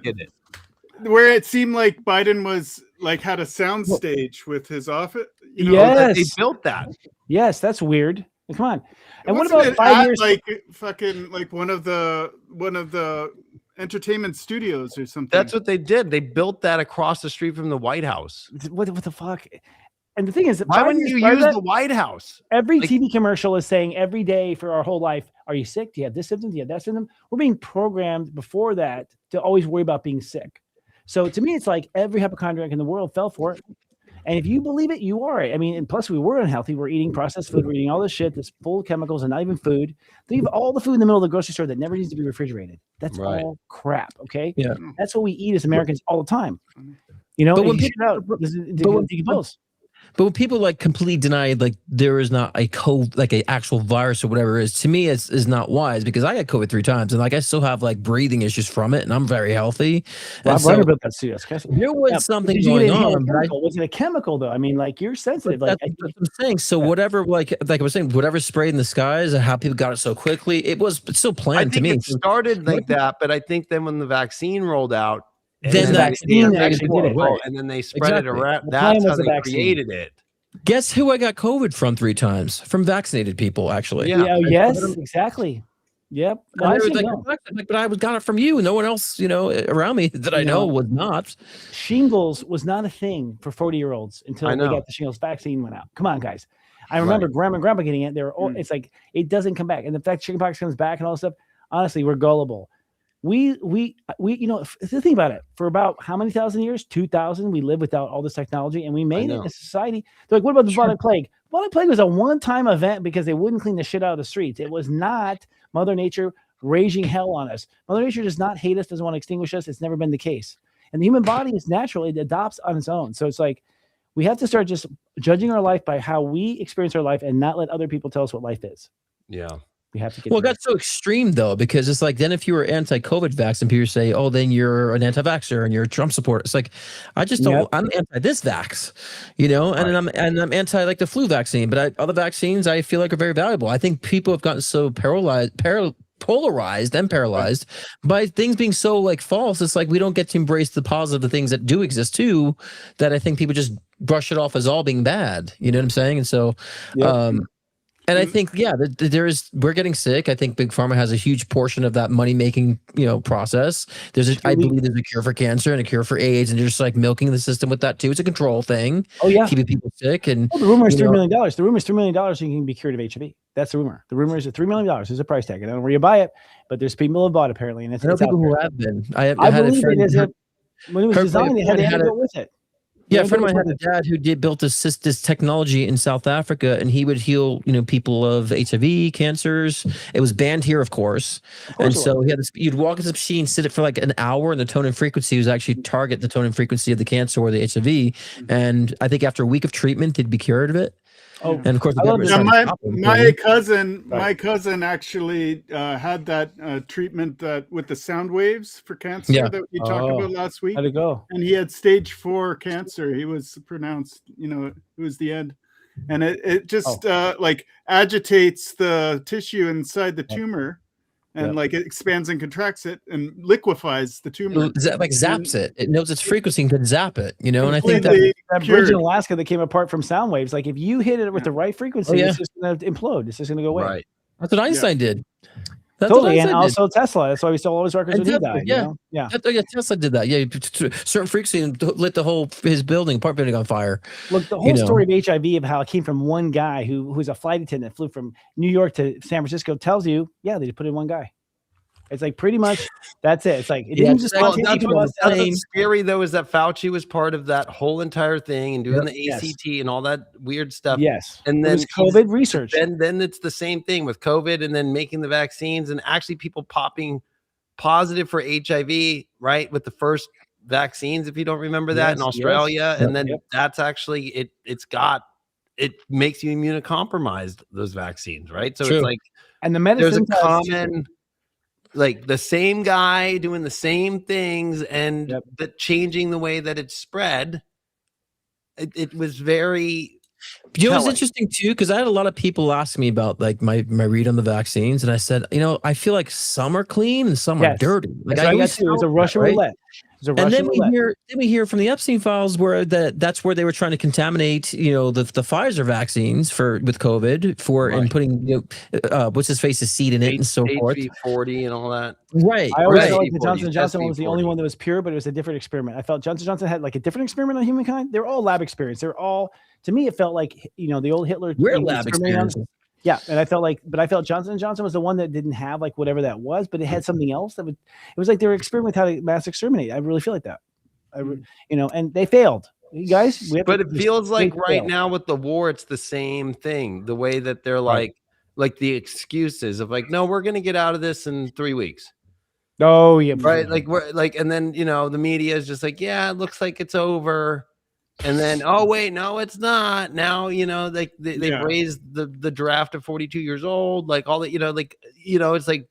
Where it seemed like Biden was like had a sound stage with his office. You know, yes, they built that. Yes, that's weird. Come on. And what Wasn't about 5 years? like fucking like one of the entertainment studios or something? That's what they did. They built that across the street from the White House. What the fuck? And the thing is, why wouldn't you use the White House? Every TV commercial is saying every day for our whole life, "Are you sick? Do you have this symptom? Do you have that symptom?" We're being programmed before that to always worry about being sick. So to me, it's like every hypochondriac in the world fell for it. And if you believe it, you are. I mean, and plus we were unhealthy. We're eating processed food. We're eating all this shit that's full of chemicals and not even food. Leave all the food in the middle of the grocery store that never needs to be refrigerated. That's all crap. Okay. Yeah. That's what we eat as Americans all the time. You know, but when people, people like completely deny like there is not a COVID, like an actual virus or whatever it is, to me it's is not wise, because I got COVID 3 times and like I still have like breathing issues from it, and I'm very healthy. Well, so, about that too. There was something going on. Was it a chemical though? I mean, like you're sensitive. Like that's what I'm saying. So whatever, like I was saying, whatever sprayed in the skies and how people got it so quickly, it was still planned to me. It started like that, but I think then when the vaccine rolled out, then the vaccine actually did it, right. and then they spread it around. That's how they created it. Guess who I got COVID from 3 times? From vaccinated people, actually. Yeah. Yes. Exactly. Yep. But I got it from you. No one else, you know, around me that I know was not. Shingles was not a thing for 40-year-olds until they got the shingles vaccine went out. Come on, guys. I remember grandma and grandpa getting it. They're it's like it doesn't come back, and the fact chickenpox comes back and all this stuff. Honestly, we're gullible. We you know, think about it. For about how many thousand years? 2,000. We lived without all this technology, and we made it in a society. They're like, what about the bubonic plague? Bubonic plague was a one-time event because they wouldn't clean the shit out of the streets. It was not Mother Nature raging hell on us. Mother Nature does not hate us, doesn't want to extinguish us. It's never been the case. And the human body is natural. It adopts on its own. So it's like we have to start just judging our life by how we experience our life and not let other people tell us what life is. Yeah. We have to get it got so extreme though, because it's like then if you were anti-COVID vaccine, people say, "Oh, then you're an anti-vaxxer and you're a Trump supporter." It's like I just don't. I'm anti this vax, you know, and I'm anti like the flu vaccine, but other vaccines I feel like are very valuable. I think people have gotten so polarized and paralyzed by things being so like false. It's like we don't get to embrace the positive things that do exist too. That I think people just brush it off as all being bad. You know what I'm saying? And so, and I think, we're getting sick. I think Big Pharma has a huge portion of that money-making, process. I believe there's a cure for cancer and a cure for AIDS, and they're just like milking the system with that too. It's a control thing. Oh yeah, keeping people sick. And the rumor is $3 million. The rumor is $3 million you can be cured of HIV. That's the rumor. The rumor is $3 million. There's a price tag. I don't know where you buy it, but there's people who have bought apparently, and it's people who have been. I believe it is when it was designed, they had to go with it. Yeah, a friend of mine had a dad who built this technology in South Africa, and he would heal, people of HIV, cancers. It was banned here, of course. And so he had this. You'd walk into the machine, sit it for like an hour, and the tone and frequency was actually target the tone and frequency of the cancer or the HIV. And I think after a week of treatment, they'd be cured of it. Oh, and of course, my cousin actually had that treatment with the sound waves for cancer that we talked about last week. How'd it go? And he had stage 4 cancer. He was pronounced, it was the end. And it just like agitates the tissue inside the tumor. And like it expands and contracts it and liquefies the tumor. Like zaps it. It knows its frequency and can zap it, And I think that bridge in Alaska that came apart from sound waves, like if you hit it with the right frequency, it's just going to implode. It's just going to go away. Right. That's what Einstein did. That's totally. And also Tesla. That's why we still always records when he died. Yeah. Tesla did that. Yeah. Certain frequency and lit his apartment building on fire. Look, the whole story of HIV, of how it came from one guy who was a flight attendant, flew from New York to San Francisco, tells you, they just put in one guy. It's like pretty much that's it. It's like it didn't just. That's what's scary though, is that Fauci was part of that whole entire thing and doing the ACT and all that weird stuff. Yes, and then COVID research. Then it's the same thing with COVID, and then making the vaccines, and actually people popping positive for HIV, right, with the first vaccines. If you don't remember that in Australia, and then that's actually it makes you immunocompromised, those vaccines, right? So it's like, and the medicine there's a common. Like the same guy doing the same things, and but changing the way that it's spread. It was very. It was interesting too, because I had a lot of people ask me about like my read on the vaccines, and I said, I feel like some are clean and some are dirty. Like it was a Russian roulette. And then we hear from the Epstein files where that's where they were trying to contaminate, the Pfizer vaccines with COVID and putting what's his face's seed in it and so forth. HB40 and all that. Right. I always felt like the Johnson & Johnson one was the only one that was pure, but it was a different experiment. I felt Johnson & Johnson had like a different experiment on humankind. They're all lab experience. They're all, to me, it felt like the old Hitler. We're lab experience. Yeah, and I felt Johnson & Johnson was the one that didn't have like whatever that was, but it had something else it was like they were experimenting with how to mass exterminate. I really feel like that. And they failed. You guys, but it feels like right now with the war, it's the same thing. The way that they're like the excuses of like, no, we're going to get out of this in 3 weeks. Oh yeah, right. Like we're like, and then the media is just like, yeah, it looks like it's over. And then, oh wait, no, it's not. Now, they've raised the draft to 42 years old, like all that, it's like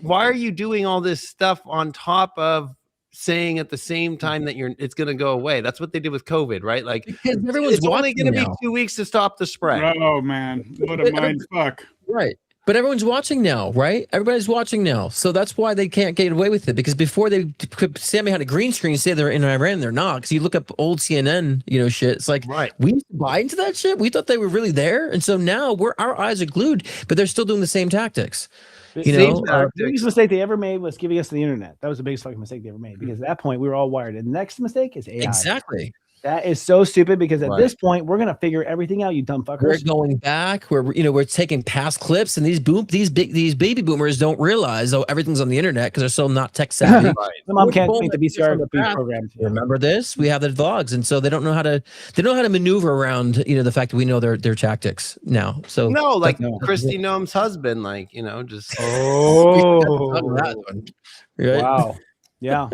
why are you doing all this stuff on top of saying at the same time that it's going to go away? That's what they did with COVID, right? Like because everyone's only going to be 2 weeks to stop the spread. Oh man, what a mind fuck. Right. But everyone's watching now, right? Everybody's watching now. So that's why they can't get away with it, because before they could stand behind a green screen and say they're in Iran, they're not. Because you look up old CNN, shit. It's like, we used to buy into that shit. We thought they were really there. And so now our eyes are glued, but they're still doing the same tactics. The biggest mistake they ever made was giving us the internet. That was the biggest fucking mistake they ever made, because at that point we were all wired. And the next mistake is AI. Exactly. That is so stupid, because at this point we're gonna figure everything out, you dumb fuckers. We're going back. We're taking past clips, and these baby boomers don't realize everything's on the internet because they're so not tech savvy. My mom can't make the VCR program. Remember this? We have the vlogs, and so they don't know how to maneuver around the fact that we know their tactics now. So Christy Noem's husband, just right? Wow. Yeah.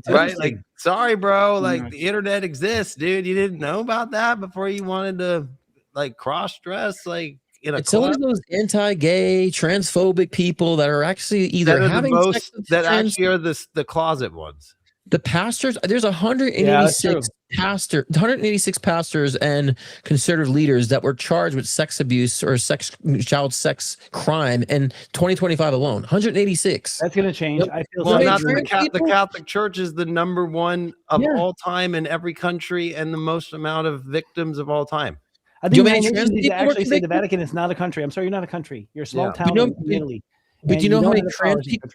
Right, like, sorry bro, like the internet exists, dude. You didn't know about that before you wanted to like cross-dress like in a it's always those anti-gay, transphobic people that are actually either having sex with actually are the closet ones. The pastors, there's 186 pastors and conservative leaders that were charged with sex abuse or child sex crime in 2025 alone. 186. That's going to change. I feel the Catholic Church is the number one of all time in every country and the most amount of victims of all time. I think actually say the Vatican is not a country. I'm sorry, you're not a country. You're a small town in Italy. But do you know how many trans people?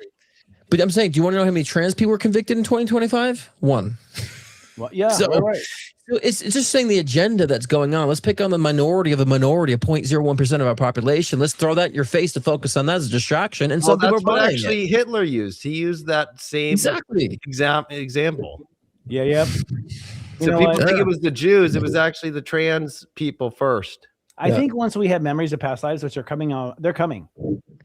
But I'm saying, do you want to know how many trans people were convicted in 2025? One. Well, yeah, so it's just saying the agenda that's going on. Let's pick on the minority of a minority of 0.01% of our population. Let's throw that in your face to focus on that as a distraction. And some people are buying actually Hitler used. He used that same example. Yeah. So know people what? think it was the Jews. It was actually the trans people first. I think once we have memories of past lives, which are coming out, they're coming.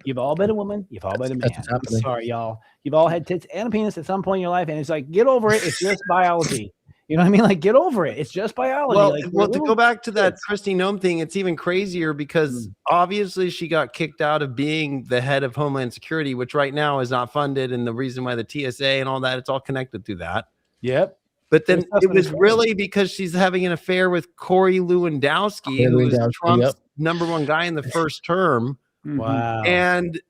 You've all been a woman. You've all been a man. That's what's I'm happening. sorry, y'all. You've all had tits and a penis at some point in your life, and it's like, get over it. It's just biology. You know what I mean? Like, get over it. It's just biology. Well, like, to go back to that Christine Nome thing, it's even crazier because obviously she got kicked out of being the head of Homeland Security, which right now is not funded. And the reason why the TSA and all that, it's all connected to that. Yep. But then it was really because she's having an affair with Corey Lewandowski, who was Trump's #1 guy in the first term. Wow. And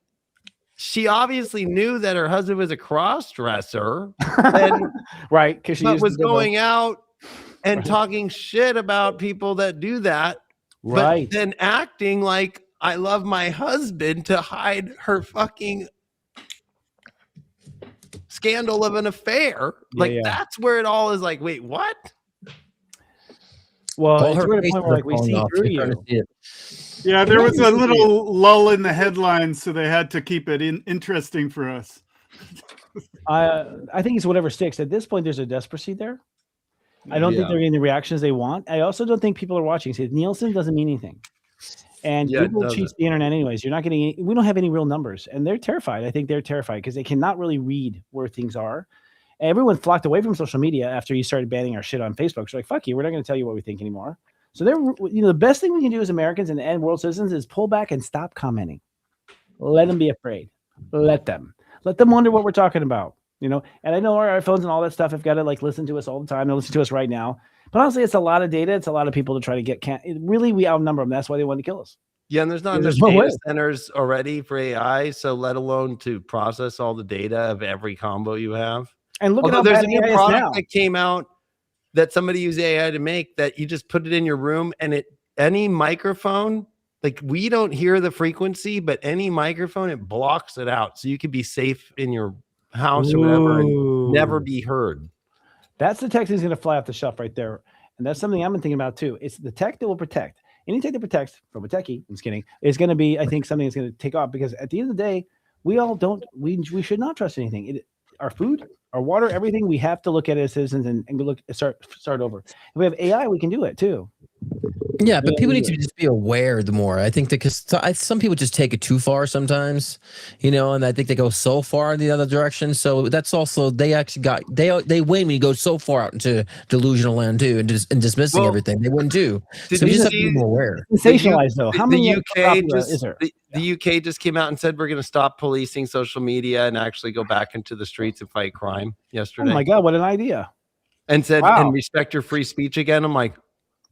she obviously knew that her husband was a cross-dresser, and right? Because she was going out and talking shit about people that do that, right? But then acting like I love my husband to hide her fucking scandal of an affair. That's where it all is. Like, wait, what? Well, it's we're at a point where, like, we see through you. Yeah, there was a little lull in the headlines, so they had to keep it interesting for us. I think it's whatever sticks. At this point, there's a desperacy there. I don't think they're getting the reactions they want. I also don't think people are watching. See, Nielsen doesn't mean anything. And Google cheats the internet anyways. You're not getting we don't have any real numbers. And they're terrified. I think they're terrified because they cannot really read where things are. Everyone flocked away from social media after you started banning our shit on Facebook. So like, fuck you. We're not going to tell you what we think anymore. So they're, the best thing we can do as Americans and world citizens is pull back and stop commenting. Let them be afraid. Let them wonder what we're talking about. And I know our iPhones and all that stuff have got to like listen to us all the time. They listen to us right now. But honestly, it's a lot of data. It's a lot of people to try to get. Really, we outnumber them. That's why they want to kill us. Yeah, and there's not enough data centers already for AI. So let alone to process all the data of every combo you have. And look at there's a new product that came out that somebody used AI to make that you just put it in your room and any microphone, like we don't hear the frequency, but any microphone, it blocks it out. So you can be safe in your house or whatever and never be heard. That's the tech that's going to fly off the shelf right there. And that's something I've been thinking about too. It's the tech that will protect. Any tech that protects from a techie, I'm just kidding, is going to be, I think, something that's going to take off because at the end of the day, we should not trust anything. Our food, our water, everything, we have to look at it as citizens and start over. If we have AI, we can do it too. Yeah, but people need to just be aware the more. I think because some people just take it too far sometimes, and I think they go so far in the other direction. So that's also, they actually they win when you go so far out into delusional land too and dismissing everything. They win too. So you just have to be more aware. Sensationalized though. How many is there? The UK just came out and said we're going to stop policing social media and actually go back into the streets and fight crime yesterday. Oh my God, what an idea. And said, and respect your free speech again. I'm like,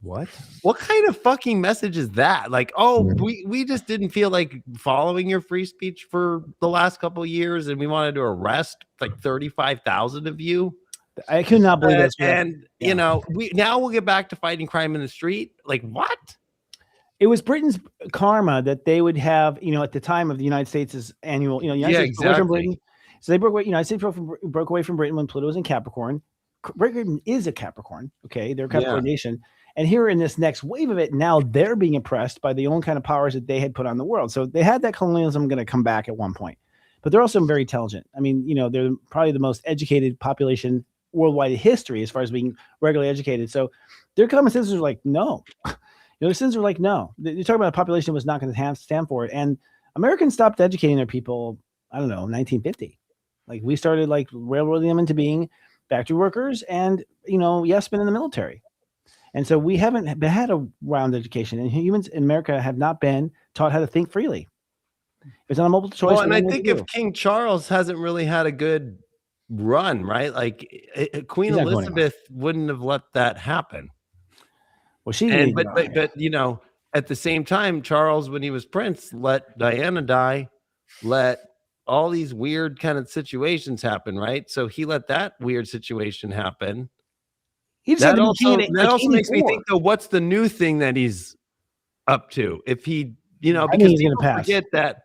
what kind of fucking message is that? Like, we just didn't feel like following your free speech for the last couple of years and we wanted to arrest like 35,000 of you. I could not believe that. And we'll get back to fighting crime in the street. Like what? It was Britain's karma that they would have, at the time of the United States' annual, United States broke away from Britain. So they broke away. United States broke away from Britain when Pluto was in Capricorn. Britain is a Capricorn. Okay, they're a Capricorn nation. And here in this next wave of it, now they're being oppressed by the own kind of powers that they had put on the world. So they had that colonialism going to come back at one point. But they're also very intelligent. I mean, they're probably the most educated population worldwide in history as far as being regularly educated. So their common sense are like, no. The citizens are like, no. You're talking about a population that was not going to stand for it. And Americans stopped educating their people, I don't know, 1950. Like we started like railroading them into being factory workers and, yes, been in the military. And so we haven't had a round education, and humans in America have not been taught how to think freely. It's not a multiple choice. Well, and I think if King Charles hasn't really had a good run, right? Like Queen Elizabeth wouldn't have let that happen. Well, but at the same time, Charles, when he was prince, let Diana die, let all these weird kind of situations happen, right? So he let that weird situation happen. That also makes me think, though, what's the new thing that he's up to? If he, because people forget that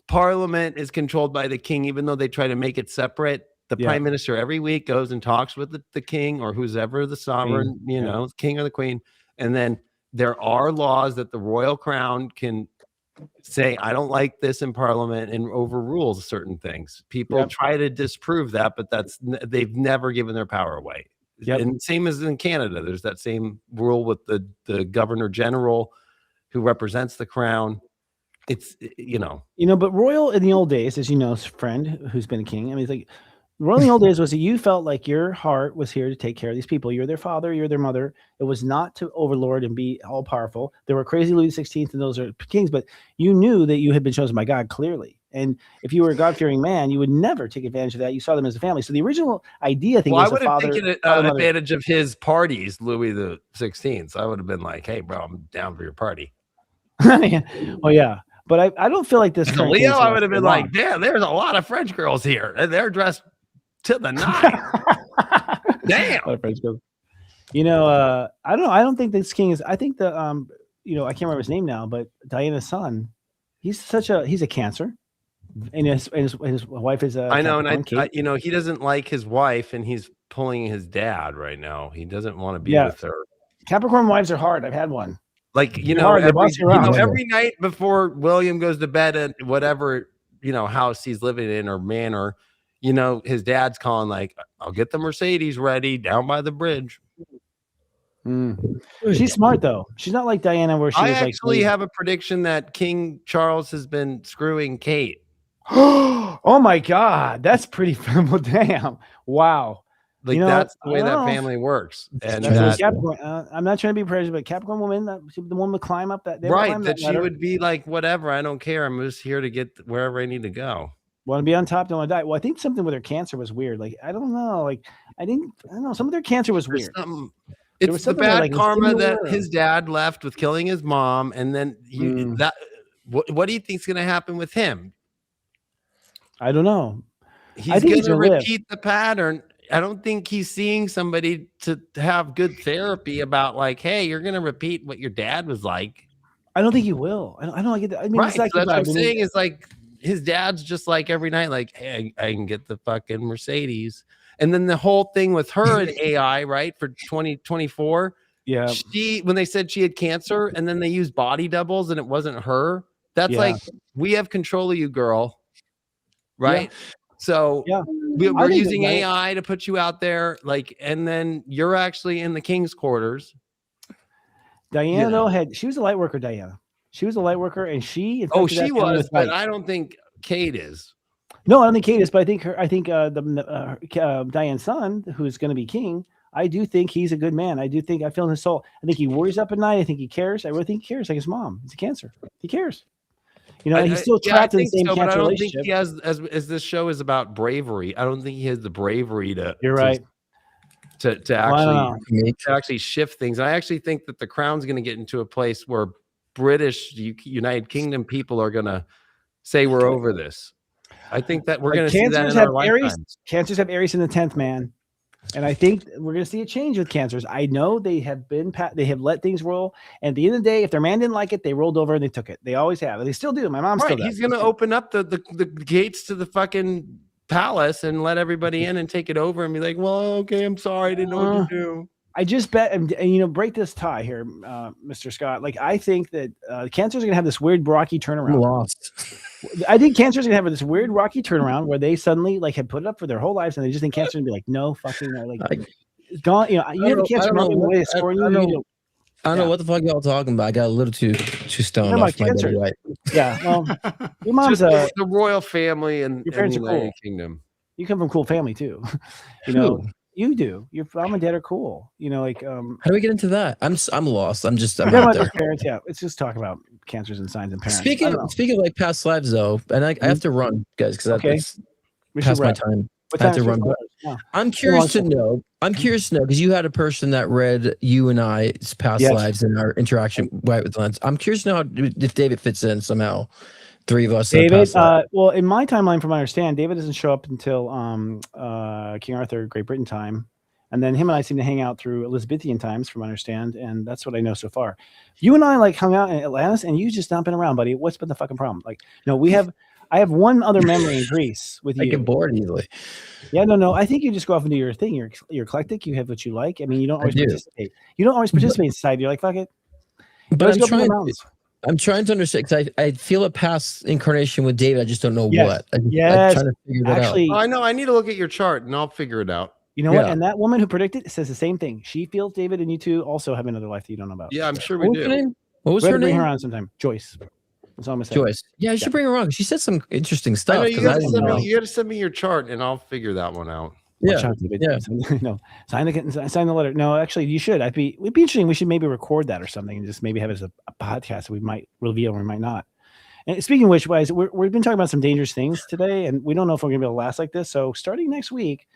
Parliament is controlled by the king, even though they try to make it separate. The prime minister every week goes and talks with the king or who's ever the sovereign, king or the queen. And then there are laws that the royal crown can say, I don't like this in Parliament, and overrules certain things. People try to disprove that, but they've never given their power away. Yep. And same as in Canada, there's that same rule with the governor general who represents the crown. It's but royal in the old days, as you know, friend who's been a king. I mean, it's like royal in the old days was that you felt like your heart was here to take care of these people. You're their father, you're their mother. It was not to overlord and be all powerful. There were crazy Louis XVI and those are kings, but you knew that you had been chosen by God clearly. And if you were a God-fearing man, you would never take advantage of that. You saw them as a family. So the original idea, I think, was I would the have father, taken advantage of his parties, Louis the 16th. I would have been like, "Hey, bro, I'm down for your party." Well, yeah. But I don't feel like this. Leo, I would have been like, "Damn, there's a lot of French girls here, and they're dressed to the nine." Damn. I don't know. I don't think this king is. I think the I can't remember his name now, but Diana's son, he's a Cancer, and his wife is a. I know, and he doesn't like his wife, and he's pulling his dad right now. He doesn't want to be with her. Capricorn wives are hard. I've had one. Like, every night before William goes to bed at whatever, house he's living in or manor, his dad's calling like, "I'll get the Mercedes ready down by the bridge." She's smart though. She's not like Diana where I actually have a prediction that King Charles has been screwing Kate. Oh my God. That's pretty well, damn. Wow. Like that's the way that family works. And Capricorn, I'm not trying to be prejudiced, but Capricorn woman, the one would climb up that. Right, that she would be like, whatever, I don't care. I'm just here to get wherever I need to go. Want to be on top, don't want to die. Well, I think something with her cancer was weird. Like, I don't know. Like, I don't know. Some of their cancer was weird. It's the bad karma that his dad left with killing his mom. And then what do you think is going to happen with him? I don't know. He's going to repeat the pattern. I don't think he's seeing somebody to have good therapy about like, hey, you're going to repeat what your dad was like. I don't think he will. I don't like it. I mean, right. So that's what I'm saying is like his dad's just like every night, like, hey, I can get the fucking Mercedes. And then the whole thing with her and AI, right, for 2024. Yeah. When they said she had cancer and then they used body doubles and it wasn't her, that's like, we have control of you, girl. Right. Yeah. So we're using AI to put you out there, like, and then you're actually in the king's quarters. Diana though she was a light worker. Diana, she was a light worker, and she was, but I don't think Kate is. No, I don't think Kate is, but I think Diane's son, who's going to be king, I do think he's a good man. I feel in his soul. I think he worries up at night. I think he cares. I really think he cares, like his mom. It's a Cancer. He cares. He's still trapped in the same cancer relationship. But I don't think he has, as this show is about bravery, I don't think he has the bravery to. You're right. To actually shift things. And I actually think that the crown's going to get into a place where British United Kingdom people are going to say we're over this. I think that we're going to see that in our lifetimes. Cancers have Aries in the 10th, man. And I think we're going to see a change with Cancers. I know they have let things roll. And at the end of the day, if their man didn't like it, they rolled over and they took it. They always have. They still do. My mom still does. He's going to open up the gates to the fucking palace and let everybody in and take it over and be like, well, okay, I'm sorry. I didn't know what to do. I just bet, and break this tie here, Mr. Scott. Like, I think that Cancers are going to have this weird rocky turnaround. Lost. I think Cancers are going to have this weird rocky turnaround where they suddenly like had put it up for their whole lives, and they just think Cancer and be like, no fucking no, like gone. You have a Cancer way of scoring you. I don't know what the fuck y'all talking about. I got a little too stoned off my Cancer. Right. Yeah, well, your mom's the royal family and your parents are cool. Kingdom. You come from cool family too. You do. Your mom and dad are cool. How do we get into that? I'm lost. I'm out there. Parents, yeah. Let's just talk about Cancers and signs and parents. Speaking of like past lives though, and I have to run, guys, because that's past my time. I have to run. I'm curious to know. Because you had a person that read you and I's past lives and our interaction with Lens. I'm curious to know if David fits in somehow. Three of us. David, well, in my timeline, from what I understand, David doesn't show up until King Arthur, Great Britain time. And then him and I seem to hang out through Elizabethan times, from what I understand. And that's what I know so far. You and I like hung out in Atlantis, and you just not been around, buddy. What's been the fucking problem? Like, no, I have one other memory in Greece with you. I get bored easily. Yeah, no. I think you just go off and do your thing. You're eclectic. You have what you like. I mean, you don't always participate. You don't always participate in society. You're like, fuck it. But I'm trying to understand, because I feel a past incarnation with David. I just don't know what. I'm trying to figure that out. I know. I need to look at your chart and I'll figure it out. You know what? And that woman who predicted says the same thing. She feels David and you two also have another life that you don't know about. Yeah, I'm sure we do. What was her name? Bring her on sometime. Joyce. That's all I'm saying. Joyce. Yeah, you should bring her on. She said some interesting stuff. I know, you got to send me your chart, and I'll figure that one out. Yeah. No, sign the letter. No, actually, you should. It'd be interesting. We should maybe record that or something, and just maybe have it as a podcast. We might reveal, or we might not. And speaking of which, guys, we've been talking about some dangerous things today, and we don't know if we're going to be able to last like this. So starting next week,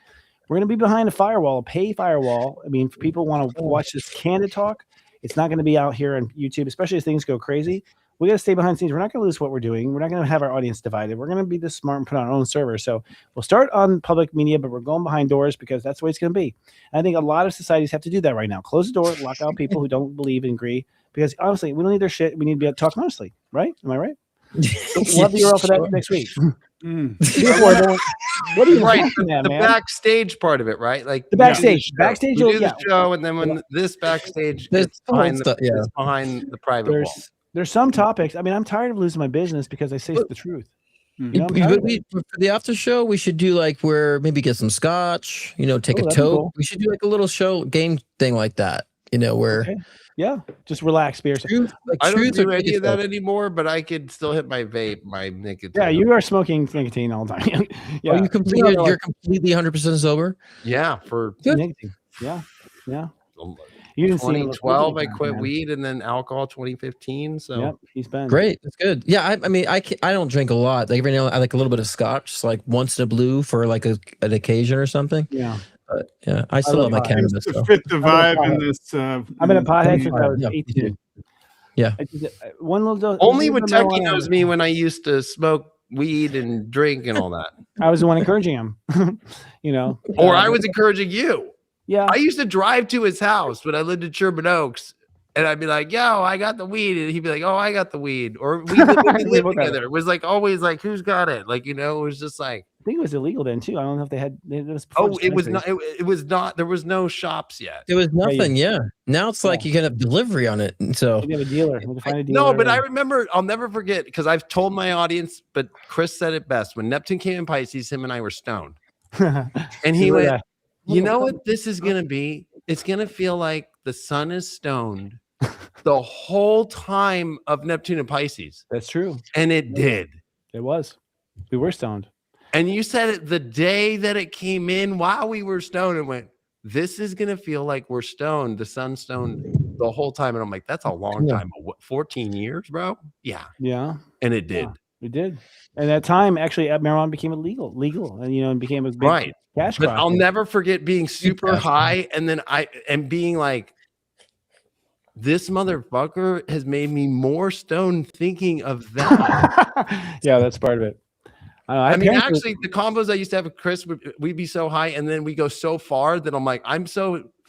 we're going to be behind a firewall, a pay firewall. I mean, if people want to watch this candid talk, it's not going to be out here on YouTube, especially as things go crazy. We got to stay behind the scenes. We're not going to lose what we're doing. We're not going to have our audience divided. We're going to be this smart and put on our own server. So we'll start on public media, but we're going behind doors because that's the way it's going to be. And I think a lot of societies have to do that right now. Close the door, lock out people who don't believe and agree. Because honestly, we don't need their shit. We need to be able to talk honestly, right? Am I right? So we'll have the URL for that next week. What are you looking at, the man? Backstage part of it, right? Like the backstage, we do the show, and then when this backstage is behind the private wall. There's some topics. I mean, I'm tired of losing my business because I say the truth. You know, for the after show, we should do like where maybe get some scotch, take a tote. Cool. We should do like a little show game thing like that, where just relax, beer. I don't do any of that anymore, but I could still hit my vape, my nicotine. Yeah, you are smoking nicotine all the time. Yeah, you're completely 100% sober. Yeah, for nicotine. Yeah. You didn't 2012, I quit weed, and then alcohol 2015. So he's been great. That's good. Yeah, I mean, I don't drink a lot. Like every now and then, I like a little bit of scotch, like once in a blue for like an occasion or something. Yeah. But yeah, I still love my cannabis. To fit the vibe in this. I've been a pothead since I was 18. Yeah. One little dose. Only when Techie knows me when I used to smoke weed and drink and all that. I was the one encouraging him. Or I was encouraging you. Yeah. I used to drive to his house when I lived in Sherman Oaks, and I'd be like, yo, I got the weed. And he'd be like, oh, I got the weed. Or we lived together. It was like always like, who's got it? Like, it was just like. I think it was illegal then too. I don't know if they had. It was not. It was not. There was no shops yet. There was nothing. Yeah. Now it's like you can have delivery on it. And so you have a dealer. No, but I remember. I'll never forget because I've told my audience. But Chris said it best when Neptune came in Pisces. Him and I were stoned, and he went. You know what this is going to be? It's going to feel like the sun is stoned the whole time of Neptune and Pisces. That's true. And it did. It was. We were stoned. And you said it the day that it came in while we were stoned and went, this is going to feel like we're stoned. The sun's stoned the whole time. And I'm like, that's a long time. What, 14 years, bro? Yeah. Yeah. And it did. It did. And that time, actually, marijuana became legal, and and became a big cash crop. But I'll never forget being super high, and then being like, this motherfucker has made me more stoned thinking of that. Yeah, that's part of it. I mean, actually, the combos I used to have with Chris, we'd be so high, and then we go so far that I'm like,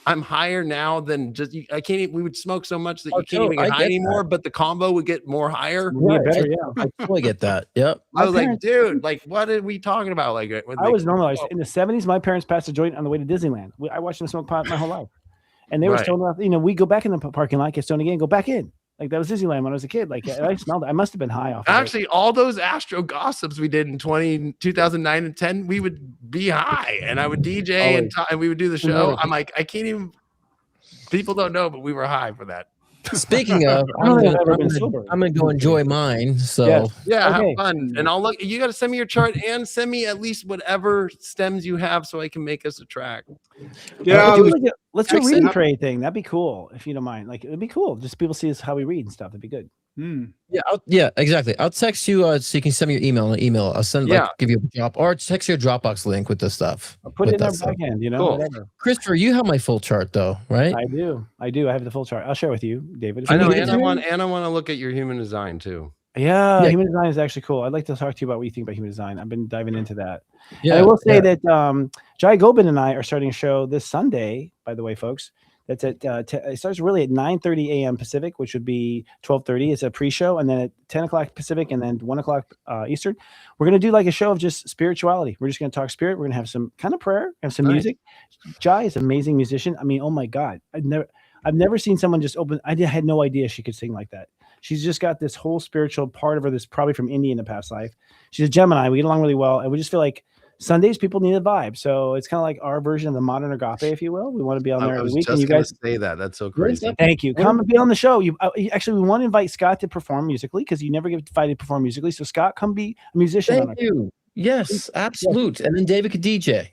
I'm higher now than just I can't even, we would smoke so much that you can't even get high anymore, but the combo would get more higher. I totally get that. Yep. I was like, dude, like, what are we talking about? Like, I was normalized. In the 70s, my parents passed a joint on the way to Disneyland. I watched them smoke pot my whole life. And they were stoned enough, we go back in the parking lot, get stoned again, go back in. Like that was Disneyland when I was a kid. Like I smelled it. I must have been high off. Actually, all those Astro gossips we did in 2009 and 10, we would be high, and I would DJ and we would do the show. I'm like, I can't even. People don't know, but we were high for that. Speaking of, I'm gonna go enjoy mine. So have fun, and I'll look. You got to send me your chart and send me at least whatever stems you have, so I can make us a track. Yeah, let's do a read and trade thing. That'd be cool if you don't mind. Like it'd be cool. Just people see us how we read and stuff. That'd be good. Yeah, exactly. I'll text you so you can send me your email. I'll send give you a drop or text your Dropbox link with the stuff. I'll put it in our back end, whatever. Christopher, you have my full chart though, right? I do. I have the full chart. I'll share with you, David. I know, and I want to look at your human design too. Yeah, human design is actually cool. I'd like to talk to you about what you think about human design. I've been diving into that. Yeah, and I will say that Jai Gobin and I are starting a show this Sunday, by the way, folks. That's at it starts really at 9:30 a.m. Pacific, which would be 12:30. It's a pre-show, and then at 10 o'clock Pacific, and then 1 o'clock Eastern. We're gonna do like a show of just spirituality. We're just gonna talk spirit. We're gonna have some kind of prayer, have some music. Jai is an amazing musician. I mean, oh my God, I've never seen someone just open. I had no idea she could sing like that. She's just got this whole spiritual part of her that's probably from India in the past life. She's a Gemini. We get along really well, and we just feel like Sundays people need a vibe, so it's kind of like our version of the modern agape, if you will. We want to be on there every week, and you guys say that. That's so crazy. Thank you. Come and be on the show. Actually, we want to invite Scott to perform musically because you never get invited to perform musically. So Scott, come be a musician. Thank you. Yes, absolute. And then David could DJ.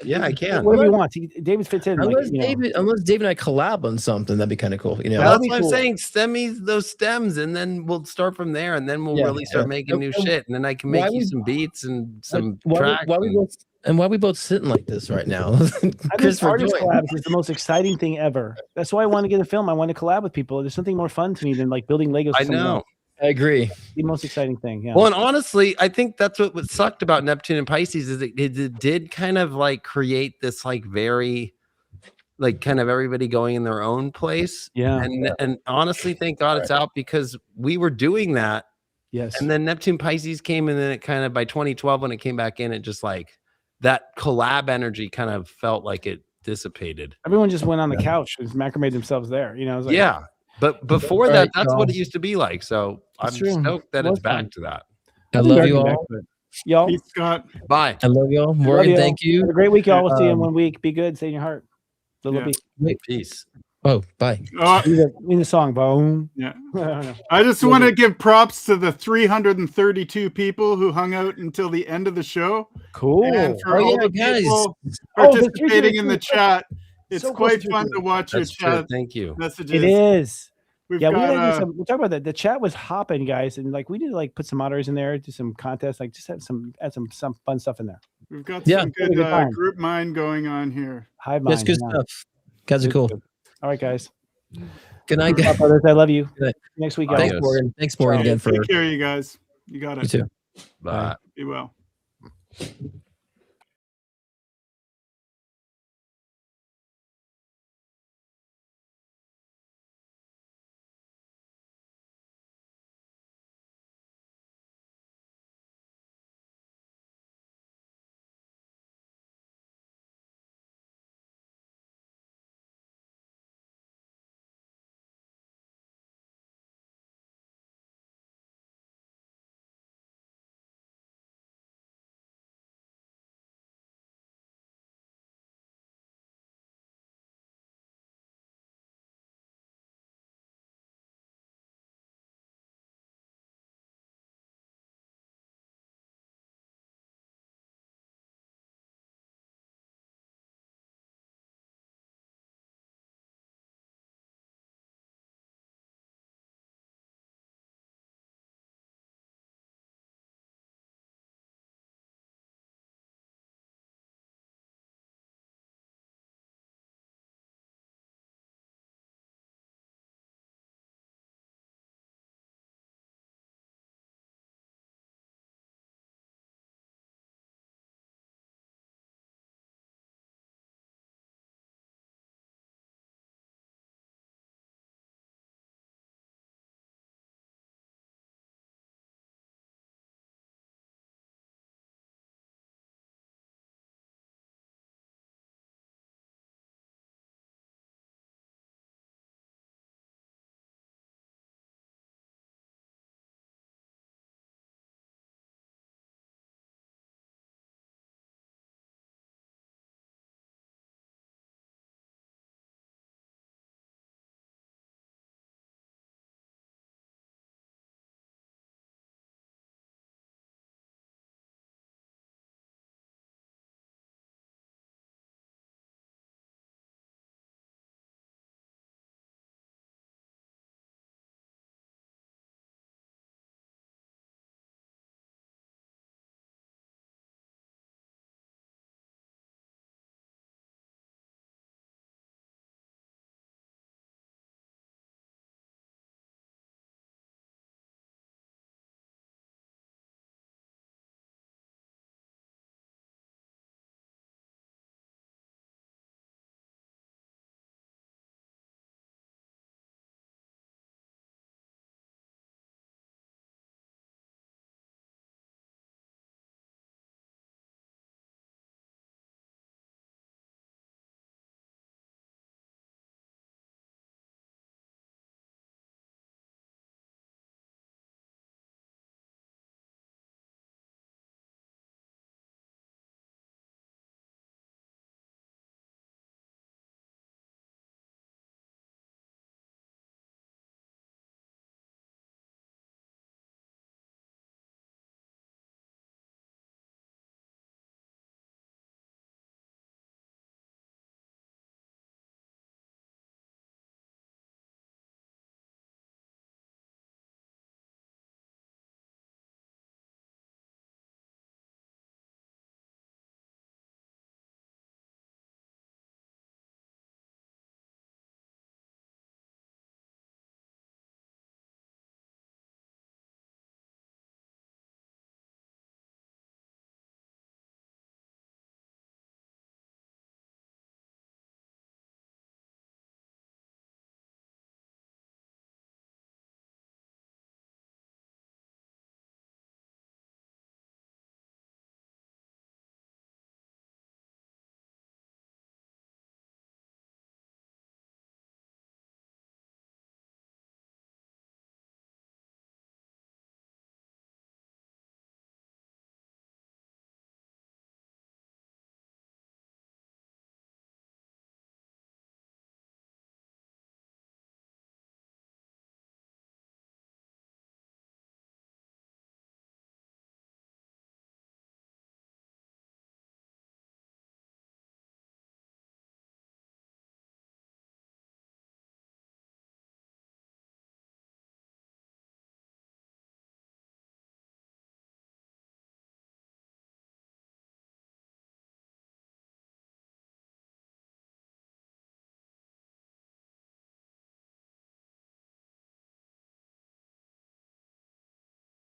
Yeah, I can. Whatever you want. David fits in. Unless David and I collab on something, that'd be kind of cool. You know, that's what I'm saying. Send me those stems, and then we'll start from there, and then we'll really start making new shit, and then I can make you some beats and some tracks. Why we both sitting like this right now? Artist collabs is the most exciting thing ever. That's why I want to get a film. I want to collab with people. There's something more fun to me than like building Legos. I know. I agree. The most exciting thing. Yeah. Well, and honestly, I think that's what sucked about Neptune and Pisces is it did kind of like create this like very like kind of everybody going in their own place. Yeah. And honestly, thank God it's out because we were doing that. Yes. And then Neptune Pisces came, and then it kind of by 2012 when it came back in, it just like that collab energy kind of felt like it dissipated. Everyone just went on the couch and macrame themselves there. You know, it was like, yeah. But before that, that's what it used to be like. So I'm stoked that it's back to that. I love you all. Y'all. Peace, Scott. Bye. I love y'all. Morgan, thank you. Have a great week, y'all. We'll see you in 1 week. Be good. Stay in your heart. Peace. Oh, bye. In the song, boom. Yeah. I just want to give props to the 332 people who hung out until the end of the show. Cool. And for all the people participating in the chat. It's so quite fun to watch your chat. Thank you. Messages. It is. We'll talk about that. The chat was hopping, guys, and like we need to like put some moderators in there, do some contests, like just add some fun stuff in there. We've got some good group mind going on here. Hive mind. That's good stuff. Guys are cool. All right, guys. Good night, guys. Brothers. I love you. Next week, guys. Thanks, Morgan. Thanks, Morgan, again. Take care, you guys. You got it. You too. Bye. Be well.